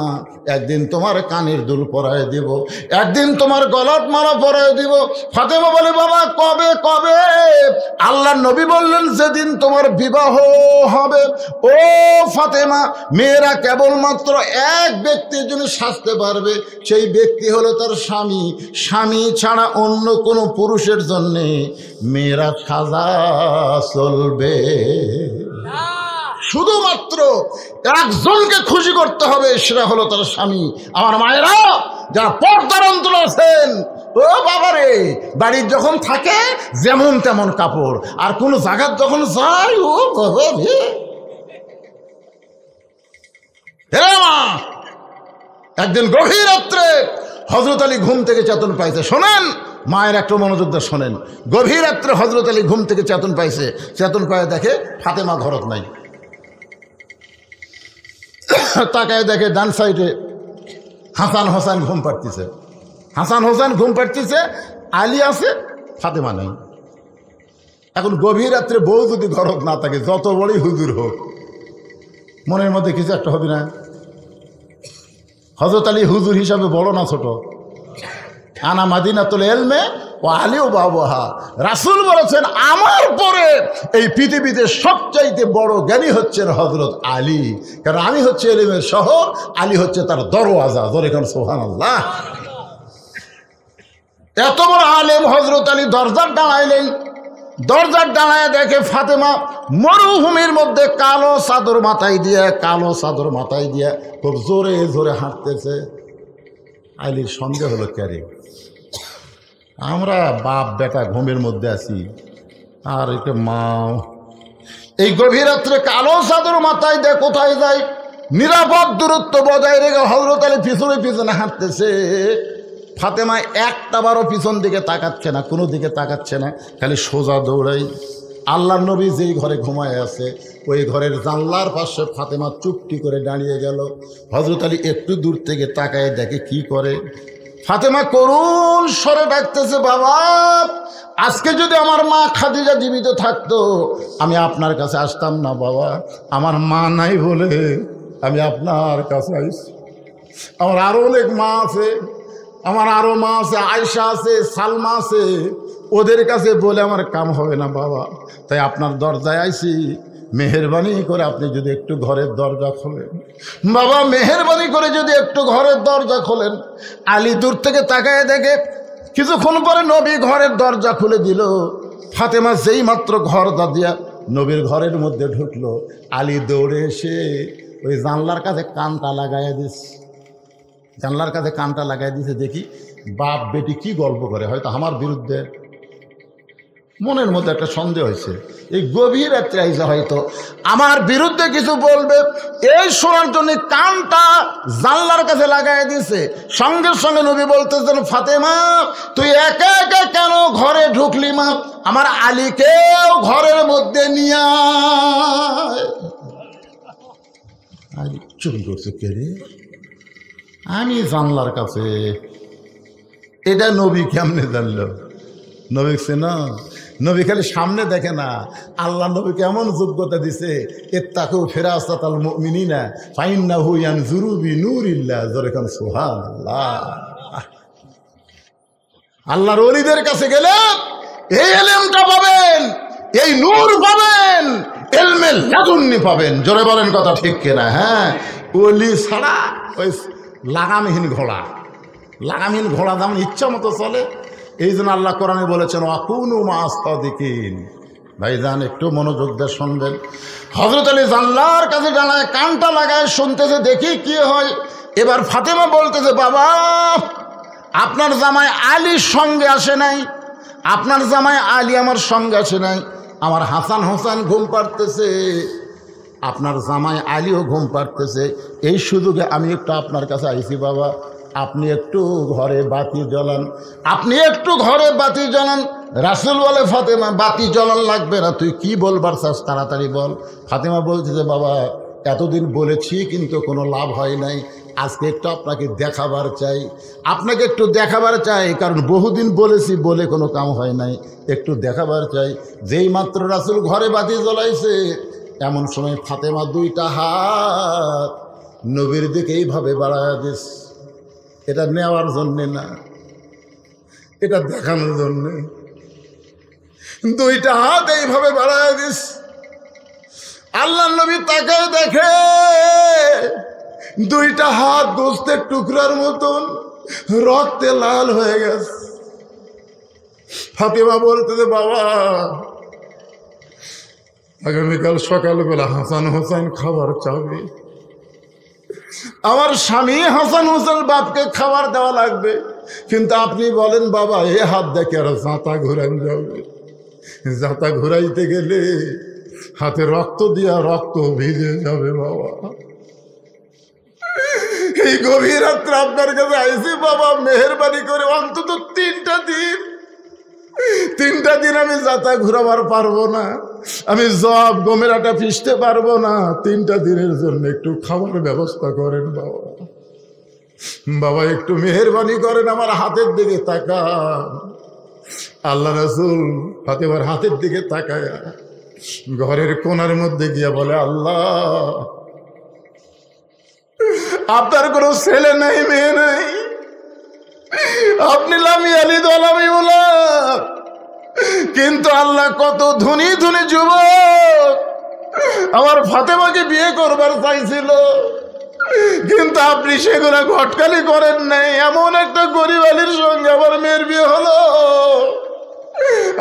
একদিন তোমার কানের দুল পরায় দিব, একদিন তোমার গলার মালা পরায় দিব। ফাতেমা বলে বাবা কবে কবে? আল্লাহ নবী বললেন যেদিন তোমার বিবাহ হবে। ও ফাতেমা মেয়েরা কেবলমাত্র এক ব্যক্তির জন্য সাজতে পারবে, সেই ব্যক্তি হলো তার স্বামী। স্বামী ছাড়া অন্য কোনো পুরুষের জন্যে মেয়েরা সাজা চলবে। শুধুমাত্র একজনকে খুশি করতে হবে, সেটা হলো তার স্বামী। আমার মায়েরা যারা পর্দার অন্তর আছেন, ও বাবারে বাড়ির যখন থাকে যেমন তেমন কাপড়, আর কোন জায়গার যখন যায় ও বাবারে। একদিন গভীর রাত্রে হযরত আলী ঘুম থেকে চেতন পাইছে। শোনেন মায়ের একটু মনোযোগ দিয়ে শোনেন। গভীর রাত্রে হযরত আলী ঘুম থেকে চেতন পাইছে। চেতন পায়ে দেখে ফাতেমা ঘরত নাই। তাকায় দেখে ডান সাইডে হাসান হোসেন ঘুম পাড়তেছে। হাসান হোসেন ঘুম পাড়তেছে, আলী আছে, ফাতেমা নাই। এখন গভীর রাত্রে বউ যদি ঘরত না থাকে, যত বড়ই হুজুর হোক, মনের মধ্যে কিছু একটা হবে না? হযরত আলী হুজুর হিসাবে বড় না ছোট? আনা মাদিনাতুল ইলমে ওয়া আলী বাবাহা। রাসূল বলেছেন আমার পরে এই পৃথিবীতে সবচাইতে বড় জ্ঞানী হচ্ছেন হযরত আলী, কারণ আমি হচ্ছে ইলমের শহর, আলী হচ্ছে তার দরওয়াজা। জোরে কান সুবহানাল্লাহ। এত বড় আলেম হযরত আলী দরজার দাঁড়াইলেন। দরজার দাঁড়ায় দেখে ফাতেমা মরুভূমির মধ্যে কালো চাদর মাথায় দিয়ে খুব জোরে জোরে হাঁটতেছে। আলীর সন্দেহ হলো ক্যারে, আমরা বাপ বেটা ঘুমের মধ্যে আছি, আর একটা মা এই গভীর রাত্রে কালো চাদর মাথায় দিয়ে কোথায় যায়? নিরাপদ দূরত্ব বজায় রেখে হযরত আলী পিছনে পিছনে হাঁটতেছে। ফাতেমা একটা বারও পিছন দিকে তাকাচ্ছে না, কোনো দিকে তাকাচ্ছে না, খালি সোজা দৌড়াই। আল্লাহ নবী যেই ঘরে ঘুমায় আছে ওই ঘরের জানলার পাশে ফাতেমা চুপটি করে দাঁড়িয়ে গেল। হযরত আলী একটু দূর থেকে তাকায় দেখে কি করে। ফাতেমা করুণ স্বরে ডাকতেছে, বাবা আজকে যদি আমার মা খাদিজা জীবিত থাকতো আমি আপনার কাছে আসতাম না বাবা, আমার মা নাই বলে আমি আপনার কাছে আইছি। আমার আরো অনেক মা আছে, আমার আরো মা আছে, আয়েশা আছে, সালমা আছে, ওদের কাছে বলে আমার কাম হবে না বাবা, তাই আপনার দরজায় আইছি, মেহেরবানি করে আপনি যদি একটু ঘরের দরজা খোলেন। বাবা মেহেরবানি করে যদি একটু ঘরের দরজা খোলেন। আলী দূর থেকে তাকায় দেখে কিছুক্ষণ পরে নবী ঘরের দরজা খুলে দিল। ফাতেমা যেই মাত্র ঘর দিয়া নবীর ঘরের মধ্যে ঢুকলো, আলী দৌড়ে এসে ওই জানলার কাছে কানটা লাগাইয়া দিস, জানলার কাছে কানটা লাগাই দিয়েছে। দেখি বাপ বেটি কি গল্প করে, হয়তো আমার বিরুদ্ধে মনের মধ্যে একটা সন্দেহ হয়েছে, এই গভীর রাত্রে আইসা হয়তো আমার বিরুদ্ধে কিছু বলবে, এই শোনার জন্য কানটা জানলার কাছে লাগাই দিয়েছে। সঙ্গে সঙ্গে নবী বলতেছেন, ফাতেমা তুই একা একা কেন ঘরে ঢুকলি মা, আমার আলীকেও ঘরের মধ্যে নিয়ে আয়। আলী চুরি করছে, কে রে? আমি জানলার কাছে। এটা নবী কেমনে জানলো? নবী না, নবী খালি সামনে দেখে না, আল্লাহ নবীকে এমন যোগ্যতা দিছে, ইত্তাকু ফিরাসাতাল মুমিনিনা ফাইন্নাহু ইয়ানজুরু বিনুরিল্লাহ, জোরে কান সুবহানাল্লাহ। আল্লাহর ওলিদের কাছে গেলে এই ইলমটা পাবেন, এই নূর পাবেন, ইলমে লাদুন্নি পাবেন। জোরে বলেন কথা ঠিক কিনা? হ্যাঁ, ওলি ছাড়া ওই লাগামহীন ঘোড়া, লাগামহীন ঘোড়া যেমন ইচ্ছা মতো চলে, এই জন্য আল্লাহ কোরআনে বলেছেন ওয়াকুনু মা'আস সাদিকিন। ভাইজান একটু মনোযোগ দিয়ে শুনবেন। হযরত আলী জানলার কাছে দাঁড়ায় কানটা লাগায় শুনতেছে, দেখি কি হয়। এবার ফাতেমা বলতেছে, বাবা আপনার জামাই আলীর সঙ্গে আসে নাই, আপনার জামাই আলী আমার সঙ্গে আসে নাই, আমার হাসান হোসেন ঘুম পাড়তেছে, আপনার জামাই আলীও ঘুম পাড়তেছে, এই সুযোগে আমি একটু আপনার কাছে আইছি বাবা, আপনি একটু ঘরে বাতি জ্বালান, আপনি একটু ঘরে বাতি জ্বালান। রাসূল বলে, ফাতেমা বাতি জ্বালান লাগবে না, তুই কি বলবার চাস তাড়াতাড়ি বল। ফাতেমা বলছে যে বাবা এতদিন বলেছি কিন্তু কোনো লাভ হয় নাই, আজকে একটু আপনাকে দেখাবার চাই, আপনাকে একটু দেখাবার চাই, কারণ বহুদিন বলেছি বলে কোনো কাম হয় নাই, একটু দেখাবার চাই। যেই মাত্র রাসূল ঘরে বাতি জ্বলাইছে এমন সময় ফাতেমা দুইটা হাত নবীর দিকে এইভাবে বাড়ায়া দিস। এটা নেওয়ার জন্যে না, এটা দেখানোর জন্যে। দুইটা হাত এইভাবে বাড়ায়া দিস। আল্লাহ নবী তাকায় দেখে দুইটা হাত গোস্তের টুকরার মতন রক্তে লাল হয়ে গেছে। ফাতেমা বলতেছে, বাবা আগামীকাল সকালবেলা হাসান হোসেন খাবার চাবে, আমার স্বামী হাসান হোসেন বাপকে খাবার দেওয়া লাগবে, কিন্তু আপনি বলেন বাবা এ হাত দেখে আর জাঁতা ঘুরান যাবে, জাঁতা ঘুরাইতে গেলে হাতে রক্ত দিয়া রক্ত ভিজে যাবে বাবা। এই গভীর রাত্রে আপনার কাছে আইসি বাবা, মেহেরবানি করে অন্তত 3টা দিন আমি জাতা ঘুরাবার পারবো না, আমি জব গমের আটা পিষতে পারবো না, 3টা দিনের জন্য একটু খাবার ব্যবস্থা করেন বাবা। বাবা একটু মেহেরবানি করেন, আমার হাতের দিকে তাকান। আল্লাহ রাসূল ফাতেমার হাতের দিকে তাকায় ঘরের কোণার মধ্যে গিয়া বলে, আল্লাহ আপনার কোনো ছেলে নাই মেয়ে নাই, আপনি লামি আলী দলামি বলা, কিন্তু আল্লাহ কত ধনী ধনী যুবক আমার ফাতেমাকে বিয়ে করবার চাইছিল, কিন্তু আপনি সেগুলো ঘটকালি করেন নাই। এমন একটা গরিব আলীর সঙ্গে আমার মেয়ের বিয়ে হলো,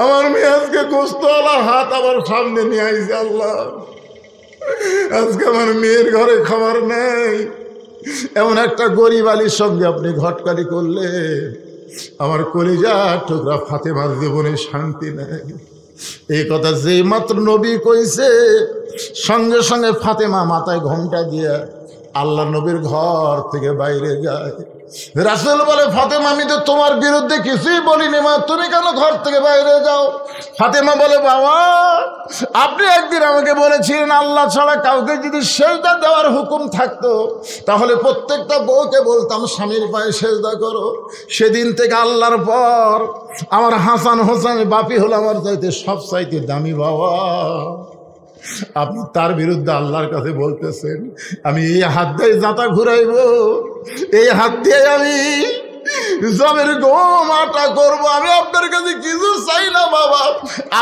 আমার মেয়ে আজকে গোস্তওয়ালা হাত আমার সামনে নিয়ে আইছে। আল্লাহ আজকে আমার মেয়ের ঘরে খাবার নেই, এমন একটা গরিব আলীর সঙ্গে আপনি ঘটকালি করলে আমার কলিজার টুকরা ফাতেমার জীবনে শান্তি নেই। এই কথা যেই মাত্র নবী কইছে সঙ্গে সঙ্গে ফাতেমা মাথায় ঘোমটা দিয়া আল্লাহ নবীর ঘর থেকে বাইরে যায়। রাসূল বলে, ফাতেমা আমি তো তোমার বিরুদ্ধে কিছুই বলিনি মা, তুমি কেন ঘর থেকে বাইরে যাও? ফাতেমা বলে, বাবা আপনি একদিন আমাকে বলেছিলেন আল্লাহ ছাড়া কাউকে যদি সেজদা দেওয়ার হুকুম থাকতো তাহলে প্রত্যেকটা বউকে বলতাম স্বামীর পায়ে সেজদা করো। সেদিন থেকে আল্লাহর পর আমার হাসান হোসেন বাপি হলো আমার চাইতে সব চাইতে দামি বাবা। আপনি তার বিরুদ্ধে আল্লাহর কাছে বলতেছেন আমি এই হাত দিয়ে জাতা ঘুরাইব, এই হাত দিয়ে আমি জমির গম আটা করবো, আমি আপনার কাছে কিছু চাই না বাবা।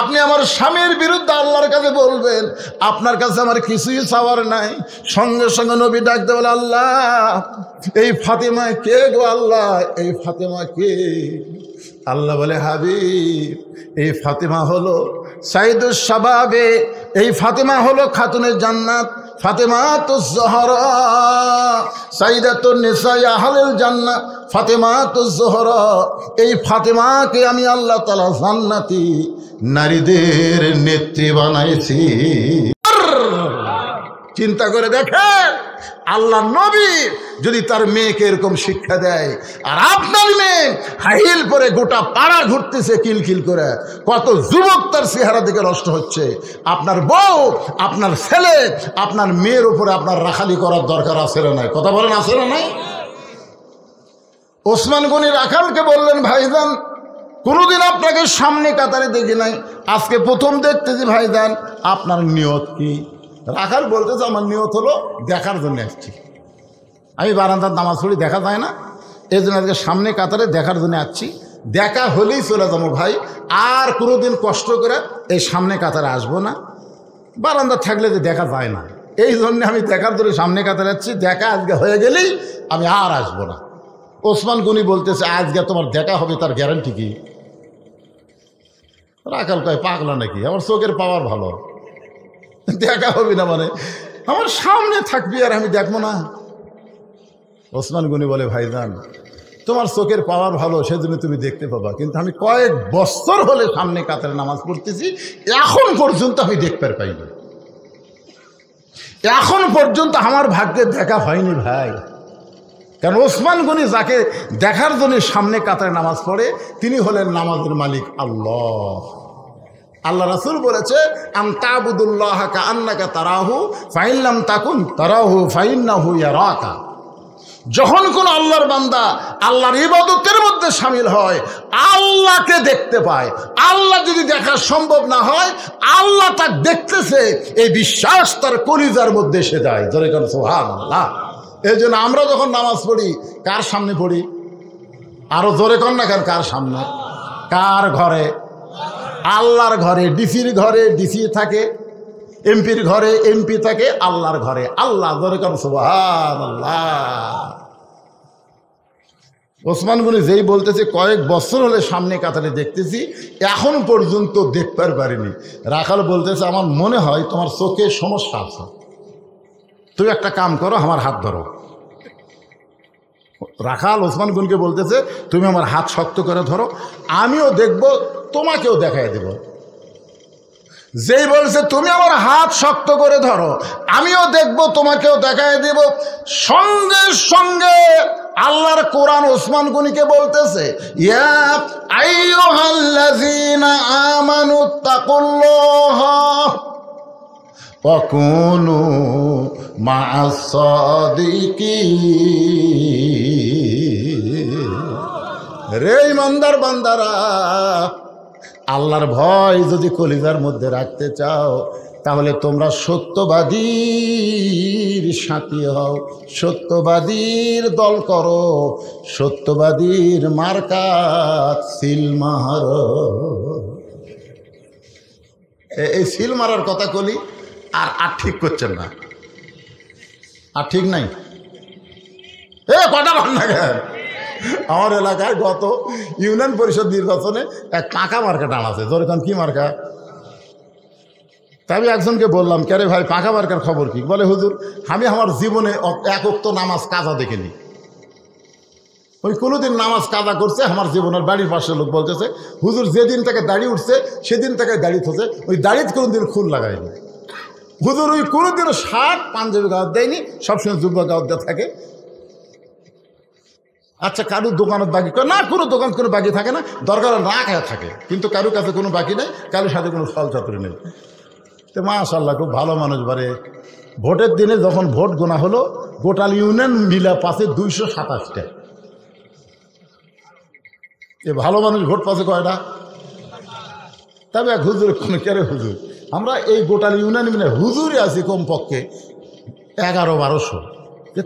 আপনি আমার স্বামীর বিরুদ্ধে আল্লাহর কাছে বলবেন, আপনার কাছে আমার কিছুই চাওয়ার নাই। সঙ্গে সঙ্গে নবী ডাকতে বলে, আল্লাহ এই ফাতেমা কে গো আল্লাহ, এই ফাতেমা কে? আল্লাহ বলে, হাবিব এই ফাতেমা হলো সাইদুস শাবাবে, এই ফাতেমা হলো খাতুনে জান্নাত, ফাতেমা তো জোহরা সাইদাতুন নিসাই আহলুল জান্নাহ, ফাতেমা তো জোহরা। এই ফাতেমাকে আমি আল্লাহ তাআলা জান্নাতি নারীদের নেত্রী বানাইছি। চিন্তা করে দেখেন, আল্লাহ নবী যদি তার মেয়েকে এরকম শিক্ষা দেয়, আর আপনার মেয়ে হাইল পরে গোটা পাড়া ঘুরতেছে কিলকিল করে, কত যুবক তার চেহারা দিকে নষ্ট হচ্ছে। আপনার বউ, আপনার ছেলে, আপনার মেয়ের উপরে আপনার রাখালি করার দরকার আছে না নাই? কথা বলেন, আছে না নাই? ওসমান গনি রাখালকে বললেন, ভাইজান কোনোদিন আপনাকে সামনে কাতারে দেখি নাই, আজকে প্রথম দেখতেছি ভাইজান, আপনার নিয়ত কি? রাখাল বলতেছে, আমার নিয়ত হলো দেখার জন্য আসছি, আমি বারান্দার নামাজ পড়ি, দেখা যায় না, এই জন্য আজকে সামনে কাতারে দেখার জন্য আসছি, দেখা হলেই চলে যাবো ভাই, আর কোনোদিন কষ্ট করে এই সামনে কাতারে আসবো না, বারান্দা থাকলে যে দেখা যায় না, এই জন্য আমি দেখার জন্য সামনে কাতারে যাচ্ছি, দেখা আজকে হয়ে গেলেই আমি আর আসবো না। ওসমান গনি বলতেছে, আজকে তোমার দেখা হবে তার গ্যারান্টি কি? রাখাল কয়, পাগলা নাকি, আমার চোখের পাওয়ার ভালো, দেখা হবে না মানে আমার সামনে থাকবি আর আমি দেখবো না? ওসমান গনি বলে, ভাইজান তোমার চোখের পাওয়ার ভালো সেজন্য তুমি দেখতে পাবা, কিন্তু আমি কয়েক বছর হলে সামনে কাতারে নামাজ পড়তেছি, এখন পর্যন্ত আমি দেখতে পাইনি, এখন পর্যন্ত আমার ভাগ্যে দেখা হয়নি ভাই। কারণ ওসমান গনি যাকে দেখার জন্য সামনে কাতারে নামাজ পড়ে তিনি হলেন নামাজের মালিক আল্লাহ। আল্লাহ রাসূল বলেছে, আন তা'বুদুল্লাহ কাআন্নাকা তারাহু ফাইন লাম তাকুন তারাহু ফাইন্নাহু ইয়ারাকা। যখন কোন আল্লাহর বান্দা আল্লাহর ইবাদতের মধ্যে শামিল হয়, আল্লাহকে দেখতে পায়। আল্লাহ যদি দেখা সম্ভব না হয়, আল্লাহ তাকে দেখতেছে, এই বিশ্বাস তার কলিজার মধ্যে এসে যায়। জোরে কান সুবহানাল্লাহ। এই জন্য আমরা যখন নামাজ পড়ি কার সামনে পড়ি? আরো জোরে কর না কেন, কার সামনে? কার ঘরে? আল্লাহর ঘরে। ডিসির ঘরে ডিসি থাকে, এমপির ঘরে এমপি থাকে, আল্লাহর ঘরে আল্লাহ। জোরে কর সুবহানাল্লাহ। ওসমান গনি যেই বলতেছে কয়েক বছর হলে সামনে কাতারে দেখতেছি, এখন পর্যন্ত দেখতে পারিনি। রাখাল বলতেছে, আমার মনে হয় তোমার চোখে সমস্যা আছে, তুমি একটা কাম করো, আমার হাত ধরো। রাখাল ওসমান গনিকে বলতেছে, তুমি আমার হাত শক্ত করে ধরো, আমিও দেখব, তোমাকেও দেখাই দেব। যেই বলছে তুমি আমার হাত শক্ত করে ধরো, আমিও দেখব, তোমাকেও দেখাই দেব, সঙ্গে সঙ্গে আল্লাহর কোরআন ওসমান গনিকে বলতেছে, ইয়া আইয়ুহাল্লাযীনা আমানুত্তাকুল্লাহা ওয়া কুনু মা'আস সাদিকিন। রে ঈমানদার বান্দারা, আল্লাহর ভয় যদি কলিজার মধ্যে রাখতে চাও, তাহলে তোমরা সত্যবাদীর সাথী হও, সত্যবাদীর দল করো, সত্যবাদীর মার্কাত সিল মারো। এই সিল মারার কথা কলি, আর ঠিক করছেন না, আর ঠিক নাই। কটা রান্না গেল আমার এলাকায় গত ইউনিয়ন পরিষদ নির্বাচনে এক পাকা মার্কা টান আছে। যেরকম কি মার্কা? তাই আমি একজনকে বললাম, কে রে ভাই পাকা মার্কার খবর কি? বলে, হুজুর আমি আমার জীবনে এক ওয়াক্ত নামাজ কাজা দেখিনি। ওই কোনোদিন নামাজ কাজা করছে আমার জীবনের। বাড়ির পাশের লোক বলতেছে, হুজুর যেদিন থেকে দাড়ি উঠছে সেদিন থেকে দাড়ি থছে, ওই দাড়িতে কোনোদিন খুন লাগায়নি। হুজুর ওই কোনোদিনও শার্ট পাঞ্জাবি গাওয়াত দেয়নি, সবসময় যুব্বা গাওয়াত দেওয়া থাকে। আচ্ছা কারুর দোকানত বাকি করে না, কোনো দোকান কোনো বাকি থাকে না, দরকার না খায় থাকে, কিন্তু কারুর কাছে কোনো বাকি নেই, কারোর সাথে কোনো ফল চাতুরি নেই। তো মাশাআল্লাহ খুব ভালো মানুষ। বারে ভোটের দিনে যখন ভোট গোনা হলো, গোটাল ইউনিয়ন মিলা পাশে 227টা। এ ভালো মানুষ ভোট পাশে কয়টা? তবে এক হুজুর কোনো কেরে হুজুর, আমরা এই গোটাল ইউনিয়ন মিলে হুজুরই আছি কমপক্ষে 1100-1200,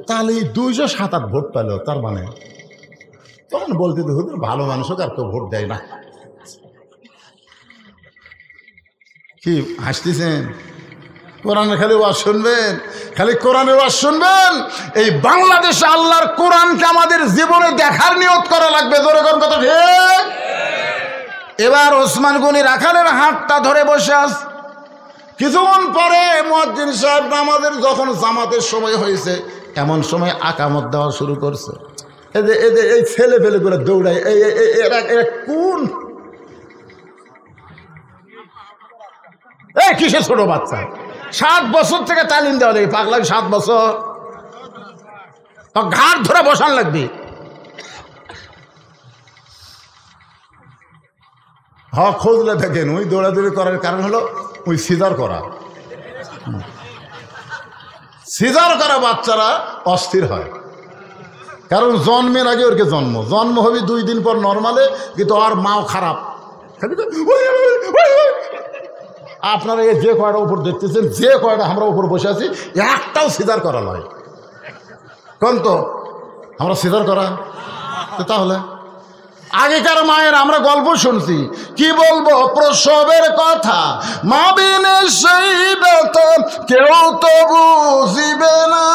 তাহলে 207 ভোট পেল, তার মানে তখন বলতে তো হুজুর ভালো মানুষ হোক, আর কেউ ভোট দেয় না। কি হাসতেছেন? কোরআনের খালি ওয়াজ শুনবেন, খালি কোরআনের ওয়াজ শুনবেন। এই বাংলাদেশে আল্লাহর কোরআনকে আমাদের জীবনে দেখার নিয়ত করা লাগবে। জোরে কোন কথা ঠিক? এবার ওসমান গনি রাখালের হাতটা ধরে বসে আস। কিছুক্ষণ পরে মুয়াজ্জিন সাহেব নামাজের যখন জামাতের সময় হয়েছে, এমন সময় আকামত দেওয়া শুরু করছে। এই ছেলে ফেলে করে দৌড়ায়, এরা কোন এই কিসে ছোট বাচ্চা? 7 বছর থেকে তালিম দেওয়া লাগে পাগলা, 7 বছর ঘাট ধরে বসান লাগবে। হ্যাঁ খোঁজলে দেখেন, ওই দৌড়াদৌড়ি করার কারণ হলো ওই সিজার করা। সিজার করা বাচ্চারা অস্থির হয়, কারণ জন্মের আগে ওরকে জন্ম হবে 2 দিন পর নর্মালে, কিন্তু আর মাও খারাপ। আপনারা এই যে কয়টা উপর দেখতেছেন, যে কয়টা আমরা উপর বসে আছি, একটাও সিজার করা নয়। কোন তো আমরা সিজার করা? তাহলে আগেকার মায়ের আমরা গল্প শুনছি, কি বলবো প্রসবের কথা, মা বিনে সেই ব্যথা কেউ তো বুঝিবে না,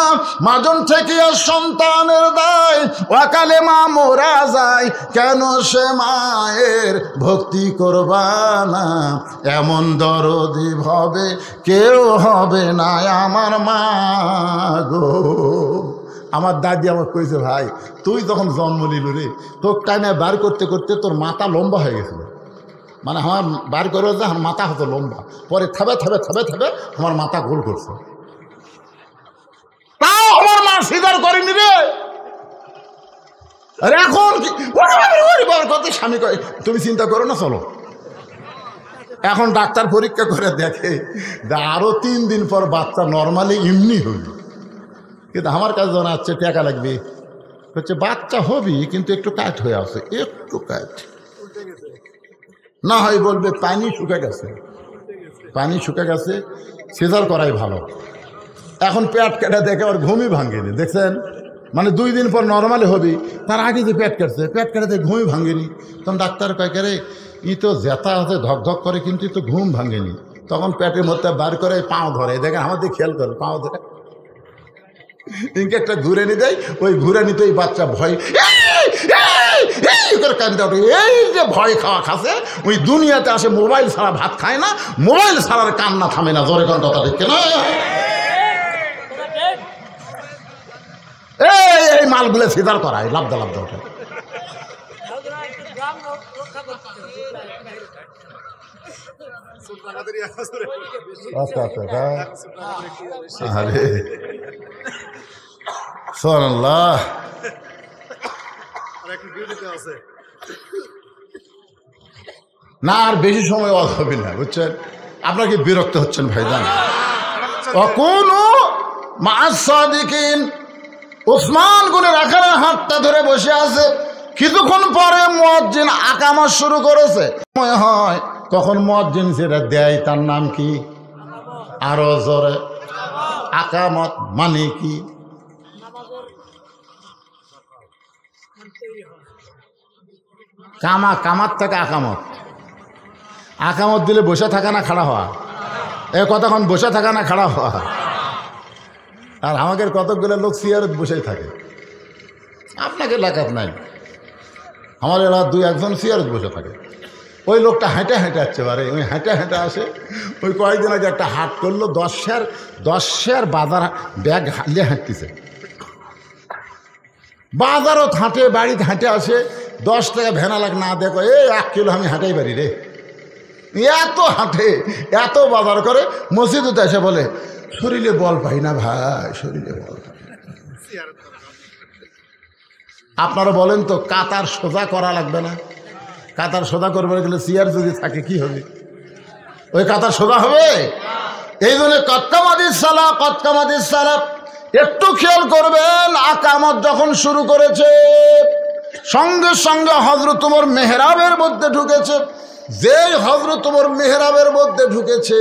মাজন থেকে সন্তানের দায় অকালে মা মোরা যায়, কেন সে মায়ের ভক্তি করবা না, এমন দরদি ভাবে কেউ হবে না আমার মা গো। আমার দাদি আমাকে কইছে, ভাই তুই যখন জন্ম নিল রে, তোর টাইমে বার করতে করতে তোর মাথা লম্বা হয়ে গেছিল, মানে আমার বার করে যে আমার মাথা হতো লম্বা, পরে থাবে থাবে থাবে থাবে আমার মাথা গোল করছে, তাও আমার মা সিজার করেনি রে। আরে এখন কি কত স্বামী কয়, তুমি চিন্তা করো না, চলো। এখন ডাক্তার পরীক্ষা করে দেখে যে আরো 3 দিন পর বাচ্চা নর্মালি এমনি হইল, কিন্তু আমার কাছে জানাচ্ছে টাকা লাগবে, হচ্ছে বাচ্চা হবি কিন্তু একটু কাট হয়ে আছে, একটু কাট না হয় বলবে পানি শুকে গেছে, পানি শুকে গেছে, সিজার করাই ভালো। এখন পেট কেটে দেখে ওর ঘুমই ভাঙেনি, দেখছেন? মানে 2 দিন পর নর্মালি হবি, তার আগে যে পেট কাটছে, পেট কেটে দেখে ঘুমই ভাঙেনি। তখন ডাক্তার কয় রে ই তো জেতা আছে, ধকধক করে, কিন্তু তো ঘুম ভাঙেনি। তখন পেটের মধ্যে বার করে পাও ধরে, দেখেন আমাদের খেয়াল করে পাও ধরে ইনকে একটা ঘুরে নি দেয়, ওই ঘুরে নিতে ওই বাচ্চা ভয় কান্দা ওঠে। এই যে ভয় খাওয়া খাসে, ওই দুনিয়াতে আসে মোবাইল ছাড়া ভাত খায় না, মোবাইল ছাড়ার কান্না থামে না। জোরে কোন কথা ঠিক না? এই মালগুলো সিজার করায়, লাভদা লাভদা ওঠে। আচ্ছা আচ্ছা, আরে সুবহানাল্লাহ। না আর বেশি সময় হবে না, বুঝছেন? আপনার কি বিরক্ত হচ্ছেন ভাইজান? কোনো মাসাদিকিন ওসমান গনি রাখার হাতটা ধরে বসে আছে। কিছুক্ষণ পরে মুয়াজ্জিন আকামত শুরু করেছে। মনে হয় তখন মুয়াজ্জিন যেটা দেয় তার নাম কি? আরো জোরে। আকামত মানে কি? কামাত থেকে আকামত। আকামত দিলে বসে থাকা না খাড়া হওয়া? এ কতক্ষণ বসে থাকা না খাড়া হওয়া? আর আমাদের কতগুলো লোক চেয়ারে বসেই থাকে। আপনাকে এলাকাত নাই, আমার এলাকা 2-1জন চেয়ারে বসে থাকে। ওই লোকটা হেঁটে হেঁটে আসছে, বারে ওই হেঁটে হেঁটে আসে। ওই কয়েকদিন আগে একটা হাট করলো, 10 শেয়ার বাজার ব্যাগ নিয়ে হাঁটতেছে। বাজারও হাঁটে, বাড়িতে হাঁটে আসে। 10 টাকা ভেনা লাগ না দেখো, 1 কিলো আমি হাঁটাই পারি রে। এত হাঁটে, এত বাজার করে, মসজিদে এসে বলে শরীরে বল পাই না ভাই, শরীরে বল পাই না। আপনারা বলেন তো, কাতার সোজা করা লাগবে না? কাতার সোজা করবে গেলে চেয়ার যদি থাকে কি হবে? ওই কাতার সোজা হবে? এই জন্য কতকামাদিস সালাহ একটু খেয়াল করবেন। আকামত যখন শুরু করেছে সঙ্গে সঙ্গে হযরত ওমর মেহরাবের মধ্যে ঢুকেছে। যেই হযরত ওমর মেহরাবের মধ্যে ঢুকেছে,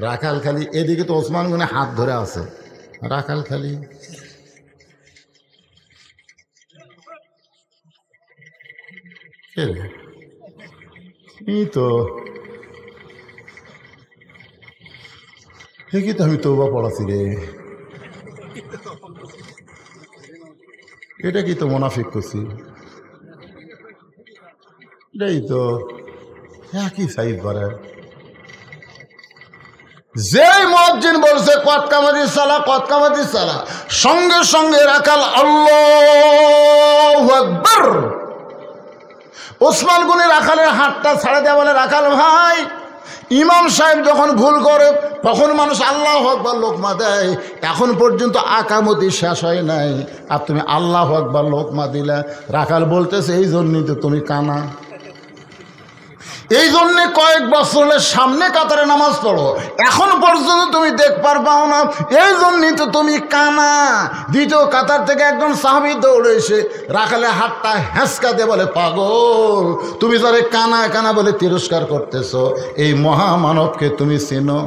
রাখাল খালি এদিকে তো ওসমান গনি হাত ধরে আছে, রাখাল খালি এই তো ঠিকই তো আমি তওবা পড়াছি রে, এটা কি তো মুনাফিক করছি, এটাই তো একই সাইজ করে। যেই মুয়াজ্জিন বলছে কতকামাদিস সালাহ, সঙ্গে সঙ্গে রাখাল আল্লাহু আকবার। ওসমান গনি রাখালের হাতটা ছাড়ে দেয়া বলে, রাখাল ভাই, ইমাম সাহেব যখন ভুল করে তখন মানুষ আল্লাহু আকবার লোকমা দেয়, এখন পর্যন্ত আকামতি শেষ হয় নাই আর তুমি আল্লাহু আকবার লোকমা দিলা। রাখাল বলতেছে, এই জন্যই তো তুমি কানা, এই জন্যে কয়েক বছরের সামনে কাতারে নামাজ পড়ো, এখন পর্যন্ত তুমি দেখবার পাও না, এই জন্যই তো তুমি কানা। দ্বিতীয় কাতার থেকে একজন সাহাবী দৌড়ে এসে রাখালে হাতটা হেঁচকা দিয়ে বলে, পাগল, তুমি যারে কানা কানা বলে তিরস্কার করতেছো, এই মহামানবকে তুমি চেনো?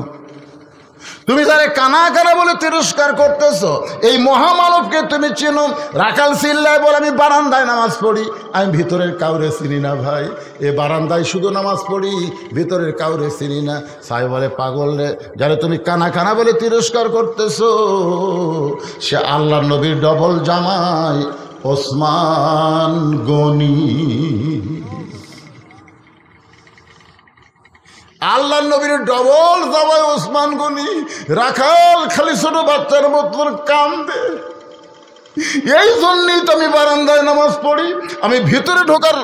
তুমি যারে কানা কানা বলে তিরস্কার করতেছো, এই মহামানবকে তুমি চেনো? রাখাল চিল্লায় বলে, আমি বারান্দায় নামাজ পড়ি, আমি ভিতরের কাউরে চিনি না ভাই, এ বারান্দায় শুধু নামাজ পড়ি, ভিতরের কাউরে চিনি না। সাহেব বলে, পাগল রে, যারে তুমি কানা কানা বলে তিরস্কার করতেছো সে আল্লাহ নবীর ডবল জামাই ওসমান গনি। আল্লাহ নবীর ডবল জামাই ওসমান গনি। রাখাল খালি ছোট বাচ্চার মতন কান্দে, এই জন্যই তো আমি বারান্দায় নামাজ পড়ি, আমি ভিতরে ঢোকার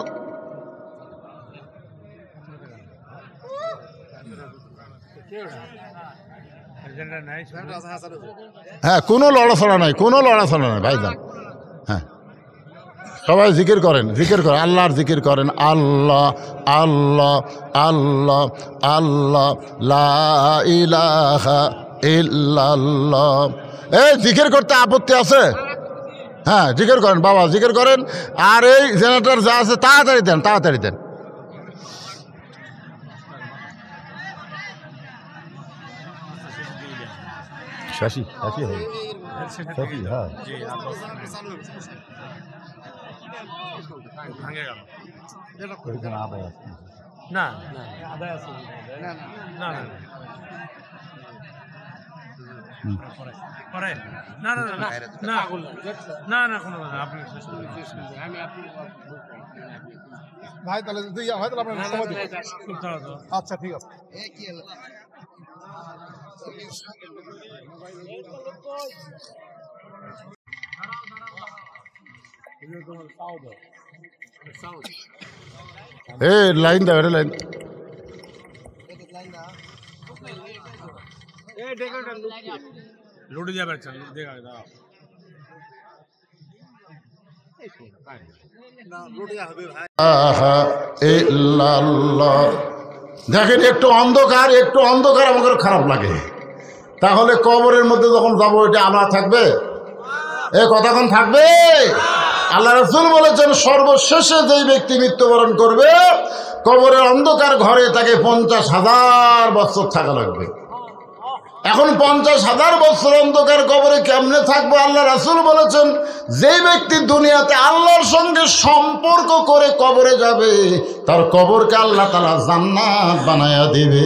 হ্যাঁ কোনো লড়াছড়া নাই, কোনো লড়াছড়া নাই ভাইজান। হ্যাঁ, সবাই জিকির করেন, আল্লাহর জিকির করেন, আল্লাহ আল্লাহ আল্লাহ আল্লাহ লা ইলাহা ইল্লাল্লাহ। এই জিকির করতে আপত্তি আছে? হ্যাঁ জিকির করেন বাবা, জিকির করেন। আর এই জেনারেটর যা আছে তাড়াতাড়ি দেন, তাড়াতাড়ি দেন। শাসি শাসি হবে, শাসি, হ্যাঁ না ভাই তাহলে আচ্ছা ঠিক আছে। লাইন দাও, এটা লাইন। লুটে যাবে, দেখা দেখেন একটু অন্ধকার আমাদের খারাপ লাগে, তাহলে কবরের মধ্যে যখন যাবো এটা আমরা থাকবে, এ কথাক্ষণ থাকবে? আল্লাহ রাসূল বলেছেন, সর্বশেষে যেই ব্যক্তি মৃত্যুবরণ করবে কবরের অন্ধকার ঘরে তাকে 50,000 বছর থাকা লাগবে। এখন 50,000 বছর অন্ধকার কবরে কেমনে থাকবো? আল্লাহ রাসূল বলেছেন, যেই ব্যক্তি দুনিয়াতে আল্লাহর সঙ্গে সম্পর্ক করে কবরে যাবে তার কবরকে আল্লাহ তাআলা জান্নাত বানায়া দিবে।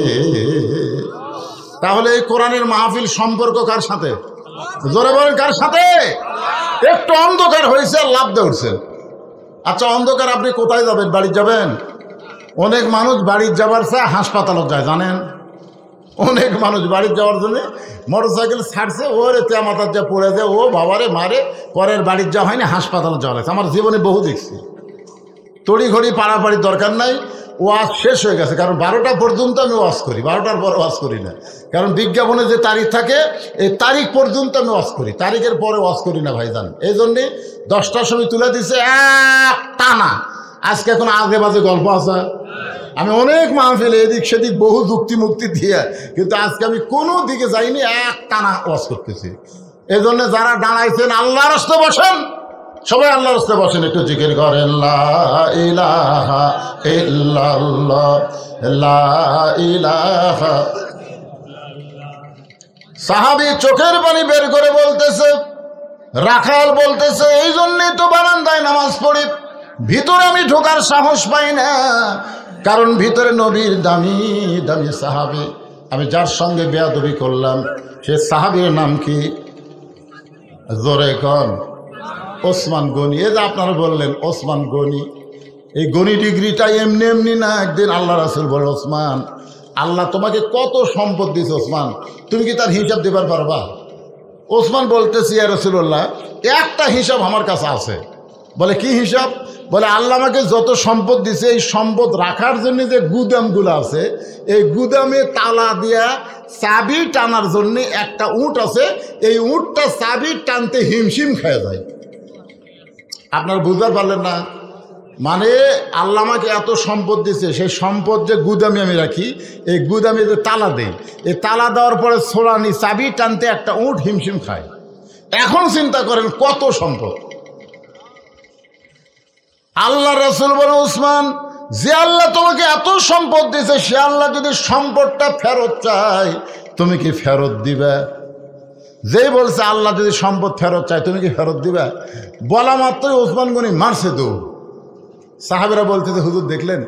তাহলে এই কোরআনের মাহফিল সম্পর্ক কার সাথে? জোরে বলেন, কার সাথে? একটু অন্ধকার হয়েছে, লাভ দৌড়ছেন। আচ্ছা, অন্ধকার আপনি কোথায় যাবেন? বাড়ি যাবেন? অনেক মানুষ বাড়ির যাবার চায় হাসপাতালত যায়, জানেন? অনেক মানুষ বাড়ির যাওয়ার জন্য মোটরসাইকেল ছাড়ছে, ওরে তেমাতার যা পড়ে যায়, ও বাবারে মারে, পরের বাড়ির যাওয়া হয়নি, হাসপাতালে যাওয়া লাগছে। আমার জীবনে বহু দেখছি। তড়িঘড়ি পাড়াপাড়ির দরকার নাই, ওয়াজ শেষ হয়ে গেছে, কারণ 12টা পর্যন্ত আমি ওয়াজ করি, 12টার পর ওয়াজ করি না, কারণ বিজ্ঞাপনে যে তারিখ থাকে এই তারিখ পর্যন্ত আমি ওয়াজ করি, তারিখের পরে ওয়াজ করি না ভাইজান। এই জন্যে 10টার সময় তুলে দিছে এক টানা। আজকে এখন আজে বাজে গল্প আছে, আমি অনেক মাহফিলে এদিক সেদিক বহু যুক্তি মুক্তি দিয়ে, কিন্তু আজকে আমি কোনো দিকে যাইনি, এক টানা ওয়াজ করতেছি। এই জন্য যারা দাঁড়াইছেন আল্লাহর রাস্তায় বসেন, সবাই আল্লাহর রাস্তায় বসেন, একটু জিকির করেন লা ইলাহা ইল্লাল্লাহ লা ইলাহা। সাহাবী চোখের পানি বের করে বলতেছে, রাখাল বলতেছে, এই জন্যই তো বারান্দায় নামাজ পড়ি, ভিতরে আমি ঢোকার সাহস পাই না, কারণ ভিতরে নবীর দামি দামি সাহাবী। আমি যার সঙ্গে বেয়াদবি করলাম সে সাহাবীর নাম কি? জোরে কন। ওসমান গনি। এই যে আপনারা বললেন ওসমান গনি, এই গনি ডিগ্রিটা এমনি এমনি না। একদিন আল্লাহ রাসূল বলে, ওসমান, আল্লাহ তোমাকে কত সম্পদ দিয়েছে ওসমান, তুমি কি তার হিসাব দেবার পারবা? ওসমান বলতেছি, ইয়া রাসূলুল্লাহ, একটা হিসাব আমার কাছে আছে। বলে কি হিসাব? বলে আল্লাহ আমাকে যত সম্পদ দিছে, এই সম্পদ রাখার জন্য যে গুদামগুলো আছে, এই গুদামে তালা দিয়া চাবি টানার জন্য একটা উট আছে, এই উটটা চাবি টানতে হিমশিম খেয়ে যায়। আপনার বুঝতে পারলেন না? মানে আল্লাহ আমাকে এত সম্পদ দিছে, সেই সম্পদ যে গুদামে আমি রাখি, এই গুদামে যে তালা দেই, এই তালা দেওয়ার পরে ছোড়ানি চাবি টানতে একটা উট হিমশিম খায়। এখন চিন্তা করেন কত সম্পদ। আল্লাহ রাসূল বলে, ওসমান, যে আল্লাহ তোমাকে এত সম্পদ দিয়েছে, সে আল্লাহ যদি সম্পদটা ফেরত চায়, তুমি কি ফেরত দিবে? যেই বলছে আল্লাহ যদি সম্পদ ফেরত চায়, তুমি কি ফেরত দিবে? বলা মাত্রই ওসমান গনি মারছে দৌড়। সাহাবেরা বলতেছে, হুজুর দেখলেন,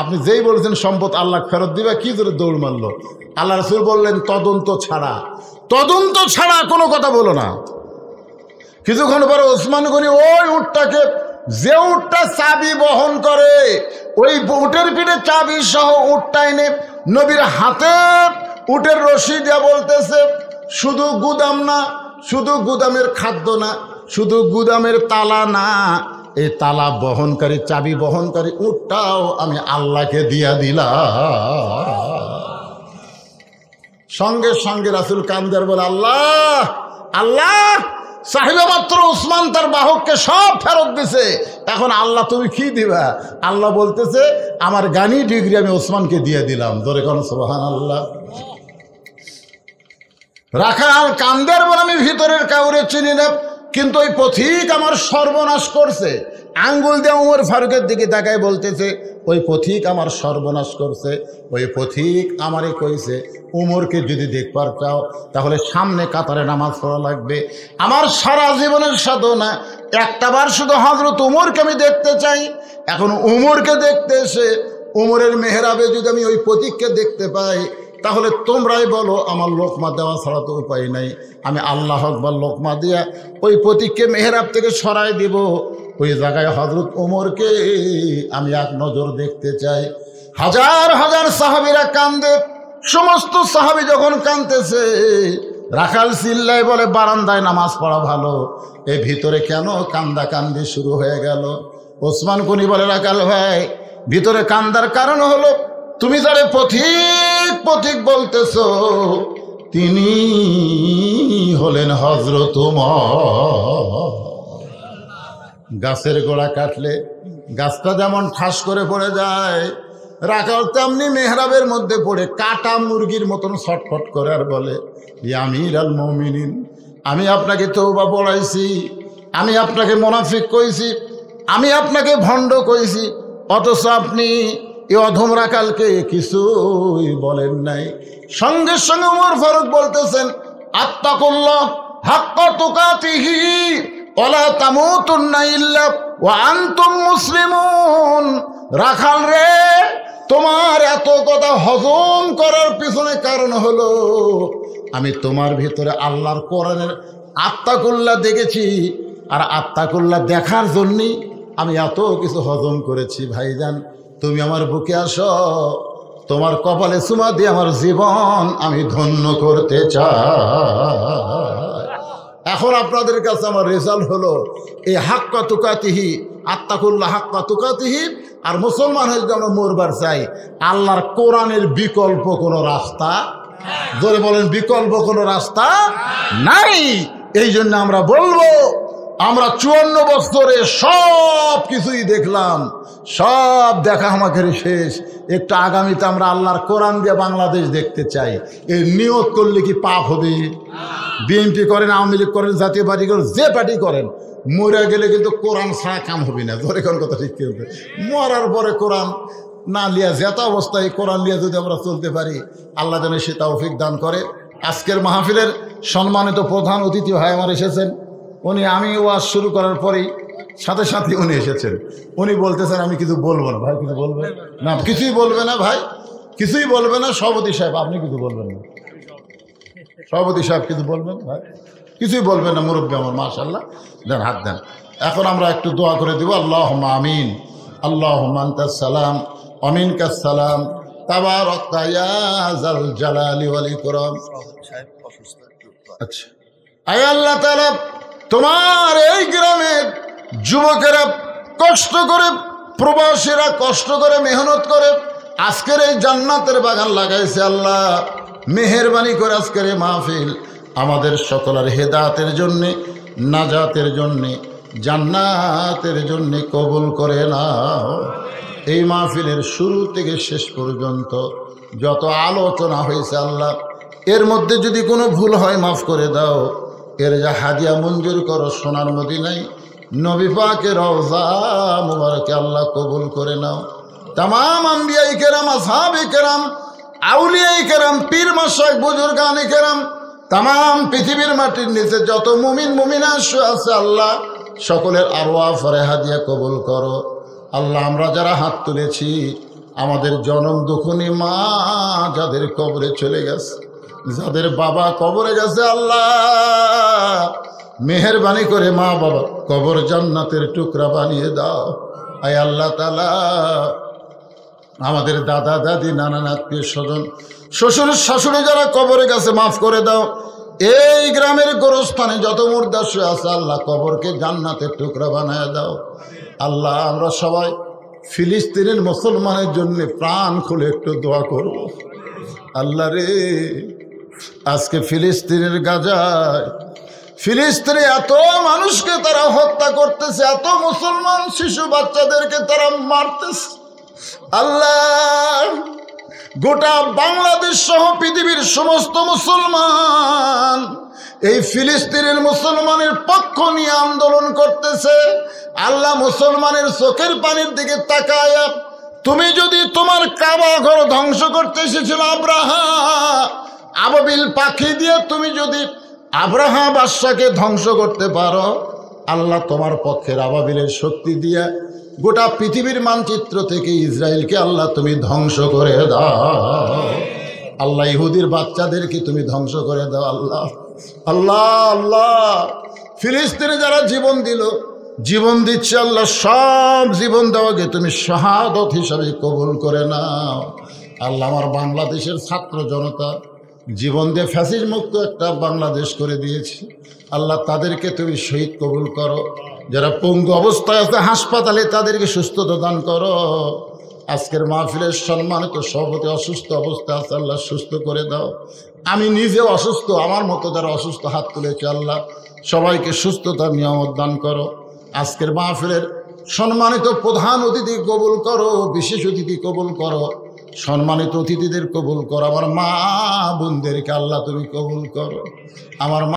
আপনি যেই বলছেন সম্পদ আল্লাহ ফেরত দিবে, কি করে দৌড় মারলো? আল্লাহ রাসূল বললেন, তদন্ত ছাড়া কোনো কথা বলো না। কিছুক্ষণ পরে ওসমান গনি ওই উটটাকে, যে উটটা চাবি বহন করে, ওই উটের পিঠে চাবি সহ উটটা এনে নবীর হাতে উটের রশি দিয়া বলতেছে, শুধু গুদাম না, শুধু গুদামের খাদ্য না, শুধু গুদামের তালা না, এই তালা বহনকারী চাবি বহনকারী উটটাও আমি আল্লাহকে দিয়া দিলাম। সঙ্গে সঙ্গে রাসূল কান্দার বলে, আল্লাহ আল্লাহ, সাহেব মাত্র ওসমান তার বাহককে সব ফেরত দিছে, এখন আল্লাহ তুমি কি দিবা? আল্লাহ বলতেছে, আমার গানি ডিগ্রি আমি ওসমানকে দিয়ে দিলাম। ধরে কোন সুবহানাল্লাহ। রাখাল কান্দের বলে, আমি ভিতরের কাউরে চিনি না, কিন্তু ওই পথিক আমার সর্বনাশ করছে। আঙ্গুল দিয়ে উমর ফারুকের দিকে তাকায় বলতেছে, ওই পথিক আমার সর্বনাশ করছে, ওই পথিক আমারে কইছে, উমরকে যদি দেখবার চাও তাহলে সামনে কাতারে নামাজ পড়া লাগবে। আমার সারা জীবনের সাধনা একটাবার শুধু হযরত উমরকে আমি দেখতে চাই। এখন উমরকে দেখতে এসে উমরের মেহরাবে যদি আমি ওই পথিককে দেখতে পাই, তাহলে তোমরাই বলো আমার লোকমা দেওয়া ছাড়া তো উপায় নাই। আমি আল্লাহ আকবার লোকমা দিয়া ওই পথিককে মেহরাব থেকে সরাই দিব। ওই জায়গায় হযরত ওমরকে আমি এক নজর দেখতে চাই। হাজার হাজার সাহাবীরা কান্দে। সমস্ত সাহাবী যখন কাঁদতেছে, রাখাল চিল্লায় বলে, বারান্দায় নামাজ পড়া ভালো, এই ভিতরে কেন কান্দাকান্দি শুরু হয়ে গেল? ওসমান গনি বলে, রাখাল ভাই, ভিতরে কান্দার কারণ হলো তুমি যারে পথিক পথিক বলতেছ, তিনি হলেন হযরত ওমর। গাছের গোড়া কাটলে গাছটা যেমন ঠাস করে পড়ে যায়, রাখাল তেমনি মেহরাবের মধ্যে পড়ে কাটা মুরগির মতন ছটফট করে আর বলে, ইয়া আমিরুল মুমিনিন, আমি আপনাকে তওবা পড়াইছি, আমি আপনাকে মুনাফিক কইছি, আমি আপনাকে ভণ্ড কইছি, অথচ আপনি এই অধম রাখালকে কিছুই বলেন নাই। সঙ্গে সঙ্গে ওমর ফারুক বলতেছেন, আত্তাকুল্লাহ হাক্কা তুকাতিহি ওয়ালা তামুতুন্না ইল্লা ওয়া আনতুম মুসলিমুন। রাখাল রে, তোমার এত কথা হজম করার পিছনে কারণ হলো আমি তোমার ভিতরে আল্লাহর কোরআনের আত্তাকুল্লাহ দেখেছি, আর আত্তাকুল্লাহ দেখার জন্যই আমি এত কিছু হজম করেছি। ভাইজান, তুমি আমার বুকে আসো, তোমার কপালে চুমা দিয়ে আমার জীবন আমি ধন্য করতে চাই। এখন আপনাদের কাছে আমার রেজাল্ট হলো, এই হাক্কা তুকাতিহি আত্তাকুল্লাহ হাক্কা তুকাতিহি। আর মুসলমান হয়ে যদি আমরা মরবার চাই, আল্লাহর কোরআনের বিকল্প কোনো রাস্তা, জোরে বলেন, বিকল্প কোনো রাস্তা নাই। এই জন্য আমরা বলবো, আমরা 54 বছরে সব কিছুই দেখলাম, সব দেখা আমাদের শেষ। একটু আগামীতে আমরা আল্লাহর কোরআন দিয়ে বাংলাদেশ দেখতে চাই। এই নিয়ত করলে কি পাপ হবে? বিএনপি করেন, আওয়ামী লীগ করেন, জাতীয় পার্টি করেন, যে পার্টি করেন, মরে গেলে কিন্তু কোরআন ছাড়া কাম হবে না। ধরে কোন কথা ঠিক করবে, মরার পরে কোরআন না লিয়া যেত অবস্থায় কোরআন লিয়া যদি আমরা চলতে পারি, আল্লাহ যেন সে তৌফিক দান করে। আজকের মাহফিলের সম্মানিত প্রধান অতিথি ভাই আমার এসেছেন। উনি আমি ওয়াজ শুরু করার পরেই সাথে সাথে উনি এসেছেন। উনি বলতেছেন আমি কিছু বলবো না। ভাই কিছু বলবেন না? কিছুই বলবে না ভাই, কিছুই বলবে না। সভাপতি সাহেব আপনি কিছু বলবেন না? সভাপতি সাহেব কিছু বলবেন? ভাই কিছুই বলবেন না। মুরব্বী আমার, মাশাআল্লাহ, দেন হাত দেন। এখন আমরা একটু দোয়া করে দিব। আল্লাহুম্মা আমিন, আল্লাহুম্মা আনতাস সালাম ওয়া মিনকাস সালাম, তাবারাকতা ইয়া যাল জালালি ওয়াল ইকরাম। আচ্ছা, আয় আল্লাহ তাআলা, তোমার এই গ্রামের যুবকেরা কষ্ট করে, প্রবাসীরা কষ্ট করে, মেহনত করে আজকের এই জান্নাতের বাগান লাগাইছে। আল্লাহ মেহেরবানি করে আজকের এই মাহফিল আমাদের সকলের হেদায়েতের জন্যে, নাজাতের জন্যে, জান্নাতের জন্যে কবুল করে নাও। এই মাহফিলের শুরু থেকে শেষ পর্যন্ত যত আলোচনা হয়েছে আল্লাহ, এর মধ্যে যদি কোনো ভুল হয় মাফ করে দাও। এর যা হাদিয়া মঞ্জুর করো সোনার মদিনায় নবী পাকের রওজা মুবারকে আল্লাহ কবুল করে নাও। তামাম আম্বিয়াই কেরাম, আসহাবে কেরাম, আউলিয়াই কেরাম, পীর মাশায়েখ, বুজুর্গানে কেরাম, তামাম পৃথিবীর মাটির নিচে যত মুমিন মুমিনা আছে আল্লাহ সকলের আরওয়াহ ফরেহা দিয়ে কবুল করো। আল্লাহ আমরা যারা হাত তুলেছি, আমাদের জনম দুঃখনী মা যাদের কবরে চলে গেছে, যাদের বাবা কবরে গেছে, আল্লাহ মেহেরবানি করে মা বাবা কবর জান্নাতের টুকরা বানিয়ে দাও। আয় আল্লাহ তাআলা, আমাদের দাদা দাদি, নানা আত্মীয় স্বজন, শ্বশুর শাশুড়ি যারা কবরে গেছে মাফ করে দাও। এই গ্রামের গোরস্থানে যত মুর্দা শুয়ে আছে আল্লাহ কবরকে জান্নাতের টুকরা বানিয়ে দাও। আল্লাহ আমরা সবাই ফিলিস্তিনের মুসলমানের জন্য প্রাণ খুলে একটু দোয়া করব। আল্লাহ রে, আজকে ফিলিস্তিনের গাজায়, ফিলিস্তিনে এত মানুষকে তারা হত্যা করতেছে, এত মুসলমান শিশু বাচ্চাদেরকে তারা মারতেছে। আল্লাহ গোটা বাংলাদেশ সহ পৃথিবীর সমস্ত মুসলমান এই ফিলিস্তিনের মুসলমানের পক্ষ নিয়ে আন্দোলন করতেছে। আল্লাহ মুসলমানের চোখের পানির দিকে তাকায়, তুমি যদি তোমার কাবা ঘর ধ্বংস করতে এসেছিল আব্রাহা, আবাবিল পাখি দিয়ে তুমি যদি আব্রাহা বাদশাকে ধ্বংস করতে পারো, আল্লাহ তোমার পক্ষের আবাবিলের শক্তি দিয়ে গোটা পৃথিবীর মানচিত্র থেকে ইসরায়েলকে আল্লাহ তুমি ধ্বংস করে দাও। আল্লাহ ইহুদির বাচ্চাদেরকে তুমি ধ্বংস করে দাও। আল্লাহ আল্লাহ আল্লাহ ফিলিস্তিনে যারা জীবন দিল, জীবন দিচ্ছে, আল্লাহ সব জীবন দেওয়াকে তুমি শাহাদত হিসাবে কবুল করে নাও। আল্লাহ আমার বাংলাদেশের ছাত্র জনতা জীবন দিয়ে ফ্যাসিস মুক্ত একটা বাংলাদেশ করে দিয়েছি। আল্লাহ তাদেরকে তুমি শহীদ কবুল করো। যারা পঙ্গু অবস্থায় আছে হাসপাতালে তাদেরকে সুস্থতা দান করো। আজকের মাহফিলের সম্মানিত সভাপতি অসুস্থ অবস্থায় আছে, আল্লাহ সুস্থ করে দাও। আমি নিজেও অসুস্থ, আমার মতো যারা অসুস্থ হাত তুলেছে আল্লাহ সবাইকে সুস্থতার নিয়ামত দান করো। আজকের মাহফিলের সম্মানিত প্রধান অতিথি কবুল করো, বিশেষ অতিথি কবুল করো, সম্মানিত অতিথিদের কবুল করো। আমার মা বোনদেরকে আল্লাহ তুমি কবুল করো। আমার